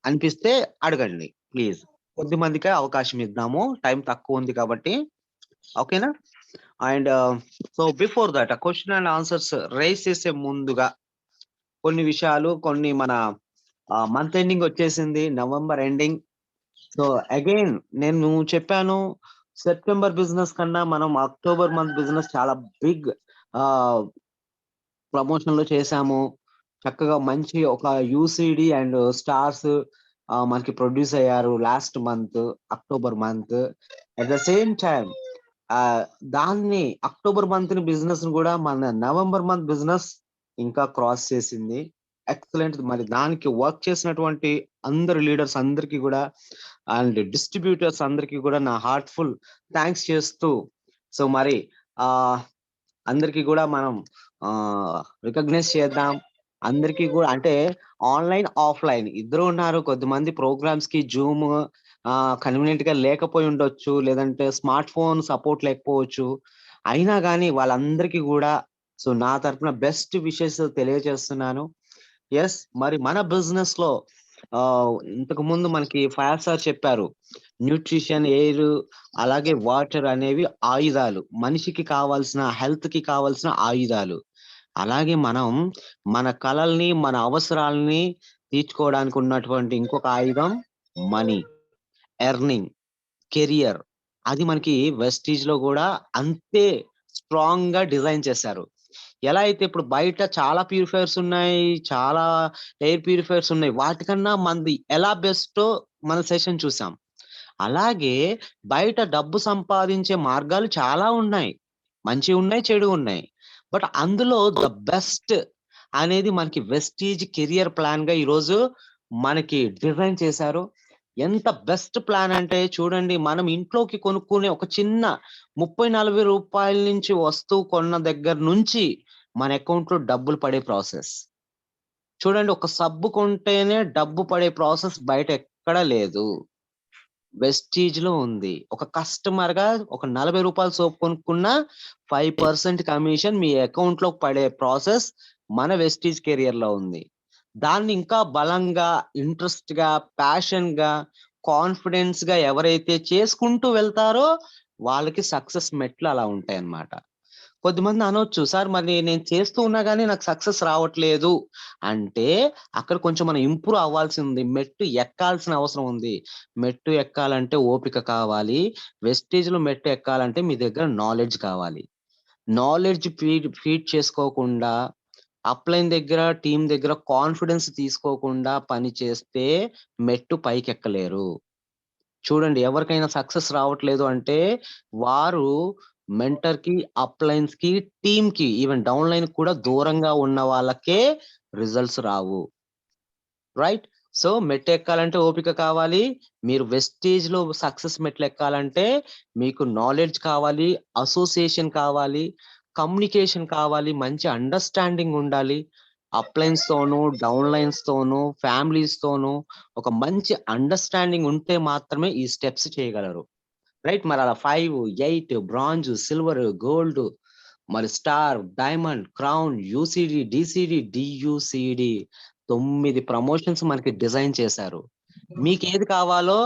అనిపిస్తే అడగండి ప్లీజ్. కొద్ది మందికే అవకాశం ఇద్దాము. టైం తక్కువ ఉంది కాబట్టి. ఓకేనా? And so, before that question and answers raise చేసే ముందుగా కొన్ని విషయాలు, కొన్ని మన మంత్ ఎండింగ్ వచ్చేసింది. November ending. సో అగైన్ నేను చెప్పాను, సెప్టెంబర్ బిజినెస్ కన్నా మనం అక్టోబర్ మంత్ బిజినెస్ చాలా బిగ్ ప్రమోషన్ లో చేశాము. చక్కగా మంచి ఒక యూసిడి అండ్ స్టార్స్ మనకి ప్రొడ్యూస్ అయ్యారు last month, October month. At the same time దాన్ని అక్టోబర్ మంత్ బిజినెస్ కూడా మన నవంబర్ మంత్ బిజినెస్ ఇంకా క్రాస్ చేసింది. ఎక్సలెంట్. మరి దానికి వర్క్ చేసినటువంటి అందరు లీడర్స్ అందరికీ కూడా అండ్ డిస్ట్రిబ్యూటర్స్ అందరికీ కూడా నా హార్ట్ఫుల్ థ్యాంక్స్ చేస్తూ, సో మరి అందరికీ కూడా మనం రికగ్నైజ్ చేద్దాం. అందరికీ కూడా అంటే ఆన్లైన్ ఆఫ్లైన్ ఇద్దరు ఉన్నారు. కొద్దిమంది ప్రోగ్రామ్స్ కి జూమ్ కన్వీనియంట్ గా లేకపోయి ఉండొచ్చు, లేదంటే స్మార్ట్ ఫోన్ సపోర్ట్ లేకపోవచ్చు. అయినా కానీ వాళ్ళందరికీ కూడా సో నా తరపున బెస్ట్ విషెస్ తెలియజేస్తున్నాను. ఎస్, మరి మన బిజినెస్ లో ఇంతకు ముందు మనకి ఫయాజ్ సార్ చెప్పారు, న్యూట్రిషన్, ఎయిర్, అలాగే వాటర్ అనేవి ఆయుధాలు. మనిషికి కావాల్సిన హెల్త్ కి కావాల్సిన ఆయుధాలు. అలాగే మనం మన కలల్ని, మన అవసరాలని తీర్చుకోవడానికి ఉన్నటువంటి ఇంకొక ఆయుధం మనీ, ఎర్నింగ్, కెరియర్. అది మనకి వెస్టీజ్ లో కూడా అంతే స్ట్రాంగ్ గా డిజైన్ చేశారు. ఎలా అయితే ఇప్పుడు బయట చాలా ప్యూరిఫైయర్స్ ఉన్నాయి, చాలా ఎయిర్ ప్యూరిఫైయర్స్ ఉన్నాయి. వాటికన్నా మనది ఎలా బెస్టో మన సెషన్ చూసాం. అలాగే బయట డబ్బు సంపాదించే మార్గాలు చాలా ఉన్నాయి. మంచివి ఉన్నాయి, చెడు ఉన్నాయి. బట్ అందులో ద బెస్ట్ అనేది మనకి వెస్టీజ్ కెరియర్ ప్లాన్ గా ఈరోజు మనకి డిజైన్ చేశారు. ఎంత బెస్ట్ ప్లాన్ అంటే చూడండి, మనం ఇంట్లోకి కొనుక్కునే ఒక చిన్న 30-40 రూపాయల నుంచి వస్తువు కొన్న దగ్గర నుంచి మన అకౌంట్ లో డబ్బులు పడే ప్రాసెస్ చూడండి. ఒక సబ్బు కొంటేనే డబ్బు పడే ప్రాసెస్ బయట ఎక్కడా లేదు, వెస్టీజ్ లో ఉంది. ఒక కస్టమర్ గా ఒక 40 రూపాయల సోప్ కొనుక్కున్న 5% కమిషన్ మీ అకౌంట్ లో పడే ప్రాసెస్ మన వెస్టీజ్ కెరియర్ లో ఉంది. దాన్ని ఇంకా బలంగా, ఇంట్రెస్ట్ గా, ప్యాషన్ గా, కాన్ఫిడెన్స్ గా ఎవరైతే చేసుకుంటూ వెళ్తారో వాళ్ళకి సక్సెస్ మెట్లు అలా ఉంటాయి అన్నమాట. కొద్దిమంది అనొచ్చు, సార్ మరి నేను చేస్తూ ఉన్నా గానీ నాకు సక్సెస్ రావట్లేదు అంటే, అక్కడ కొంచెం మనం ఇంప్రూవ్ అవ్వాల్సి ఉంది. మెట్టు ఎక్కాల్సిన అవసరం ఉంది. మెట్టు ఎక్కాలంటే ఓపిక కావాలి. వెస్టేజ్ లో మెట్టు ఎక్కాలంటే మీ దగ్గర నాలెడ్జ్ కావాలి. నాలెడ్జ్ ఫీడ్ చేసుకోకుండా, అప్లైన్ దగ్గర, టీం దగ్గర కాన్ఫిడెన్స్ తీసుకోకుండా పని చేస్తే మెట్టు పైకెక్కలేరు. చూడండి, ఎవరికైనా సక్సెస్ రావట్లేదు అంటే వారు మెంటర్ కి, అప్లైన్స్ కి, టీమ్ కి, ఈవెన్ డౌన్ లైన్ కూడా దూరంగా ఉన్న వాళ్ళకే రిజల్ట్స్ రావు. రైట్? సో మెట్టు ఎక్కాలంటే ఓపిక కావాలి. మీరు వెస్టేజ్ లో సక్సెస్ మెట్లు ఎక్కాలంటే మీకు నాలెడ్జ్ కావాలి, అసోసియేషన్ కావాలి, కమ్యూనికేషన్ కావాలి, మంచి అండర్స్టాండింగ్ ఉండాలి. అప్లైన్స్ తోనూ, డౌన్ లైన్స్ తోనూ, ఫ్యామిలీస్ తోనూ ఒక మంచి అండర్స్టాండింగ్ ఉంటే మాత్రమే ఈ స్టెప్స్ చేయగలరు. రైట్? మరి అలా 5, 8, బ్రాంజ్, సిల్వర్, గోల్డ్, మరి star, diamond, crown, UCD, DCD, DUCD 9 promotions మనకి డిజైన్ చేశారు. మీకు ఏది కావాలో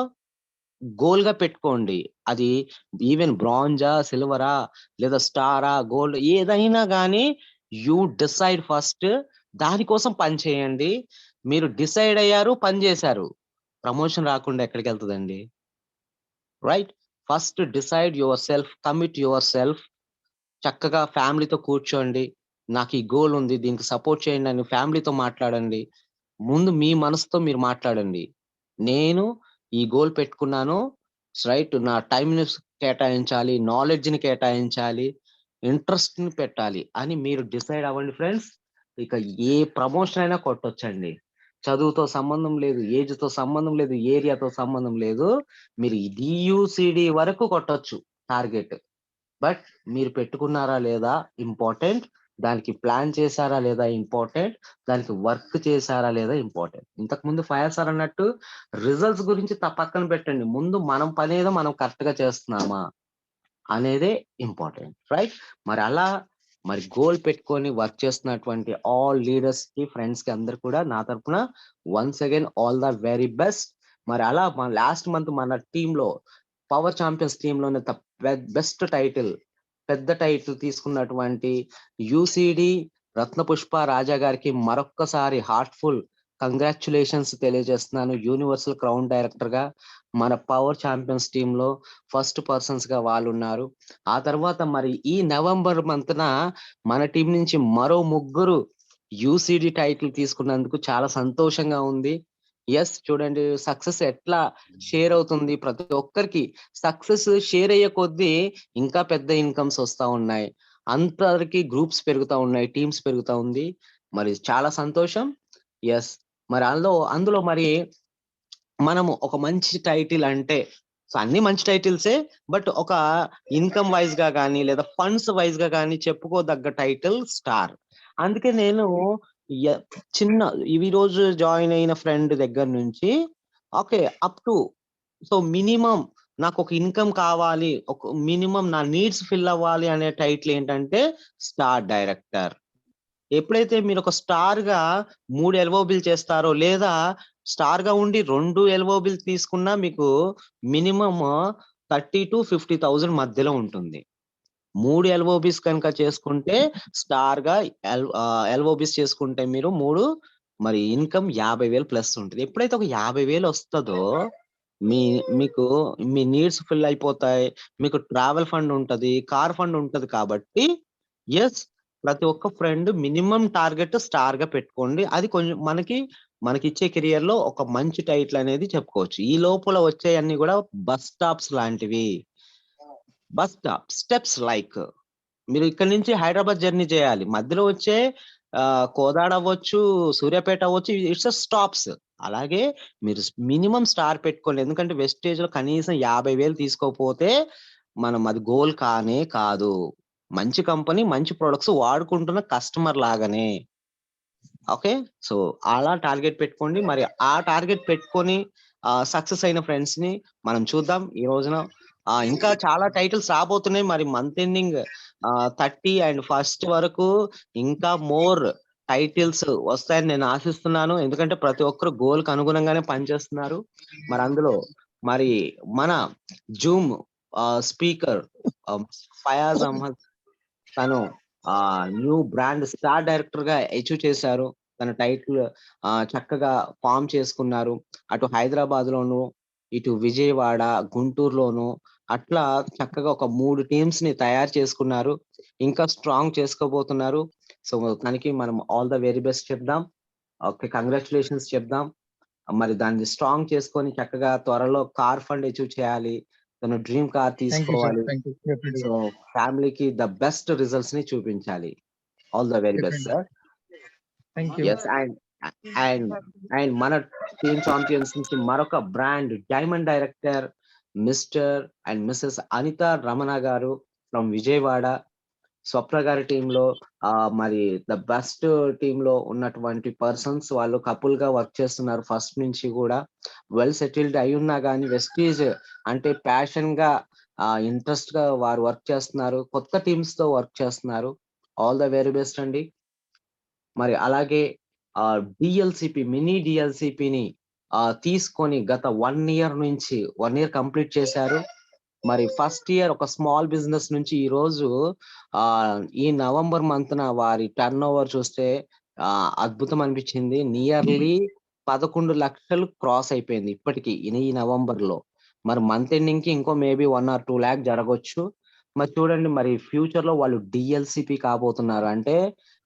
గోల్ గా పెట్టుకోండి. అది ఈవెన్ బ్రాంజా, సిల్వరా, లేదా స్టారా, గోల్డ్ ఏదైనా గానీ యూ డిసైడ్ ఫస్ట్. దానికోసం పని చేయండి. మీరు డిసైడ్ అయ్యారు, పని చేశారు. ప్రమోషన్ రాకుండా ఎక్కడికి వెళ్తుందండి? Right? First decide yourself, commit yourself. చక్కగా ఫ్యామిలీతో కూర్చోండి. నాకు ఈ గోల్ ఉంది, దీనికి సపోర్ట్ చేయండి అని ఫ్యామిలీతో మాట్లాడండి. ముందు మీ మనసుతో మీరు మాట్లాడండి. నేను ఈ గోల్ పెట్టుకున్నాను. రైట్. నా టైంని కేటాయించాలి, నాలెడ్జ్ని కేటాయించాలి, ఇంట్రెస్ట్ని పెట్టాలి అని మీరు డిసైడ్ అవ్వండి ఫ్రెండ్స్. ఇక ఏ ప్రమోషన్ అయినా కొట్టొచ్చండి. చదువుతో సంబంధం లేదు, ఏజ్తో సంబంధం లేదు, ఏరియాతో సంబంధం లేదు. మీరు డియుసిడి వరకు కొట్టొచ్చు టార్గెట్. బట్ మీరు పెట్టుకున్నారా లేదా ఇంపార్టెంట్, దానికి ప్లాన్ చేశారా లేదా ఇంపార్టెంట్, దానికి వర్క్ చేశారా లేదా ఇంపార్టెంట్. ఇంతకు ముందు ఫైర్ సార్ అన్నట్టు రిజల్ట్స్ గురించి పక్కన పెట్టండి, ముందు మనం పని ఏదో మనం కరెక్ట్ గా చేస్తున్నామా అనేదే ఇంపార్టెంట్, రైట్. మరి అలా మరి గోల్ పెట్టుకొని వర్క్ చేస్తున్నటువంటి ఆల్ లీడర్స్ కి, ఫ్రెండ్స్ కి అందరు కూడా నా తరపున once again all the very best. మరి అలా మన లాస్ట్ మంత్ మన టీంలో పవర్ ఛాంపియన్స్ టీమ్ లోనే బెస్ట్ టైటిల్, పెద్ద టైటిల్ తీసుకున్నటువంటి యూసిడి రత్నపుష్ప రాజా గారికి మరొక్కసారి హార్ట్ఫుల్ కంగ్రాచులేషన్స్ తెలియజేస్తున్నాను. యూనివర్సల్ క్రౌన్ డైరెక్టర్ గా మన పవర్ ఛాంపియన్స్ టీమ్ లో ఫస్ట్ పర్సన్స్ గా వాళ్ళు ఉన్నారు. ఆ తర్వాత మరి ఈ నవంబర్ మంత్న మన టీం నుంచి మరో ముగ్గురు యూసిడి టైటిల్ తీసుకున్నందుకు చాలా సంతోషంగా ఉంది. ఎస్, చూడండి సక్సెస్ ఎట్లా షేర్ అవుతుంది, ప్రతి ఒక్కరికి సక్సెస్ షేర్ అయ్యే కొద్దీ ఇంకా పెద్ద ఇన్కమ్స్ వస్తా ఉన్నాయి, అందరికి గ్రూప్స్ పెరుగుతా ఉన్నాయి, టీమ్స్ పెరుగుతా ఉంది. మరి చాలా సంతోషం. ఎస్, మరి అందులో మరి మనము ఒక మంచి టైటిల్ అంటే, సో అన్ని మంచి టైటిల్సే, బట్ ఒక ఇన్కమ్ వైజ్ గా కానీ లేదా ఫండ్స్ వైజ్ గా కానీ చెప్పుకోదగ్గ టైటిల్ స్టార్. అందుకే నేను చిన్న ఈ రోజు జాయిన్ అయిన ఫ్రెండ్ దగ్గర నుంచి okay up to, so minimum నాకు ఒక ఇన్కమ్ కావాలి, ఒక మినిమం నా నీడ్స్ ఫిల్ అవ్వాలి అనే టైటిల్ ఏంటంటే స్టార్ డైరెక్టర్. ఎప్పుడైతే మీరు ఒక స్టార్ గా 3 ఎల్ఓబిలు చేస్తారో, లేదా స్టార్ గా ఉండి 2 ఎల్ఓబిలు తీసుకున్నా మీకు మినిమం 30 to 50,000 మధ్యలో ఉంటుంది. 3 ఎల్ఓబిస్ కనుక చేసుకుంటే, స్టార్ గా ఎల్ఓబిస్ చేసుకుంటే మీరు 3, మరి ఇన్కమ్ 50,000 ప్లస్ ఉంటుంది. ఎప్పుడైతే ఒక 50,000 వస్తుందో మీకు మీ నీడ్స్ ఫిల్ అయిపోతాయి, మీకు ట్రావెల్ ఫండ్ ఉంటది, కార్ ఫండ్ ఉంటది. కాబట్టి ఎస్, ప్రతి ఒక్క ఫ్రెండ్ మినిమం టార్గెట్ స్టార్ గా పెట్టుకోండి. అది కొంచెం మనకి ఇచ్చే కెరియర్ లో ఒక మంచి టైటిల్ అనేది చెప్పుకోవచ్చు. ఈ లోపల వచ్చేయన్నీ కూడా బస్ స్టాప్స్ లాంటివి. బస్ స్టాప్ స్టెప్స్, లైక్ మీరు ఇక్కడ నుంచి హైదరాబాద్ జర్నీ చేయాలి, మధ్యలో వచ్చే కోదాడ అవ్వచ్చు, సూర్యాపేట అవ్వచ్చు, ఇట్స్ స్టాప్స్. అలాగే మీరు మినిమం స్టార్ పెట్టుకోండి, ఎందుకంటే వెస్టేజ్ లో కనీసం 50,000 తీసుకోకపోతే మనం అది గోల్ కానే కాదు. మంచి కంపెనీ, మంచి ప్రొడక్ట్స్ వాడుకుంటున్న కస్టమర్ లాగానే. ఓకే, సో అలా టార్గెట్ పెట్టుకోండి. మరి ఆ టార్గెట్ పెట్టుకొని సక్సెస్ అయిన ఫ్రెండ్స్ ని మనం చూద్దాం ఈ రోజున. ఇంకా చాలా టైటిల్స్ రాబోతున్నాయి. మరి మంత్ ఎండింగ్ 30 అండ్ 1st వరకు ఇంకా మోర్ టైటిల్స్ వస్తాయని నేను ఆశిస్తున్నాను. ఎందుకంటే ప్రతి ఒక్కరు గోల్ కు అనుగుణంగానే పనిచేస్తున్నారు. మరి అందులో మరి మన జూమ్ స్పీకర్ ఫయాజ్ అహ్మద్, తను న్యూ బ్రాండ్ స్టార్ డైరెక్టర్ గా అచీవ్ చేశారు. తన టైటిల్ చక్కగా ఫామ్ చేసుకున్నారు. అటు హైదరాబాద్ లోను, ఇటు విజయవాడ, గుంటూరులోను, అట్లా చక్కగా ఒక 3 టీమ్స్ ని తయారు చేసుకున్నారు. ఇంకా స్ట్రాంగ్ చేసుకోబోతున్నారు. సో తనకి మనం ఆల్ ద వెరీ బెస్ట్ చెప్దాం. ఓకే, కంగ్రాచులేషన్స్ చెప్దాం. మరి దాన్ని స్ట్రాంగ్ చేసుకొని చక్కగా త్వరలో కార్ ఫండ్ అచీవ్ చేయాలి, తన డ్రీమ్ కార్ తీసుకోవాలి. సో ఫ్యామిలీకి ద బెస్ట్ రిజల్ట్స్ ని చూపించాలి. All the very best sir. Yes, and మన టీమ్ ఛాంపియన్స్ నుంచి మరొక brand diamond director mister and Mrs Anitha Ramana garu from Vijayawada. స్వప్న గారి టీంలో మరి ద బెస్ట్ టీమ్ లో ఉన్నటువంటి పర్సన్స్, వాళ్ళు కపుల్ గా వర్క్ చేస్తున్నారు ఫస్ట్ నుంచి కూడా. వెల్ సెటిల్డ్ అయి ఉన్నా కానీ వెస్టీజ్ అంటే ప్యాషన్ గా, ఇంట్రెస్ట్ గా వారు వర్క్ చేస్తున్నారు. కొత్త టీమ్స్ తో వర్క్ చేస్తున్నారు. ఆల్ ద వెరీ బెస్ట్ అండి. మరి అలాగే డిఎల్సిపి, మినీ డిఎల్సిపిని తీసుకొని గత 1 year నుంచి 1 year కంప్లీట్ చేశారు. మరి ఫస్ట్ ఇయర్ ఒక స్మాల్ బిజినెస్ నుంచి ఈ రోజు ఈ నవంబర్ మంత్న వారి టర్న్ ఓవర్ చూస్తే అద్భుతం అనిపించింది. నియర్లీ 11 లక్షలు క్రాస్ అయిపోయింది ఇప్పటికి ఈ నవంబర్ లో. మరి మంత్ ఎండింగ్ కి ఇంకో మేబీ 1 or 2 lakh జరగవచ్చు. మరి చూడండి, మరి ఫ్యూచర్ లో వాళ్ళు డిఎల్సిపి కాబోతున్నారు అంటే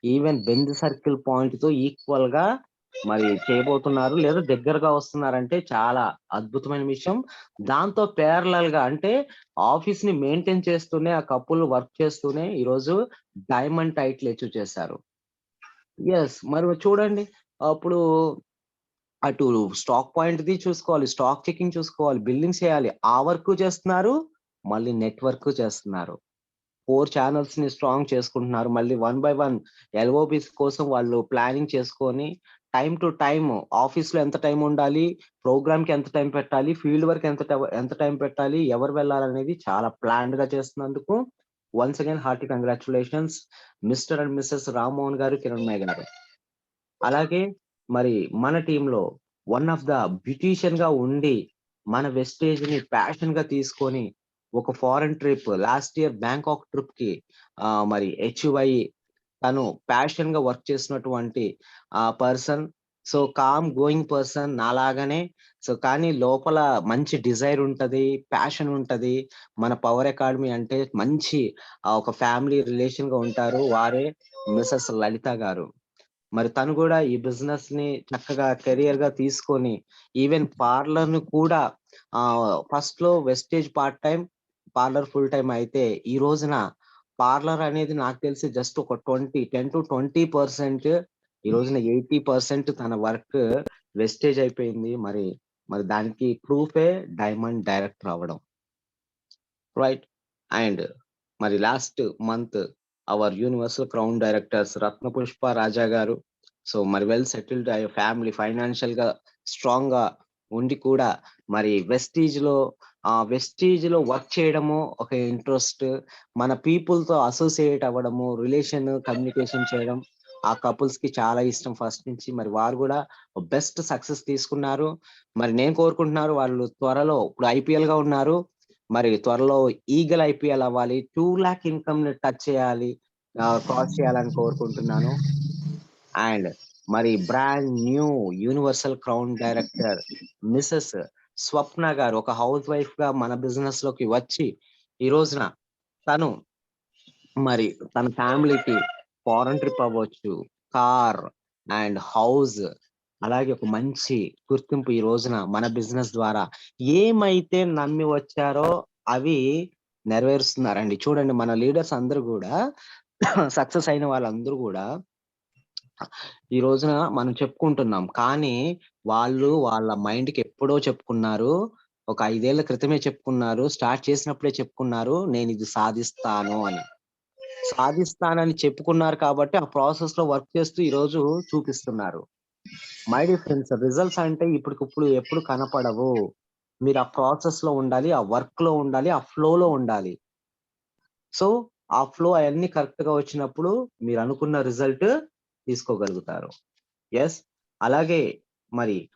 ఈవెన్ బెంజ్ సర్కిల్ పాయింట్ తో ఈక్వల్ గా మరి చేయబోతున్నారు లేదా దగ్గరగా వస్తున్నారంటే చాలా అద్భుతమైన విషయం. దాంతో ప్యారలల్ గా అంటే ఆఫీస్ ని మెయింటైన్ చేస్తూనే ఆ కపుల్ వర్క్ చేస్తూనే ఈరోజు డైమండ్ టైటిల్ అచీవ్ చేశారు. మరి చూడండి, అప్పుడు అటు స్టాక్ పాయింట్‌ది చూసుకోవాలి, స్టాక్ చెకింగ్ చూసుకోవాలి, బిల్లింగ్స్ చేయాలి. ఆ వర్క్ చేస్తున్నారు. మళ్ళీ నెట్‌వర్క్ చేస్తున్నారు. 4 ఛానెల్స్‌ని స్ట్రాంగ్ చేసుకుంటున్నారు. మళ్ళీ వన్ బై వన్ ఎల్ఓబీస్ కోసం వాళ్ళు ప్లానింగ్ చేసుకొని టైమ్ టు టైమ్ ఆఫీస్‌లో ఎంత టైమ్ ఉండాలి, ప్రోగ్రామ్‌కి ఎంత టైం పెట్టాలి, ఫీల్డ్ వర్క్ ఎంత టైం పెట్టాలి, ఎవరు వెళ్ళాలనేది చాలా ప్లాన్డ్‌గా చేస్తున్నందుకు once again hearty congratulations mister and Mrs Rammohan గారు, కిరణ్మయి గారు. అలాగే మరి మన టీమ్‌లో వన్ ఆఫ్ ద బ్యూటీషియన్‌గా ఉండి మన వెస్టేజ్‌ని ప్యాషన్‌గా తీసుకొని ఒక foreign trip last year Bangkok ట్రిప్‌కి మరి అచీవ్ అయ్యి తను ప్యాషన్‌గా వర్క్ చేసినటువంటి person. So, calm going person నాలాగానే. సో, కానీ లోపల మంచి డిజైర్ ఉంటది, ప్యాషన్ ఉంటది. మన పవర్ అకాడమీ అంటే మంచి ఒక ఫ్యామిలీ రిలేషన్‌గా ఉంటారు. వారే మిసెస్ లలిత గారు. మరి తను కూడా ఈ బిజినెస్‌ని చక్కగా కెరియర్‌గా తీసుకొని ఈవెన్ పార్లర్‌ని కూడా ఫస్ట్‌లో wastage part time, parlour full time అయితే ఈ రోజున పార్లర్ అనేది నాకు తెలిసి జస్ట్ ఒక 10-20% ఈ రోజున 80% తన వర్క్ వెస్టేజ్ అయిపోయింది. మరి దానికి ప్రూఫే డైమండ్ డైరెక్టర్ అవ్వడం. రైట్. అండ్ మరి last month our universal crown directors Ratnapushpa Raja గారు. సో, మరి వెల్ సెటిల్డ్ ఫ్యామిలీ ఫైనాన్షియల్ గా స్ట్రాంగ్ గా ఉండి కూడా మరి వెస్టీజ్ లో వర్క్ చేయడము ఒక ఇంట్రెస్ట్, మన పీపుల్ తో అసోసియేట్ అవ్వడము, రిలేషన్ కమ్యూనికేషన్ చేయడం ఆ కపుల్స్ కి చాలా ఇష్టం ఫస్ట్ నుంచి. మరి వారు కూడా బెస్ట్ సక్సెస్ తీసుకున్నారు. మరి నేను కోరుకుంటున్నారు వాళ్ళు త్వరలో ఇప్పుడు ఐపీఎల్ గా ఉన్నారు. మరి త్వరలో ఈగల్ ఐపీఎల్ అవ్వాలి. 2 లాక్ ఇన్‌కమ్‌ని టచ్ చేయాలి. క్రాస్ చేయాలని కోరుకుంటున్నాను. అండ్ మరి brand new universal crown director Mrs Swapna గారు ఒక హౌస్ వైఫ్‌గా మన బిజినెస్‌లోకి వచ్చి ఈ రోజున తను మరి తన ఫ్యామిలీకి ఫారెన్ ట్రిప్ అవ్వచ్చు, కార్ అండ్ హౌస్ అలాగే ఒక మంచి గుర్తింపు ఈ రోజున మన బిజినెస్ ద్వారా ఏమైతే నమ్మి వచ్చారో అవి నెరవేరుస్తున్నారండి. చూడండి మన లీడర్స్ అందరూ గూడా సక్సెస్ అయిన వాళ్ళందరూ గూడా ఈ రోజున మనం చెప్పుకుంటున్నాం. కానీ వాళ్ళు వాళ్ళ మైండ్‌కి ఎప్పుడో చెప్పుకున్నారు. ఒక 5 ఏళ్ల క్రితమే చెప్పుకున్నారు. స్టార్ట్ చేసినప్పుడే చెప్పుకున్నారు. నేనిది సాధిస్తాను అని. సాధిస్తానని చెప్పుకున్నారు కాబట్టి ఆ ప్రాసెస్‌లో వర్క్ చేస్తూ ఈరోజు చూపిస్తున్నారు. మై డియర్ ఫ్రెండ్స్, రిజల్ట్స్ అంటే ఇప్పటికిప్పుడు ఎప్పుడు కనపడవు. మీరు ఆ ప్రాసెస్‌లో ఉండాలి. ఆ వర్క్‌లో ఉండాలి. ఆ ఫ్లోలో ఉండాలి. సో, ఆ ఫ్లో అయన్నీ కరెక్ట్‌గా వచ్చినప్పుడు మీరనుకున్న రిజల్ట్ తీసుకోగలుగుతారు. యెస్. అలాగే మరి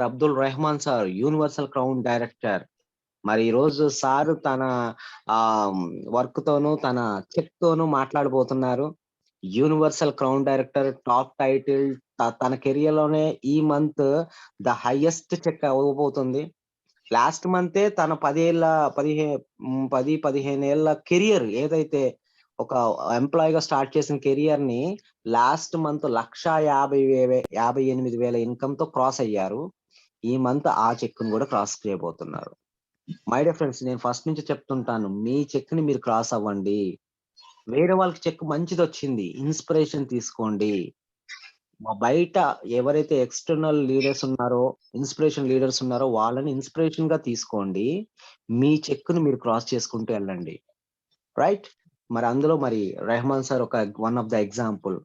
Abdul Rahman sir universal crown director. మరి ఈరోజు సారు తన ఆహ్, వర్క్ తోను, తన చెక్ తోను మాట్లాడబోతున్నారు. Universal crown director top title తన కెరియర్‌లోనే ఈ మంత్ ద హైయెస్ట్ చెక్ అవ్వబోతుంది. లాస్ట్ మంతే తన 15 ఏళ్ల కెరియర్ ఏదైతే ఒక ఎంప్లాయీగా స్టార్ట్ చేసిన కెరియర్‌ని లాస్ట్ మంత్ 1,58,000 ఇన్‌కమ్‌తో క్రాస్ అయ్యారు. ఈ మంత్ ఆ చెక్‌ని కూడా క్రాస్ చేయబోతున్నారు. మై డియర్ ఫ్రెండ్స్, నేను ఫస్ట్ నుంచి చెప్తుంటాను. మీ చెక్‌ని మీరు క్రాస్ అవ్వండి. వేరే వాళ్ళకి చెక్ మంచిదొచ్చింది. ఇన్‌స్పిరేషన్ తీసుకోండి. బయట ఎవరైతే ఎక్స్‌టర్నల్ లీడర్స్ ఉన్నారో, ఇన్‌స్పిరేషన్ లీడర్స్ ఉన్నారో వాళ్ళని ఇన్‌స్పిరేషన్‌గా తీసుకోండి. మీ చెక్‌ని మీరు క్రాస్ చేసుకుంటూ ఎళ్ళండి. రైట్? మరి అందులో మరి రెహమాన్ సార్ ఒక వన్ ఆఫ్ ద ఎగ్జాంపుల్.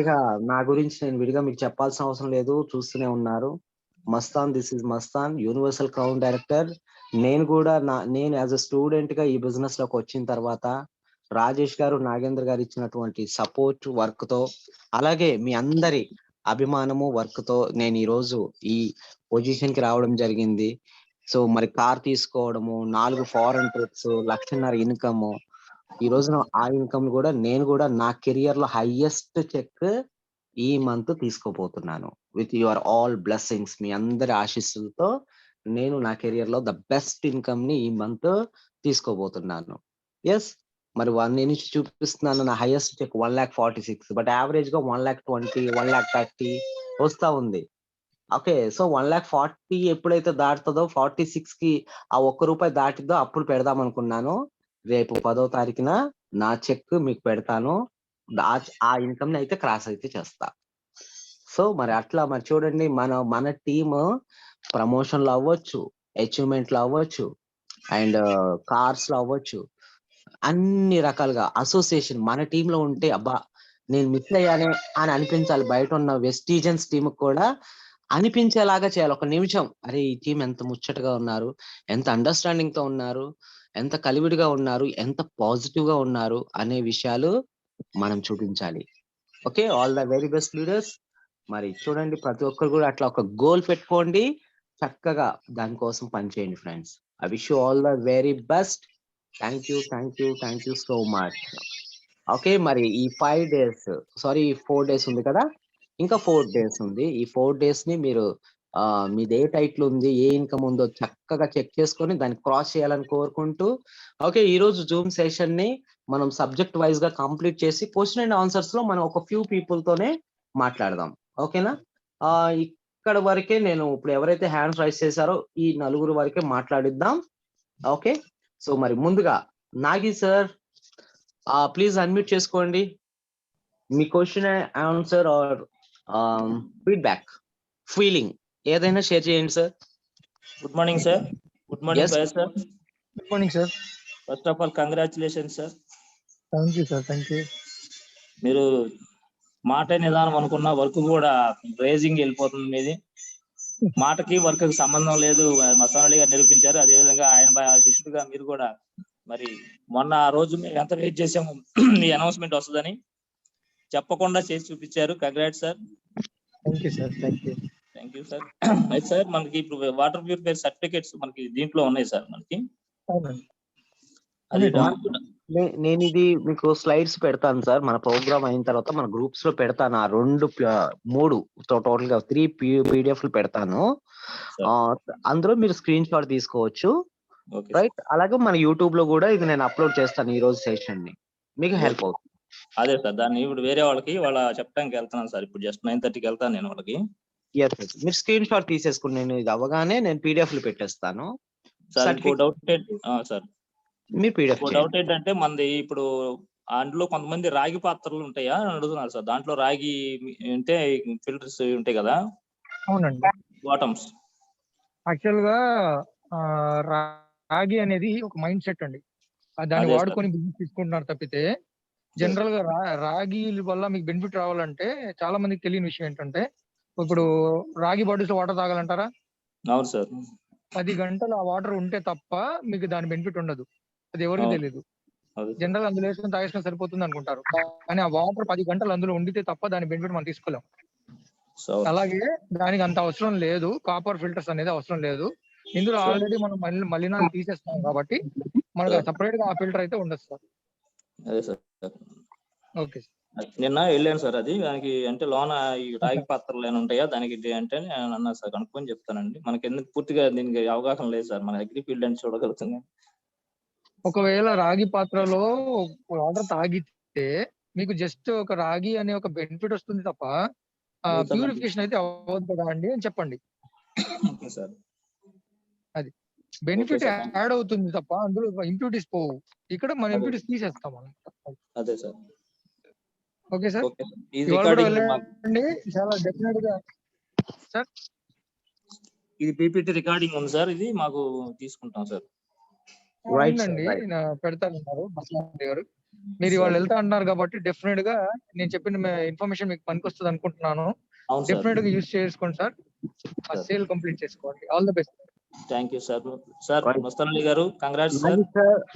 ఇక నా గురించి నేను విడిగా మీకు చెప్పాల్సిన అవసరం లేదు. చూస్తూనే ఉన్నారు. This is Mastan universal crown director. నేను యాస్ ఎ స్టూడెంట్‌గా ఈ బిజినెస్‌లోకొచ్చిన తర్వాత రాజేష్ గారు, నాగేంద్ర గారు ఇచ్చినటువంటి సపోర్ట్ వర్క్‌తో అలాగే మీ అందరి అభిమానము వర్క్‌తో నేను ఈరోజు ఈ పొజిషన్‌కి రావడం జరిగింది. సో, మరి కార్ తీసుకోవడము, 4 ఫారెన్ ట్రిప్స్, 1,50,000 ఇన్‌కమ్. ఈ రోజున ఆ ఇన్‌కమ్ గూడా నేను గూడా నా కెరియర్‌లో హైయెస్ట్ చెక్ ఈ మంత్ తీసుకోబోతున్నాను. విత్ యువర్ ఆల్ బ్లెస్సింగ్స్ మీ అందరి ఆశీస్సులతో నేను నా కెరియర్‌లో ద బెస్ట్ ఇన్‌కమ్‌ని ఈ మంత్ తీసుకోబోతున్నాను. యెస్. మరి నేను చూపిస్తున్నాను నా హైయెస్ట్ చెక్ 1,46,000 బట్ యావరేజ్‌గా 1,20,000, 1,30,000 వస్తా ఉంది. ఓకే. సో 1,40,000 ఎప్పుడైతే దాటుతుందో 46 కి ఆ ₹1 దాటిద్దో అప్పుడు పెడదాం అనుకున్నాను. రేపు 10వ తారీఖున నా చెక్ మీకు పెడతాను. ఆ ఇన్కమ్ ని అయితే క్రాస్ అయితే చేస్తా. సో మరి అట్లా మరి చూడండి మన టీమ్ ప్రమోషన్ లో అవ్వచ్చు, అచీవ్మెంట్ లో అవ్వచ్చు, అండ్ కార్స్ లో అవ్వచ్చు, అన్ని రకాలుగా అసోసియేషన్ మన టీమ్ లో ఉంటే అబ్బా నేను మిస్ అయ్యానే అని అనిపించాలి. బయట ఉన్న వెస్టీజియన్స్ టీమ్ కూడా అనిపించేలాగా చేయాలి. ఒక నిమిషం అరే ఈ టీం ఎంత ముచ్చటగా ఉన్నారు, ఎంత అండర్స్టాండింగ్ తో ఉన్నారు, ఎంత కలివిడిగా ఉన్నారు, ఎంత పాజిటివ్ గా ఉన్నారు అనే విషయాలు మనం చూపించాలి. Okay, all the very best leaders. మరి చూడండి ప్రతి ఒక్కరు కూడా అట్లా ఒక గోల్ పెట్టుకోండి, చక్కగా దానికోసం పనిచేయండి friends. I wish you all the very best. Thank you so much. Okay, మరి ఈ 5 days, సారీ 4 days ఉంది కదా, ఇంకా 4 days ఉంది. ఈ 4 days ని మీరు మీది ఏ టైటిల్ ఉంది, ఏ ఇన్కమ్ ఉందో చక్కగా చెక్ చేసుకొని దాన్ని క్రాస్ చేయాలని కోరుకుంటూ, ఓకే ఈ రోజు జూమ్ సెషన్ ని మనం సబ్జెక్ట్ వైజ్ గా కంప్లీట్ చేసి క్వశ్చన్ అండ్ ఆన్సర్స్ లో మనం ఒక ఫ్యూ పీపుల్ తోనే మాట్లాడదాం. ఓకేనా? ఇక్కడ వరకే నేను ఇప్పుడు ఎవరైతే హ్యాండ్స్ రైజ్ చేశారో ఈ 4 వరకే మాట్లాడిద్దాం. ఓకే, సో మరి ముందుగా నాగి సార్ ప్లీజ్ అన్మ్యూట్ చేసుకోండి. మీ question answer or feedback, feeling ఏదైనా షేర్ చేయండి sir. Good morning sir. Good morning Yes. ఫైర్ sir. Good morning sir. First of all congratulation sir. Thank you sir. Thank you. మీరు మాట నిదానం అనుకున్న వర్క్ కూడా రేజింగ్ వెళ్ళిపోతుంది. మీది మాటకి వర్క్ కి సంబంధం లేదు, మస్తానల్లి గారు నిరూపించారు. అదేవిధంగా ఆయన శిష్యుడిగా మీరు కూడా మరి మొన్న ఆ రోజు మేము ఎంత వెయిట్ చేసాము మీ అనౌన్స్మెంట్ వస్తుందని, చెప్పకుండా చేసి చూపించారు. Congrats sir. Thank you sir. Thank you. Thank you sir. అయితే సార్ మనకి ఇప్పుడు వాటర్ ప్యూరిఫైర్ సర్టిఫికేట్స్ మనకి దీంట్లో ఉన్నాయి సార్. మనకి అది నేను ఇది మీకు స్లైడ్స్ పెడతాను సార్. మన ప్రోగ్రామ్ అయిన తర్వాత మన గ్రూప్స్ లో పెడతాను. ఆ 3 టోటల్ గా 3 పీడిఎఫ్లు పెడతాను. అందులో మీరు స్క్రీన్ షాట్ తీసుకోవచ్చు, రైట్? అలాగే మన యూట్యూబ్ లో కూడా ఇది నేను అప్లోడ్ చేస్తాను ఈ రోజు సెషన్ ని, మీకు హెల్ప్ అవుతుంది. అదే సార్, దాన్ని ఇప్పుడు వేరే వాళ్ళకి చెప్పడానికి వెళ్తున్నాను సార్. ఇప్పుడు జస్ట్ 9:30కి వెళ్తాను నేను వాళ్ళకి. మీరు స్క్రీన్ షాట్ తీసేసుకుని నేను ఇది అవగానే నేను పీడిఎఫ్ లు పెట్టేస్తాను సార్. ఇంకో డౌట్ సార్, మీరు పీడిఎఫ్ డౌట్ ఏంటంటే మనది ఇప్పుడు అందులో కొంతమంది రాగి పాత్రలు ఉంటాయా అని అడుగుతున్నారు సార్. దాంట్లో రాగి అంటే ఫిల్టర్స్ ఉంటాయి కదా. అవునండి. బాటమ్స్ యాక్చువల్ గా రాగి అనేది ఒక మైండ్ సెట్ అండి. దాన్ని వాడుకొని బిజినెస్ తీసుకుంటున్నారు తప్పితే జనరల్ గా రాగి వల్ల మీకు బెనిఫిట్ రావాలంటే చాలా మందికి తెలియని విషయం ఏంటంటే, ఇప్పుడు రాగి బాటిల్స్ లో వాటర్ తాగాలంటారా? అవును సార్. 10 గంటలు ఆ వాటర్ ఉంటే తప్ప మీకు దాని బెనిఫిట్ ఉండదు. అది ఎవరికి తెలియదు. జనరల్ అందులో వేసుకొని తాగేసుకొని సరిపోతుంది అనుకుంటారు, కానీ ఆ వాటర్ 10 గంటలు అందులో ఉండితే తప్ప దాని బెనిఫిట్ మనం తీసుకోలేం. అలాగే దానికి అంత అవసరం లేదు, కాపర్ ఫిల్టర్స్ అనేది అవసరం లేదు. ఇందులో ఆల్రెడీ మనం మలినాలు తీసేస్తాం కాబట్టి మనకు సపరేట్ గా ఆ ఫిల్టర్ అయితే ఉండదు సార్. అదే సార్. Okay sir. నిన్న వెళ్ళాను సార్. అది దానికి అంటే లోన ఈ రాగి పాత్రలు ఏమైనా ఉంటాయా దానికి అంటే అన్నా సార్. కనుక్కొని చెప్తానండి. మనకి ఎందుకు పూర్తిగా దీనికి అవగాహన లేదు సార్. మన అగ్రి ఫీల్డ్ అని చూడగలుగుతుంది. ఒకవేళ రాగి పాత్రలో వాటర్ తాగితే మీకు జస్ట్ ఒక రాగి అనే ఒక బెనిఫిట్ వస్తుంది తప్ప ప్యూరిఫికేషన్ అయితే అవ్వదు కదా అండి అని చెప్పండి. అది బెనిఫిట్ యాడ్ అవుతుంది తప్ప అందులో ఇంప్యూరిటీస్ పోవు. ఇక్కడ మన ఇంప్యూరిటీస్ తీసేస్తాం మనం. అదే సార్. Okay sir. వెళ్ళండి చాలా డెఫినెట్ గా సార్. ఇది పీపీటీ రికార్డింగ్ ఉంది సార్. ఇది మాకు తీసుకుంటాం సార్. అవునండి, పెడతానన్నారు మస్తానల్లి గారు. మీరు ఇవాళ వెళ్తా అంటున్నారు కాబట్టి డెఫినెట్ గా నేను చెప్పిన ఇన్ఫర్మేషన్ మీకు పనికొస్తుంది అనుకుంటున్నాను. డెఫినెట్ గా యూజ్ చేసుకోండి సార్. ఆ సేల్ కంప్లీట్ చేసుకోండి. All the best. Thank you sir. Sir Mastan Ali గారు congrats sir.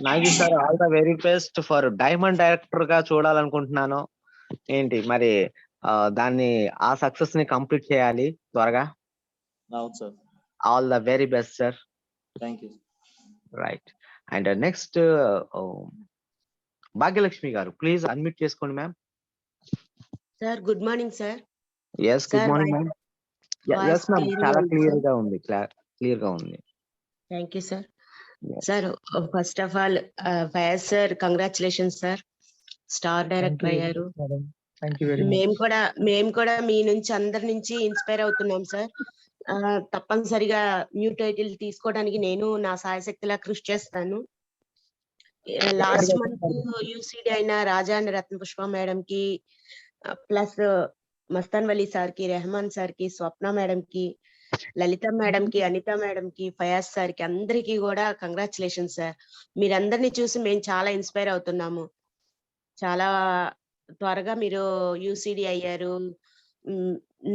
Nagi sir all the very best for diamond director గా చూడాలనుకుంటున్నాను. ఏంటి మరి దాన్ని ఆ సక్సెస్ ని కంప్లీట్ చేయాలి త్వరగా. అవును sir. All the very best sir. Thank you. Right. And next Bhagyalakshmi గారు ప్లీజ్ అన్మ్యూట్ చేసుకోండి ma'am. Sir good morning sir. Yes good morning ma'am. Yes ma'am, చాలా క్లియర్ గా ఉంది. Thank you sir. Sir first of all Fayaz sir congratulations sir. Star director అయ్యారు. Thank you very much. మేము కూడా మీ నుంచి అందరి నుంచి ఇన్స్పైర్ అవుతున్నాం సార్. తప్పనిసరిగా న్యూ టైటిల్ తీసుకోవడానికి నేను నా సాయశక్తిలా కృషి చేస్తాను. లాస్ట్ మంత్ యూసీడీ అయిన రాజా అండ్ రత్నపుష్ప మేడం కి, ప్లస్ మస్తాన్ వలీ సార్ కి, రెహమాన్ సార్ కి, స్వప్న మేడం కి, లలిత మేడం కి, అనిత మేడం కి, ఫయాజ్ సార్ కి అందరికీ కూడా కంగ్రాచులేషన్ సార్. మీరందరినీ చూసి మేము చాలా ఇన్స్పైర్ అవుతున్నాము. చాలా త్వరగా మీరు యూసీడీ అయ్యారు.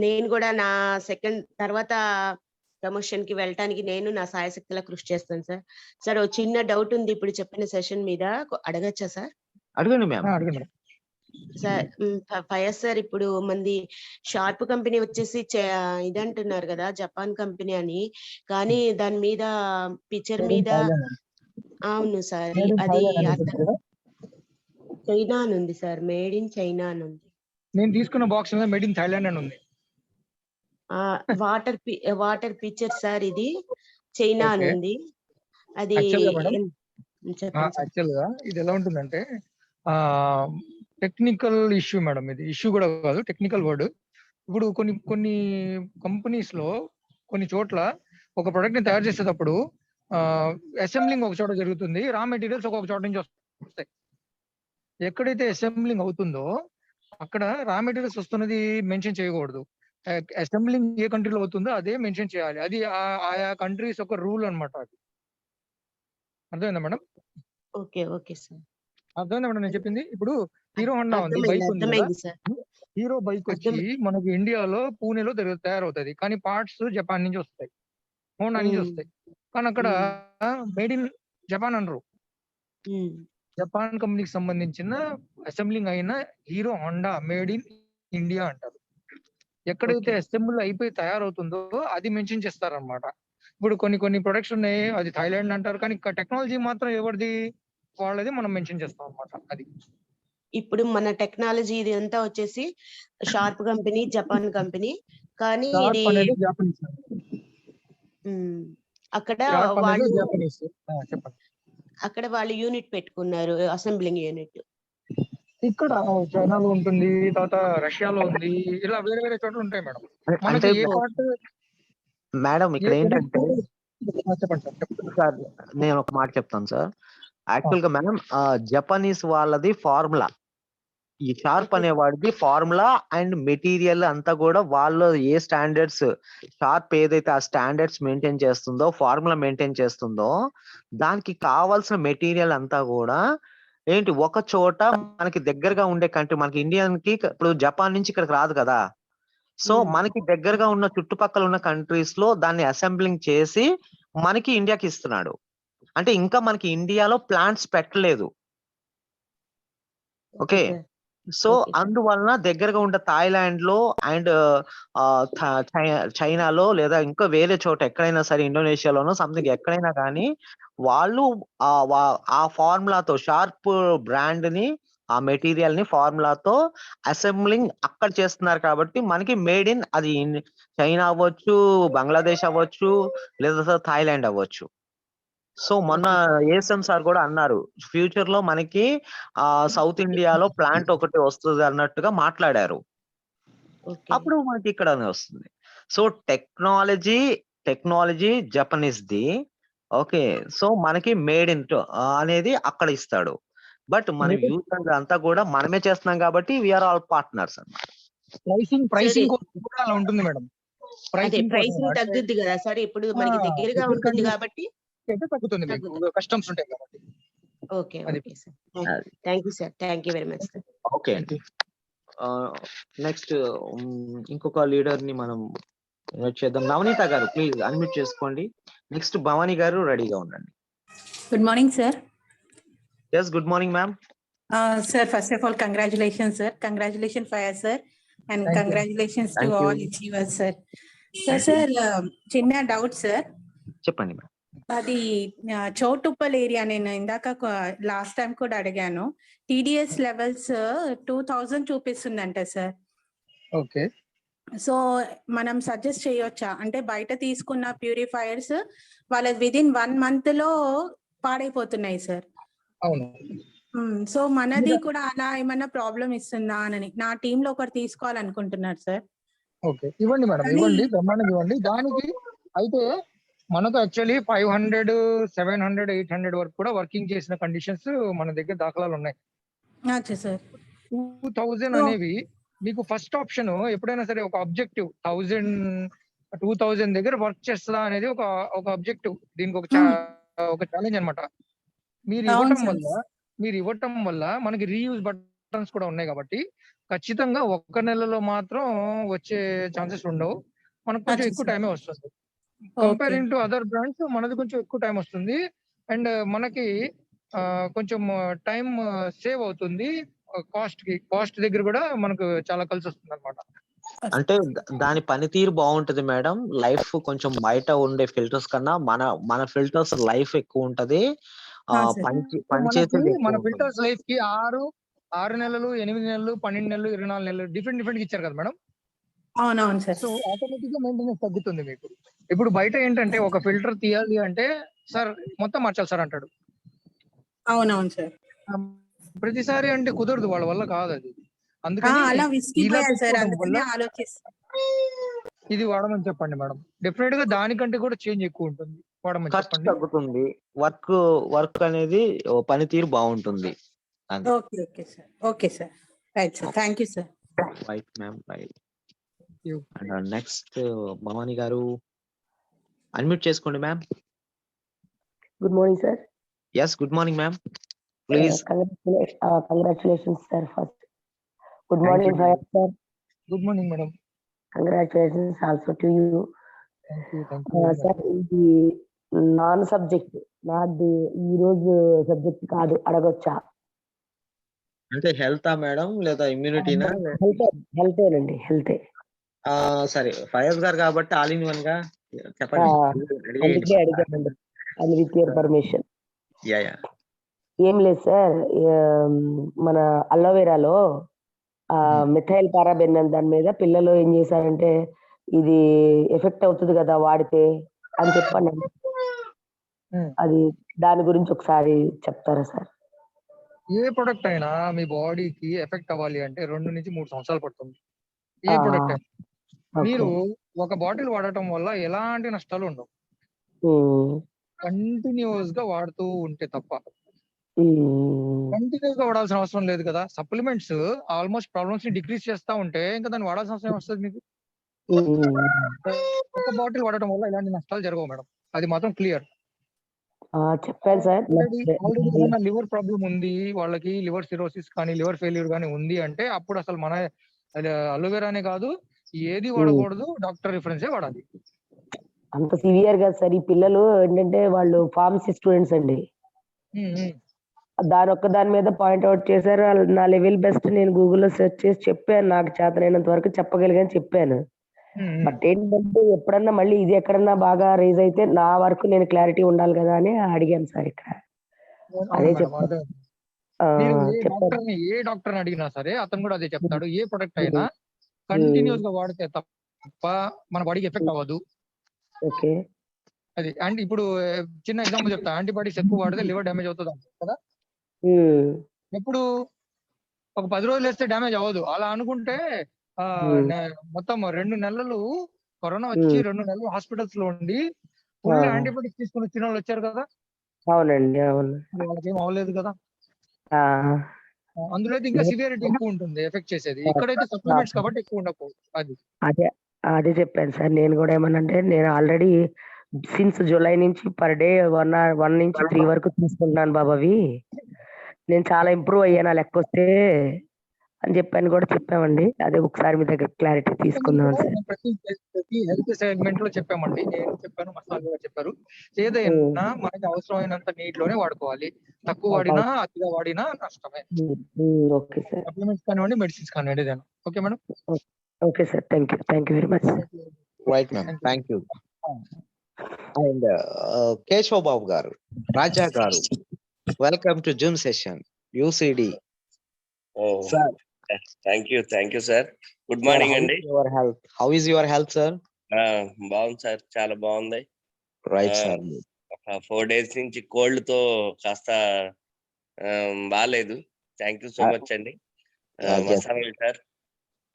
నేను కూడా నా సెకండ్ తర్వాత ప్రమోషన్ కి వెళ్ళటానికి నేను నా సాయశక్తిలా కృషి చేస్తాను సార్. సార్ ఒక చిన్న డౌట్ ఉంది ఇప్పుడు చెప్పిన సెషన్ మీద, అడగచ్చా సార్? అడగండి మ్యామ్. అడగండి సార్. ఫయాజ్ సార్, ఇప్పుడు మంది షార్ప్ కంపెనీ వచ్చేసి ఇదంటున్నారు కదా జపాన్ కంపెనీ అని, కానీ దాని మీద పిక్చర్ మీద అవును సార్ అది చైనా అని ఉంది సార్, మేడ్ ఇన్ చైనా అని ఉంది. నేను తీసుకున్న బాక్స్ మీద మేడ్ ఇన్ థాయిలాండ్ అని ఉంది. వాటర్ పిక్చర్ సార్, ఇది చైనా అని ఉంది. అది యాక్చువల్ గా ఇది ఎలా ఉంటుందంటే టెక్నికల్ ఇష్యూ మేడం. ఇది ఇష్యూ కూడా కాదు, టెక్నికల్ వర్డ్. ఇప్పుడు కొన్ని కంపెనీస్ లో కొన్ని చోట్ల ఒక ప్రొడక్ట్ ని తయారు చేసేటప్పుడు అసెంబ్లింగ్ ఒక చోట జరుగుతుంది, రా మెటీరియల్స్ ఒక్కొక్క చోట నుంచి వస్తాయి. ఎక్కడైతే అసెంబ్లింగ్ అవుతుందో అక్కడ రా మెటీరియల్స్ వస్తున్నది మెన్షన్ చేయకూడదు. అసెంబ్లింగ్ ఏ కంట్రీలో అవుతుందో అదే మెన్షన్ చేయాలి. అది ఆయా కంట్రీస్ ఒక రూల్ అనమాట. అది అర్థమైందా మేడం? ఓకే ఓకే సార్, అర్థమైందా మేడం నేను చెప్పింది? ఇప్పుడు హీరో హోండా ఉంది, బైక్ ఉంది కదా. హీరో బైక్ వచ్చి మనకు ఇండియాలో పూణేలో తయారవుతుంది, కానీ పార్ట్స్ జపాన్ నుంచి వస్తాయి, హోండా నుంచి వస్తాయి. కానీ అక్కడ మేడ్ ఇన్ జపాన్ అనరు. జపాన్ కంపెనీకి సంబంధించిన అసెంబ్లింగ్ అయిన hero Honda made in India అంటారు. ఎక్కడైతే అసెంబ్లీ అయిపోయి తయారవుతుందో అది మెన్షన్ చేస్తారనమాట. ఇప్పుడు కొన్ని ప్రొడక్ట్స్ ఉన్నాయి, అది థాయిలాండ్ అంటారు, కానీ టెక్నాలజీ మాత్రం ఎవరిది వాళ్ళది మనం మెన్షన్ చేస్తాం అనమాట. అది ఇప్పుడు మన టెక్నాలజీ ఇది అంతా వచ్చేసి షార్ప్ కంపెనీ, జపాన్ కంపెనీ, కానీ ఇది అక్కడ వాళ్ళు అక్కడ వాళ్ళు యూనిట్ పెట్టుకున్నారు, అసెంబ్లింగ్ యూనిట్. ఇక్కడ చైనాలో ఉంటుంది, తర్వాత రష్యాలో ఉంది, ఇలా వేరే వేరే చోట్ల ఉంటాయి మేడం. మనకి ఏ పార్ట్ మేడం ఇక్కడ ఏంటంటే సార్, నేను ఒక మాట చెప్తాను సార్. యాక్చువల్ గా మేడం జపనీస్ వాళ్ళది ఫార్ములా, ఈ షార్ప్ అనేవాడిది ఫార్ములా అండ్ మెటీరియల్ అంతా కూడా వాళ్ళు ఏ స్టాండర్డ్స్ షార్ప్ ఏదైతే ఆ స్టాండర్డ్స్ మెయింటైన్ చేస్తుందో, ఫార్ములా మెయింటైన్ చేస్తుందో, దానికి కావాల్సిన మెటీరియల్ అంతా కూడా ఏంటి ఒక చోట మనకి దగ్గరగా ఉండే కంట్రీ, మనకి ఇండియాకి ఇప్పుడు జపాన్ నుంచి ఇక్కడికి రాదు కదా. సో మనకి దగ్గరగా ఉన్న చుట్టుపక్కల ఉన్న కంట్రీస్ లో దాన్ని అసెంబ్లింగ్ చేసి మనకి ఇండియాకి ఇస్తున్నాడు. అంటే ఇంకా మనకి ఇండియాలో ప్లాంట్స్ పెట్టలేదు. ఓకే, సో అందువలన దగ్గరగా ఉండే థాయిలాండ్ లో అండ్ చైనాలో లేదా ఇంకా వేరే చోట ఎక్కడైనా సరే, ఇండోనేషియాలోనో సంథింగ్ ఎక్కడైనా కానీ వాళ్ళు ఆ ఫార్ములాతో షార్ప్ బ్రాండ్ ని, ఆ మెటీరియల్ ని ఫార్ములాతో అసెంబ్లింగ్ అక్కడ చేస్తున్నారు. కాబట్టి మనకి మేడ్ ఇన్ అది చైనా అవ్వచ్చు, బంగ్లాదేశ్ అవ్వచ్చు, లేదా థాయిలాండ్ అవ్వచ్చు. సో మొన్న ఏఎస్ఎం సార్ కూడా అన్నారు, ఫ్యూచర్ లో మనకి సౌత్ ఇండియాలో ప్లాంట్ ఒకటి వస్తుంది అన్నట్టుగా మాట్లాడారు. అప్పుడు మనకి ఇక్కడ వస్తుంది. So technology Japanese the. Okay, so మనకి మేడ్ ఇన్ అనేది అక్కడ ఇస్తాడు. బట్ మనం యూజ్ అంతా కూడా మనమే చేస్తున్నాం కాబట్టి వీఆర్ ఆల్ పార్ట్నర్స్ అన్నమాట. ప్రైసింగ్ కూడా అలా ఉంటుంది మేడం. ప్రైసింగ్ తగ్గుద్ది కదా సార్, ఇప్పుడు మనకి దగ్గరగా ఉంటుంది కాబట్టి తగ్గుతుంది, కస్టమ్స్ ఉంటాయి కాబట్టి. Okay okay sir, thank you sir, thank you very much sir. Okay, next ఇంకొక లీడర్ ని మనం చేద్దాం. నవనీత గారు ప్లీజ్ అన్మ్యూట్ చేసుకోండి. నెక్స్ట్ భవానీ గారు రెడీగా ఉండండి. Good morning sir. yes, good morning ma'am. Sir, first of all congratulations sir, congratulations Fayaz sir, and Thank congratulations you. to Thank all you. achievers sir. Sir చిన్న doubt sir, చెప్పండి madam. అది Choutuppal area, నేను ఇందాక last time కూడా అడిగాను, TDS levels 2000 చూపిస్తుందంట సార్. Okay, so మనం సజెస్ట్ చేయొచ్చా? అంటే బయట తీసుకున్న ప్యూరిఫైయర్స్ వాళ్ళ విదిన్ 1 month లో పాడైపోతున్నాయి సార్. అవును. సో మనది కూడా అలా ఏమన్నా ప్రాబ్లం ఇస్తుందా అని నా టీమ్ లో ఒకటి తీసుకోవాలనుకుంటున్నారు సార్. ఓకే, ఇవ్వండి మేడం, ఇవ్వండి, బ్రహ్మాండంగా ఇవ్వండి. దానికి అయితే మనకు యాక్చువల్లీ 500, 700, 800 వరకు కూడా వర్కింగ్ చేసిన కండిషన్స్ మన దగ్గర దాఖలాలు ఉన్నాయి. అచ్చా సార్. 2000 అనేవి మీకు ఫస్ట్ ఆప్షన్. ఎప్పుడైనా సరే ఒక ఆబ్జెక్టివ్ 2000 దగ్గర వర్క్ చేస్తుందా అనేది ఒక ఆబ్జెక్టివ్. దీనికి ఒక ఛాలెంజ్ అన్నమాట. మీరు ఇవ్వటం వల్ల మనకి రీయూజ్ బటన్స్ కూడా ఉన్నాయి కాబట్టి ఖచ్చితంగా 1 నెలలో మాత్రం వచ్చే ఛాన్సెస్ ఉండవు. మనకు కొంచెం ఎక్కువ టైమే వస్తుంది. కంపేరింగ్ టు అదర్ బ్రాండ్స్ మనది కొంచెం ఎక్కువ టైం వస్తుంది. అండ్ మనకి కొంచెం టైం సేవ్ అవుతుంది. కాస్ట్ దగ్గర కూడా మనకు చాలా కలిసి వస్తుంది అనమాట. అంటే దాని పనితీరు బాగుంటది మేడం. లైఫ్ కొంచెం బయట ఉండే ఫిల్టర్స్ కన్నా మన ఫిల్టర్స్ లైఫ్ ఎక్కువ ఉంటది. పనిచేసేది మన ఫిల్టర్స్ లైఫ్ కి 6 నెలలు, 8 నెలలు, 12 నెలలు, 24 నెలలు డిఫరెంట్ ఇచ్చారు కదా మేడం. అవునవును సార్. సో ఆటోమేటిక్ గా మెయింటెనెన్స్ తగ్గుతుంది మీకు. ఇప్పుడు బయట ఏంటంటే ఒక ఫిల్టర్ తీయాలి అంటే సార్ మొత్తం మార్చాలి సార్ అంటాడు. అవునవును సార్. ప్రతిసారి అంటే కుదరదు, వాళ్ళ వల్ల కాదు అది. అందుకని ఇది వాడమని చెప్పండి మేడం. డెఫినెట్ గా దానికంటే కూడా చేంజ్ ఎక్కువ ఉంటుంది. వాడమని చెప్పండి. తగ్గుతుంది. వర్క్ అనేది పనితీరు బాగుంటుంది. Okay sir. Right sir. Thank you sir. Right ma'am, right. Next Bhavani garu unmute చేసుకోండి ma'am. Good morning sir. Yes, good morning ma'am. Please. Congratulations sir. First good morning sir. Good morning madam. Congratulations also to you sir. ఇది non subject, నాది ఈ రోజు subject కాదు, అడగొచ్చా? అంటే హెల్తా madam లేదా ఇమ్యూనిటీనా? హెల్తేనండి, హెల్తే. సరే, ఫయజ్ గారు కాబట్టి ఆల్ ఇన్ వన్ గా చెప్పండి. అందుకే అడిగానండి, అది విత్ యువర్ పర్మిషన్. యా. ఏం లేదు సార్, మన అలోవెరాలో మిథైల్ పారాబెన్ దాని మీద పిల్లలు ఏం చేశారంటే ఇది ఎఫెక్ట్ అవుతుంది కదా వాడితే అని చెప్పండి. అది దాని గురించి ఒకసారి చెప్తారా సార్? ఏ ప్రొడక్ట్ అయినా మీ బాడీకి ఎఫెక్ట్ అవ్వాలి అంటే 2 నుంచి 3 సంవత్సరాలు పడుతుంది. ఏ ప్రొడక్ట్ అయినా. మీరు ఒక బాటిల్ వాడటం వల్ల ఎలాంటి నష్టాలు ఉండవు, కంటిన్యూస్ గా వాడుతూ ఉంటే తప్ప. కంటిన్యూస్ గా వాడాల్సిన అవసరం లేదు కదా. సప్లిమెంట్స్ ఆల్మోస్ట్ ప్రాబ్లమ్స్ ని డిక్రీజ్ చేస్తా ఉంటే ఇంకా దాన్ని వాడాల్సిన అవసరం వస్తుంది మీకు. ఒక బాటిల్ వాడటం వల్ల ఎలాంటి నష్టాలు జరగవు మేడం, అది మాత్రం క్లియర్. చెప్పాను సార్. ఆల్రెడీ లివర్ ప్రాబ్లం ఉంది వాళ్ళకి, లివర్ సిరోసిస్ కానీ లివర్ ఫెయిల్యూర్ కానీ ఉంది అంటే అప్పుడు అసలు మన అలోవెరానే కాదు ఏది వాడకూడదు, డాక్టర్ రిఫరెన్సే వాడాలి. అంత సివియర్ గా సార్. ఈ పిల్లలు ఏంటంటే వాళ్ళు ఫార్మసీ స్టూడెంట్స్ అండి. దాని మీద పాయింట్అవుట్ చేశారు. నా లెవెల్ బెస్ట్ నేను గూగుల్లో సెర్చ్ చేసి చెప్పాను, నాకు చేతనైనంత వరకు చెప్పగలిగాను, చెప్పాను. బట్ ఏంటంటే ఎప్పుడన్నా మళ్ళీ ఇది ఎక్కడన్నా బాగా రేజ్ అయితే నా వరకు నేను క్లారిటీ ఉండాలి కదా అని అడిగాను సార్. ఇక్కడ అదే చెప్పాను. ఏ డాక్టర్ అడిగినా సరే అతను కూడా అదే చెప్తాడు. ఏ ప్రొడక్ట్ అయినా కంటిన్యూస్ గా వాడితే తప్ప మన బాడీకి ఎఫెక్ట్ అవ్వదు. ఓకే, అది. అండ్ ఇప్పుడు చిన్న ఎగ్జాంపుల్ చెప్తా. యాంటీబాడీస్ ఎక్కువ వాడితే లివర్ డ్యామేజ్ అవుతుంది కదా. ఎప్పుడు ఒక 10 రోజులు వేస్తే డ్యామేజ్ అవ్వదు. అలా అనుకుంటే మొత్తం 2 నెలలు కరోనా వచ్చి 2 నెలలు హాస్పిటల్స్ లో ఉండి ఫుల్ యాంటీబయాటిక్స్ తీసుకుని వచ్చిన వాళ్ళు వచ్చారు కదా. అవునండి, అవును. వాళ్ళకి ఏం అవ్వలేదు కదా. అందులో అయితే ఇంకా సివియారిటీ ఎక్కువ ఉంటుంది ఎఫెక్ట్ చేసేది. ఇక్కడైతే సప్లిమెంట్స్ కాబట్టి ఎక్కువ ఉండకపోదు. అదే చెప్పాను సార్. నేను కూడా ఏమనంటే నేను ఆల్రెడీ సిన్స్ జూలై నుంచి పర్ డే 1 నుంచి 3 వరకు తీసుకుంటున్నాను బాబావి. నేను చాలా ఇంప్రూవ్ అయ్యాను ఆ లెక్క వస్తే అని చెప్పాను కూడా చెప్పామండి. అదే ఒకసారి మీ దగ్గర క్లారిటీ తీసుకుందాం సార్. ప్రతి హెల్త్ సెగ్మెంట్ లో చెప్పామండి. నేను చెప్పాను, మసాలా గారు చెప్పారు. ఏదైనా మనకి అవసరమైనంత నీటిలోనే వాడుకోవాలి. తక్కువ వాడినా అతిగా వాడినా నష్టమే. Okay sir. సప్లిమెంట్స్ కానివ్వండి, మెడిసిన్స్ కానివ్వండి, ఏదైనా. Okay madam. Okay sir, thank you very much. Right ma'am, thank you. And Keshav Babu గారు, రాజా గారు, welcome to Zoom session UCD. Sir, thank you sir. Good morning అండి. How is your health sir? బాగుంది sir, చాలా బాగుంది. Right sir. 4 days నుంచి cold తో కాస్త బాగాలేదు. థ్యాంక్ యూ సో మచ్ అండి ఓకే. మస్తాన్ సార్.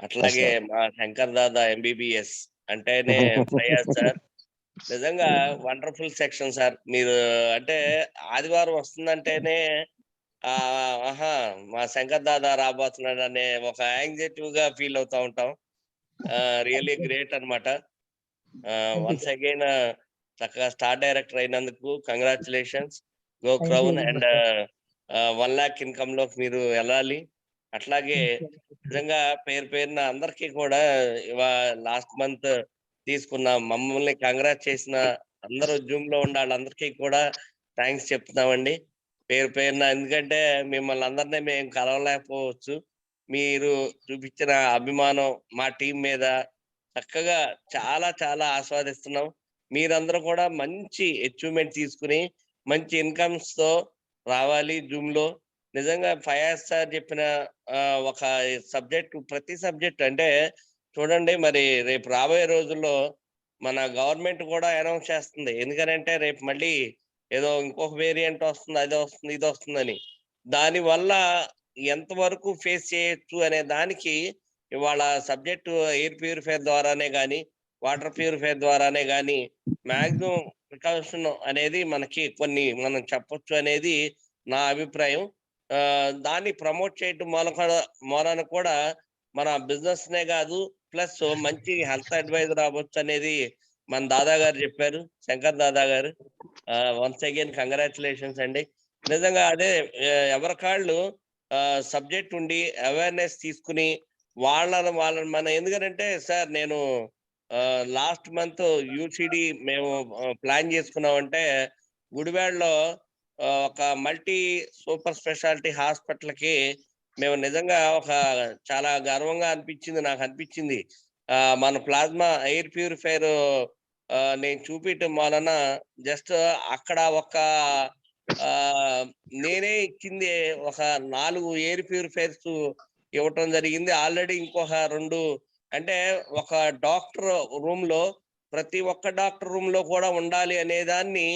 అట్లాగే సార్. మా శంకర్ దాదా ఎంబీబీఎస్ అంటేనే ఫయాజ్ సార్. నిజంగా వండర్ఫుల్ సెక్షన్ సార్. మీరు అంటే ఆదివారం వస్తుందంటేనే ఆహా మా శంకర్ దాదా రాబోతున్నాడు అనే ఒక యాంగ్జైటివ్ గా ఫీల్ అవుతా ఉంటాం. రియల్లీ గ్రేట్ అన్నమాట. వన్స్ అగైన్ చక్కగా స్టార్ డైరెక్టర్ అయినందుకు congratulations. Go crown and 1 lakh income లోకి మీరు వెళ్ళాలి. అట్లాగే నిజంగా పేరున అందరికీ కూడా లాస్ట్ మంత్ తీసుకున్న మమ్మల్ని కంగ్రాట్ చేసిన అందరూ జూమ్ లో ఉన్న వాళ్ళందరికీ కూడా థ్యాంక్స్ చెప్తున్నామండి పేరున. ఎందుకంటే మిమ్మల్ని అందరినీ మేము కలవలేకపోవచ్చు. మీరు చూపించిన అభిమానం మా టీం మీద చక్కగా చాలా చాలా ఆస్వాదిస్తున్నాం. మీరందరూ కూడా మంచి అచీవ్మెంట్ తీసుకుని మంచి ఇన్కమ్స్ తో రావాలి జూమ్ లో. నిజంగా ఫయాజ్ సార్ చెప్పిన ఒక సబ్జెక్ట్, ప్రతి సబ్జెక్ట్ అంటే చూడండి, మరి రేపు రాబోయే రోజుల్లో మన గవర్నమెంట్ కూడా అనౌన్స్ చేస్తుంది. ఎందుకనంటే రేపు మళ్ళీ ఏదో ఇంకొక వేరియంట్ వస్తుంది, అది వస్తుంది, ఇది వస్తుందని. దాని వల్ల ఎంతవరకు ఫేస్ చేయొచ్చు అనే దానికి ఇవాళ సబ్జెక్టు ఎయిర్ ప్యూరిఫైర్ ద్వారానే కానీ వాటర్ ప్యూరిఫైర్ ద్వారానే కానీ మాక్సిమం ప్రికాషన్ అనేది మనకి కొన్ని మనం చెప్పొచ్చు అనేది నా అభిప్రాయం. దాన్ని ప్రమోట్ చేయటం మూలన కూడా మన బిజినెస్ నే కాదు, ప్లస్ మంచి హెల్త్ అడ్వైజర్ అవ్వచ్చు అనేది మన దాదా గారు చెప్పారు, శంకర్ దాదా గారు. వన్స్ అగైన్ కంగ్రాచులేషన్స్ అండి. నిజంగా అదే ఎవరికాళ్ళు సబ్జెక్ట్ ఉండి అవేర్నెస్ తీసుకుని వాళ్ళని మన ఎందుకంటే సార్ నేను లాస్ట్ మంత్ యూసిడి మేము ప్లాన్ చేసుకున్నామంటే గుడివాడలో ఒక మల్టీ సూపర్ స్పెషాలిటీ హాస్పిటల్ కి మేము నిజంగా ఒక చాలా గర్వంగా అనిపించింది. నాకు అనిపించింది మన ప్లాస్మా ఎయిర్ ప్యూరిఫైర్ నేను చూపించడం వలన జస్ట్ అక్కడ ఒక నేనే ఇచ్చింది ఒక 4 ఎయిర్ ప్యూరిఫైర్స్ ఇవ్వటం జరిగింది. ఆల్రెడీ ఇంకొక 2 అంటే ఒక డాక్టర్ రూమ్ లో ప్రతి ఒక్క డాక్టర్ రూమ్ లో కూడా ఉండాలి అనే దాన్ని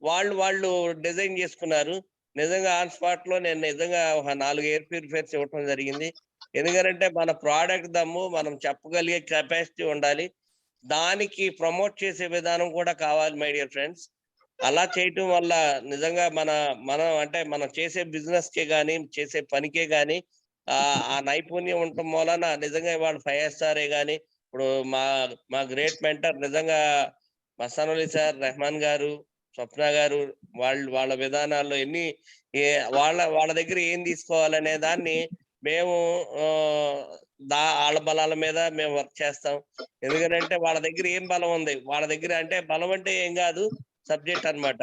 వాళ్ళు డిజైన్ చేసుకున్నారు. నిజంగా ఆన్ స్పాట్ లో నేను నిజంగా ఒక 4 ఎయిర్ ప్యూరిఫైర్స్ ఇవ్వటం జరిగింది. ఎందుకంటే మన ప్రోడక్ట్ దమ్ము మనం చెప్పగలిగే కెపాసిటీ ఉండాలి, దానికి ప్రమోట్ చేసే విధానం కూడా కావాలి మై డియర్ ఫ్రెండ్స్. అలా చేయటం వల్ల నిజంగా మనం అంటే మనం చేసే బిజినెస్ కే గానీ చేసే పనికే గానీ ఆ నైపుణ్యం ఉండటం వలన నిజంగా ఇవాళ ఫయాజ్ సారే గాని, ఇప్పుడు మా గ్రేట్ మెంటర్ నిజంగా మస్తాన్ వలి సార్, రెహమాన్ గారు, స్వప్న గారు, వాళ్ళ విధానాల్లో వాళ్ళ దగ్గర ఏం తీసుకోవాలనే దాన్ని మేము వాళ్ళ బలాల మీద మేము వర్క్ చేస్తాం. ఎందుకంటే వాళ్ళ దగ్గర ఏం బలం ఉంది, వాళ్ళ దగ్గర అంటే బలం అంటే ఏం కాదు, సబ్జెక్ట్ అన్నమాట.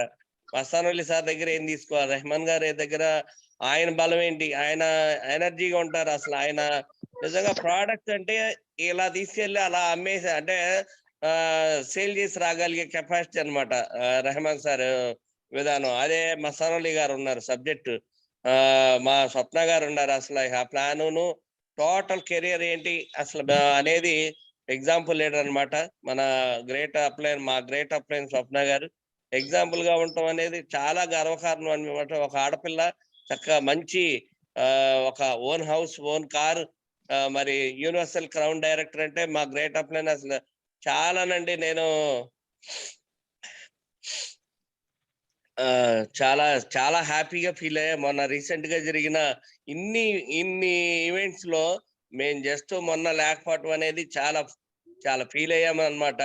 మస్తాన్ వలి సార్ దగ్గర ఏం తీసుకోవాలి, రెహమాన్ గారి దగ్గర ఆయన బలం ఏంటి, ఆయన ఎనర్జీగా ఉంటారు. అసలు ఆయన నిజంగా ప్రోడక్ట్ అంటే ఇలా తీసుకెళ్లి అలా అమ్మేసి అంటే సేల్ చేసి రాగలిగే కెపాసిటీ అన్నమాట రెహమాన్ సార్ విధానం. అదే మస్తాన్ వలి గారు ఉన్నారు సబ్జెక్ట్, మా స్వప్న గారు ఉన్నారు. అసలు ఆ ప్లాను టోటల్ కెరియర్ ఏంటి అసలు అనేది ఎగ్జాంపుల్ లీడర్ అన్నమాట. మా గ్రేట్ అప్లైన్ స్వప్న గారు ఎగ్జాంపుల్ గా ఉండటం అనేది చాలా గర్వకారణం అన్నమాట. ఒక ఆడపిల్ల చక్కగా మంచి ఒక ఓన్ హౌస్, ఓన్ కార్, మరి యూనివర్సల్ క్రౌన్ డైరెక్టర్ అంటే మా గ్రేట్ అప్లైన్ అసలు చాలానండి. నేను చాలా చాలా హ్యాపీగా ఫీల్ అయ్యా. మొన్న రీసెంట్ గా జరిగిన ఇన్ని ఈవెంట్స్ లో మేము జస్ట్ మొన్న లేకపోవటం అనేది చాలా చాలా ఫీల్ అయ్యాము అన్నమాట.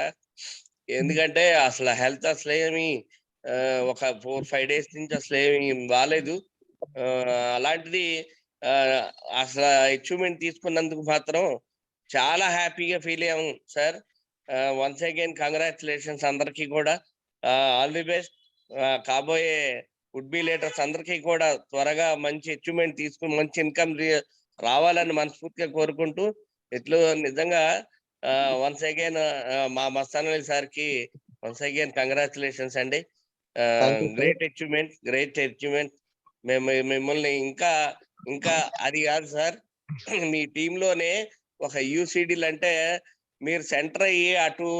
ఎందుకంటే అసలు హెల్త్ అసలు ఏమి ఒక 4-5 days నుంచి అసలు ఏమి బాగాలేదు. అలాంటిది అసలు అచీవ్మెంట్ తీసుకున్నందుకు మాత్రం చాలా హ్యాపీగా ఫీల్ అయ్యాము సార్. వన్స్ అగైన్ కంగ్రాచులేషన్స్ అందరికీ కూడా. All the best. కాబోయే వుడ్ బి లీడర్స్ అందరికీ కూడా త్వరగా మంచి అచీవ్మెంట్ తీసుకుని మంచి ఇన్కమ్ రావాలని మనస్ఫూర్తిగా కోరుకుంటూ ఇట్లు నిజంగా వన్స్ అగైన్ మా మస్తాన్ వలి సార్ కి వన్స్ అగైన్ కంగ్రాచులేషన్స్ అండి. Great achievement. మేము మిమ్మల్ని ఇంకా అది కాదు సార్, మీ టీమ్ లోనే ఒక యూసిడీలు అంటే మీరు సెంటర్ అయ్యి అటు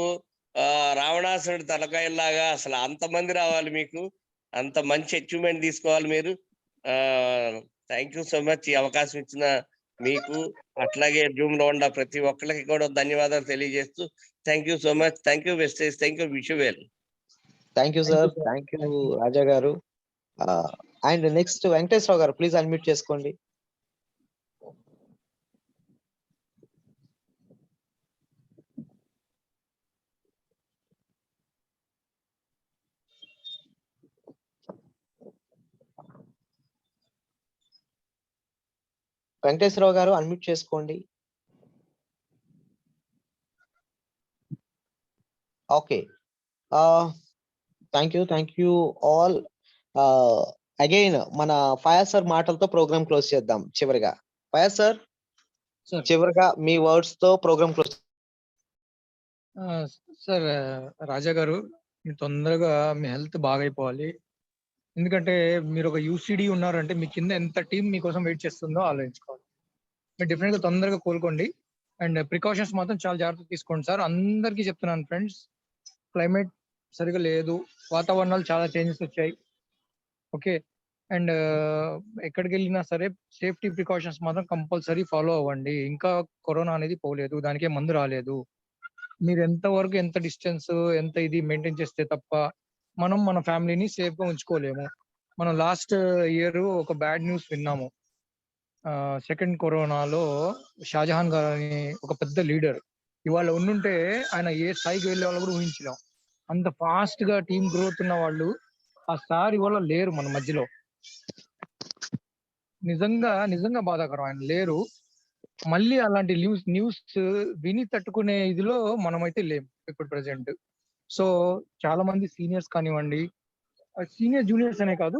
రావణాసురుడు తలకాయలాగా అసలు అంతమంది రావాలి, మీకు అంత మంచి అచీవ్మెంట్ తీసుకోవాలి మీరు. థ్యాంక్ యూ సో మచ్ ఈ అవకాశం ఇచ్చిన మీకు, అట్లాగే జూమ్ లో ఉన్న ప్రతి ఒక్కరికి కూడా ధన్యవాదాలు తెలియజేస్తూ thank you so much. Thank you Vestige. Thank you. Wish you well. Thank you sir. Thank you Raja గారు. అండ్ నెక్స్ట్ వెంకటేశ్వరరావు గారు, ప్లీజ్ అన్మ్యూట్ చేసుకోండి. వెంకటేశ్వరరావు గారు అన్మ్యూట్ చేసుకోండి. Okay, thank you all. Again మన ఫయాజ్ సార్ మాటలతో ప్రోగ్రామ్ క్లోజ్ చేద్దాం. చివరిగా ఫయాజ్ సార్, చివరిగా మీ వర్డ్స్ తో ప్రోగ్రామ్ క్లోజ్. సార్ రాజా గారు, మీరు తొందరగా మీ హెల్త్ బాగైపోవాలి. ఎందుకంటే మీరు ఒక యూసిడి ఉన్నారంటే మీ కింద ఎంత టీం మీకోసం వెయిట్ చేస్తుందో ఆలోచించుకోవాలి. మీరు డెఫినెట్ గా తొందరగా కోలుకోండి. అండ్ ప్రికాషన్స్ మాత్రం చాలా జాగ్రత్తగా తీసుకోండి సార్. అందరికీ చెప్తున్నాను ఫ్రెండ్స్, క్లైమేట్ సరిగా లేదు, వాతావరణాలు చాలా చేంజెస్ వచ్చాయి. ఓకే, అండ్ ఎక్కడికి వెళ్ళినా సరే సేఫ్టీ ప్రికాషన్స్ మాత్రం కంపల్సరీ ఫాలో అవ్వండి. ఇంకా కరోనా అనేది పోలేదు, దానికే మందు రాలేదు. మీరు ఎంతవరకు ఎంత డిస్టెన్స్ ఎంత ఇది మెయింటైన్ చేస్తే తప్ప మనం మన ఫ్యామిలీని సేఫ్ గా ఉంచుకోలేము. మనం లాస్ట్ ఇయర్ ఒక బ్యాడ్ న్యూస్ విన్నాము. సెకండ్ కరోనాలో షాజహాన్ గారు అని ఒక పెద్ద లీడర్ ఇవాళ ఉండుంటే ఆయన ఏ స్థాయికి వెళ్ళే వాళ్ళు కూడా ఊహించలేం. అంత ఫాస్ట్ గా టీమ్ గ్రోత్ ఉన్న వాళ్ళు ఆ సార్ ఇవాళ లేరు మన మధ్యలో. నిజంగా బాధాకరం, ఆయన లేరు. మళ్ళీ అలాంటి న్యూస్ విని తట్టుకునే ఇదిలో మనమైతే లేము ఇప్పుడు ప్రెసెంట్. సో చాలా మంది సీనియర్స్ కానివ్వండి, సీనియర్ జూనియర్స్ అనే కాదు,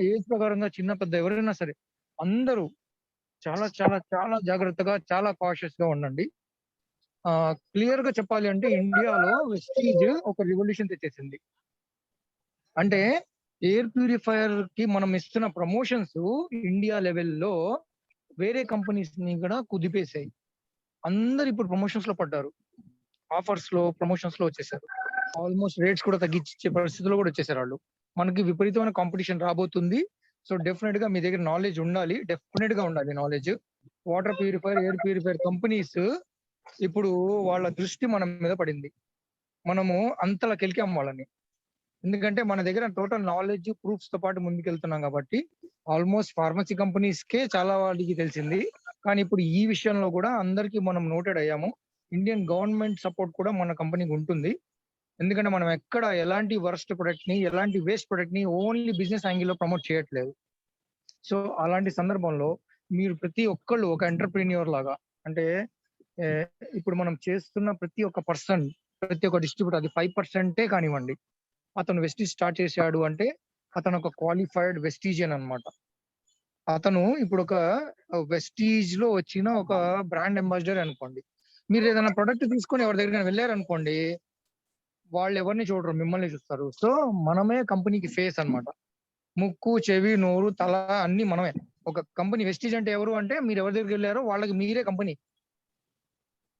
ఏజ్ ప్రకారంగా చిన్న పెద్ద ఎవరైనా సరే అందరూ చాలా చాలా చాలా జాగ్రత్తగా చాలా కాషియస్ గా ఉండండి. క్లియర్ గా చెప్పాలి అంటే ఇండియాలో వెస్టీజ్ ఒక రివల్యూషన్ తెచ్చేసింది. అంటే ఎయిర్ ప్యూరిఫైయర్ కి మనం ఇస్తున్న ప్రమోషన్స్ ఇండియా లెవెల్లో వేరే కంపెనీస్ ని కూడా కుదిపేశాయి. అందరు ఇప్పుడు ప్రమోషన్స్ లో పడ్డారు, ఆఫర్స్ లో ప్రమోషన్స్ లో వచ్చేసారు. ఆల్మోస్ట్ రేట్స్ కూడా తగ్గించే పరిస్థితుల్లో కూడా వచ్చేసారు వాళ్ళు. మనకి విపరీతమైన కాంపిటీషన్ రాబోతుంది. సో డెఫినెట్ గా మీ దగ్గర నాలెడ్జ్ ఉండాలి, డెఫినెట్ గా ఉండాలి knowledge. Water purifier, air purifier companies ఇప్పుడు వాళ్ళ దృష్టి మన మీద పడింది. మనము అంతలా కెలికాం వాళ్ళని, ఎందుకంటే మన దగ్గర టోటల్ నాలెడ్జ్ ప్రూఫ్స్ తో పాటు ముందుకెళ్తున్నాం కాబట్టి. ఆల్మోస్ట్ ఫార్మసీ కంపెనీస్ కే చాలా వాటికి తెలిసింది, కానీ ఇప్పుడు ఈ విషయంలో కూడా అందరికీ మనం నోటెడ్ అయ్యాము. ఇండియన్ గవర్నమెంట్ సపోర్ట్ కూడా మన కంపెనీకి ఉంటుంది. ఎందుకంటే మనం ఎక్కడ ఎలాంటి వర్స్ట్ ప్రొడక్ట్ ని, ఎలాంటి వేస్ట్ ప్రొడక్ట్ ని ఓన్లీ బిజినెస్ యాంగిల్ లో ప్రమోట్ చేయట్లేదు. సో అలాంటి సందర్భంలో మీరు ప్రతి ఒక్కళ్ళు ఒక ఎంటర్ప్రీనియర్ లాగా, అంటే ఇప్పుడు మనం చేస్తున్న ప్రతి ఒక్క పర్సన్, ప్రతి ఒక్క డిస్ట్రిబ్యూటర్, అది 5% కానివ్వండి, అతను వెస్టీజ్ స్టార్ట్ చేశాడు అంటే అతను ఒక క్వాలిఫైడ్ వెస్టీజియన్ అన్నమాట. అతను ఇప్పుడు ఒక వెస్టీజ్ లో వచ్చిన ఒక బ్రాండ్ అంబాసిడర్ అనుకోండి. మీరు ఏదైనా ప్రొడక్ట్ తీసుకొని ఎవరి దగ్గర వెళ్ళారనుకోండి, వాళ్ళు ఎవరిని చూడరు, మిమ్మల్ని చూస్తారు. సో మనమే కంపెనీకి ఫేస్ అన్నమాట. ముక్కు, చెవి, నోరు, తల అన్ని మనమే. ఒక కంపెనీ వెస్టీజ్ అంటే ఎవరు అంటే మీరు ఎవరి దగ్గరికి వెళ్ళారో వాళ్ళకి మీరే కంపెనీ.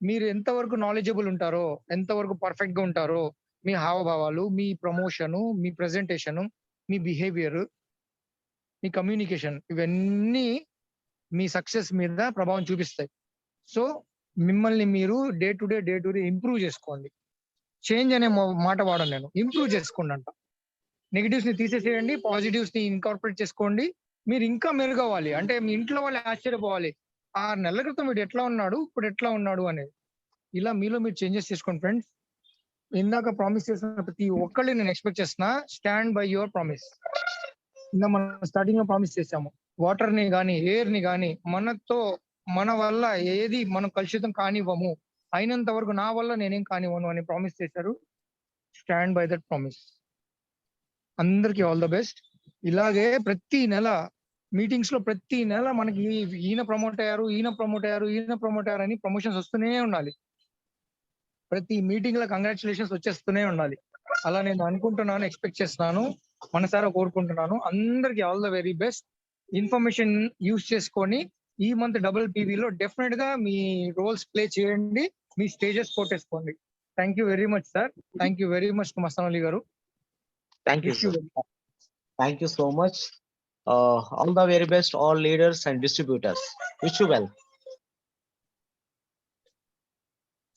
మీరు ఎంతవరకు నాలెడ్జబుల్ ఉంటారో, ఎంతవరకు పర్ఫెక్ట్ గా ఉంటారో, మీ హావభావాలు, మీ ప్రమోషను, మీ ప్రెజెంటేషన్, మీ బిహేవియర్, మీ కమ్యూనికేషన్, ఇవన్నీ మీ సక్సెస్ మీద ప్రభావం చూపిస్తాయి. సో మిమ్మల్ని మీరు డే టు డే ఇంప్రూవ్ చేసుకోండి. చేంజ్ అనే మాట వాడను నేను, ఇంప్రూవ్ చేసుకోండి అంట. నెగిటివ్స్ ని తీసేసేయండి, పాజిటివ్స్ ని ఇన్కార్పొరేట్ చేసుకోండి. మీరు ఇంకా మెరుగవ్వాలి అంటే మీ ఇంట్లో వాళ్ళు ఆశ్చర్యపోవాలి, 6 నెలల క్రితం వీడు ఎట్లా ఉన్నాడు, ఇప్పుడు ఎట్లా ఉన్నాడు అనేది. ఇలా మీలో మీరు చేంజెస్ చేసుకోండి ఫ్రెండ్స్. ఇందాక ప్రామిస్ చేసిన ప్రతి ఒక్కళ్ళు నేను ఎక్స్పెక్ట్ చేస్తున్నా, స్టాండ్ బై యువర్ ప్రామిస్. ఇందా మనం స్టార్టింగ్ లో ప్రామిస్ చేసాము, వాటర్ ని గానీ ఎయిర్ ని గానీ మన వల్ల ఏది మనం కలుషితం కానివ్వము, అయినంత వరకు నా వల్ల నేనేం కానివ్వను అని ప్రామిస్ చేశారు. Stand by that promise. అందరికి ఆల్ ద బెస్ట్. ఇలాగే ప్రతి నెల మీటింగ్స్ లో ప్రతి నెల మనకి ఈయన ప్రమోట్ అయ్యారు అని ప్రమోషన్స్ వస్తూనే ఉండాలి. ప్రతి మీటింగ్ లో కంగ్రాచులేషన్స్ వచ్చేస్తూనే ఉండాలి. అలా నేను అనుకుంటున్నాను, ఎక్స్పెక్ట్ చేస్తున్నాను, మనసారా కోరుకుంటున్నాను. అందరికి all the very best. Information use చేసుకొని ఈ మంత్ PPలో డెఫినెట్ గా మీ రోల్స్ ప్లే చేయండి, మీ స్టేజెస్ కొట్టేసుకోండి. Thank you very much sir. Thank you very much Mastan Ali గారు. Thank you so much. All the very best, all leaders and distributors. Wish you well.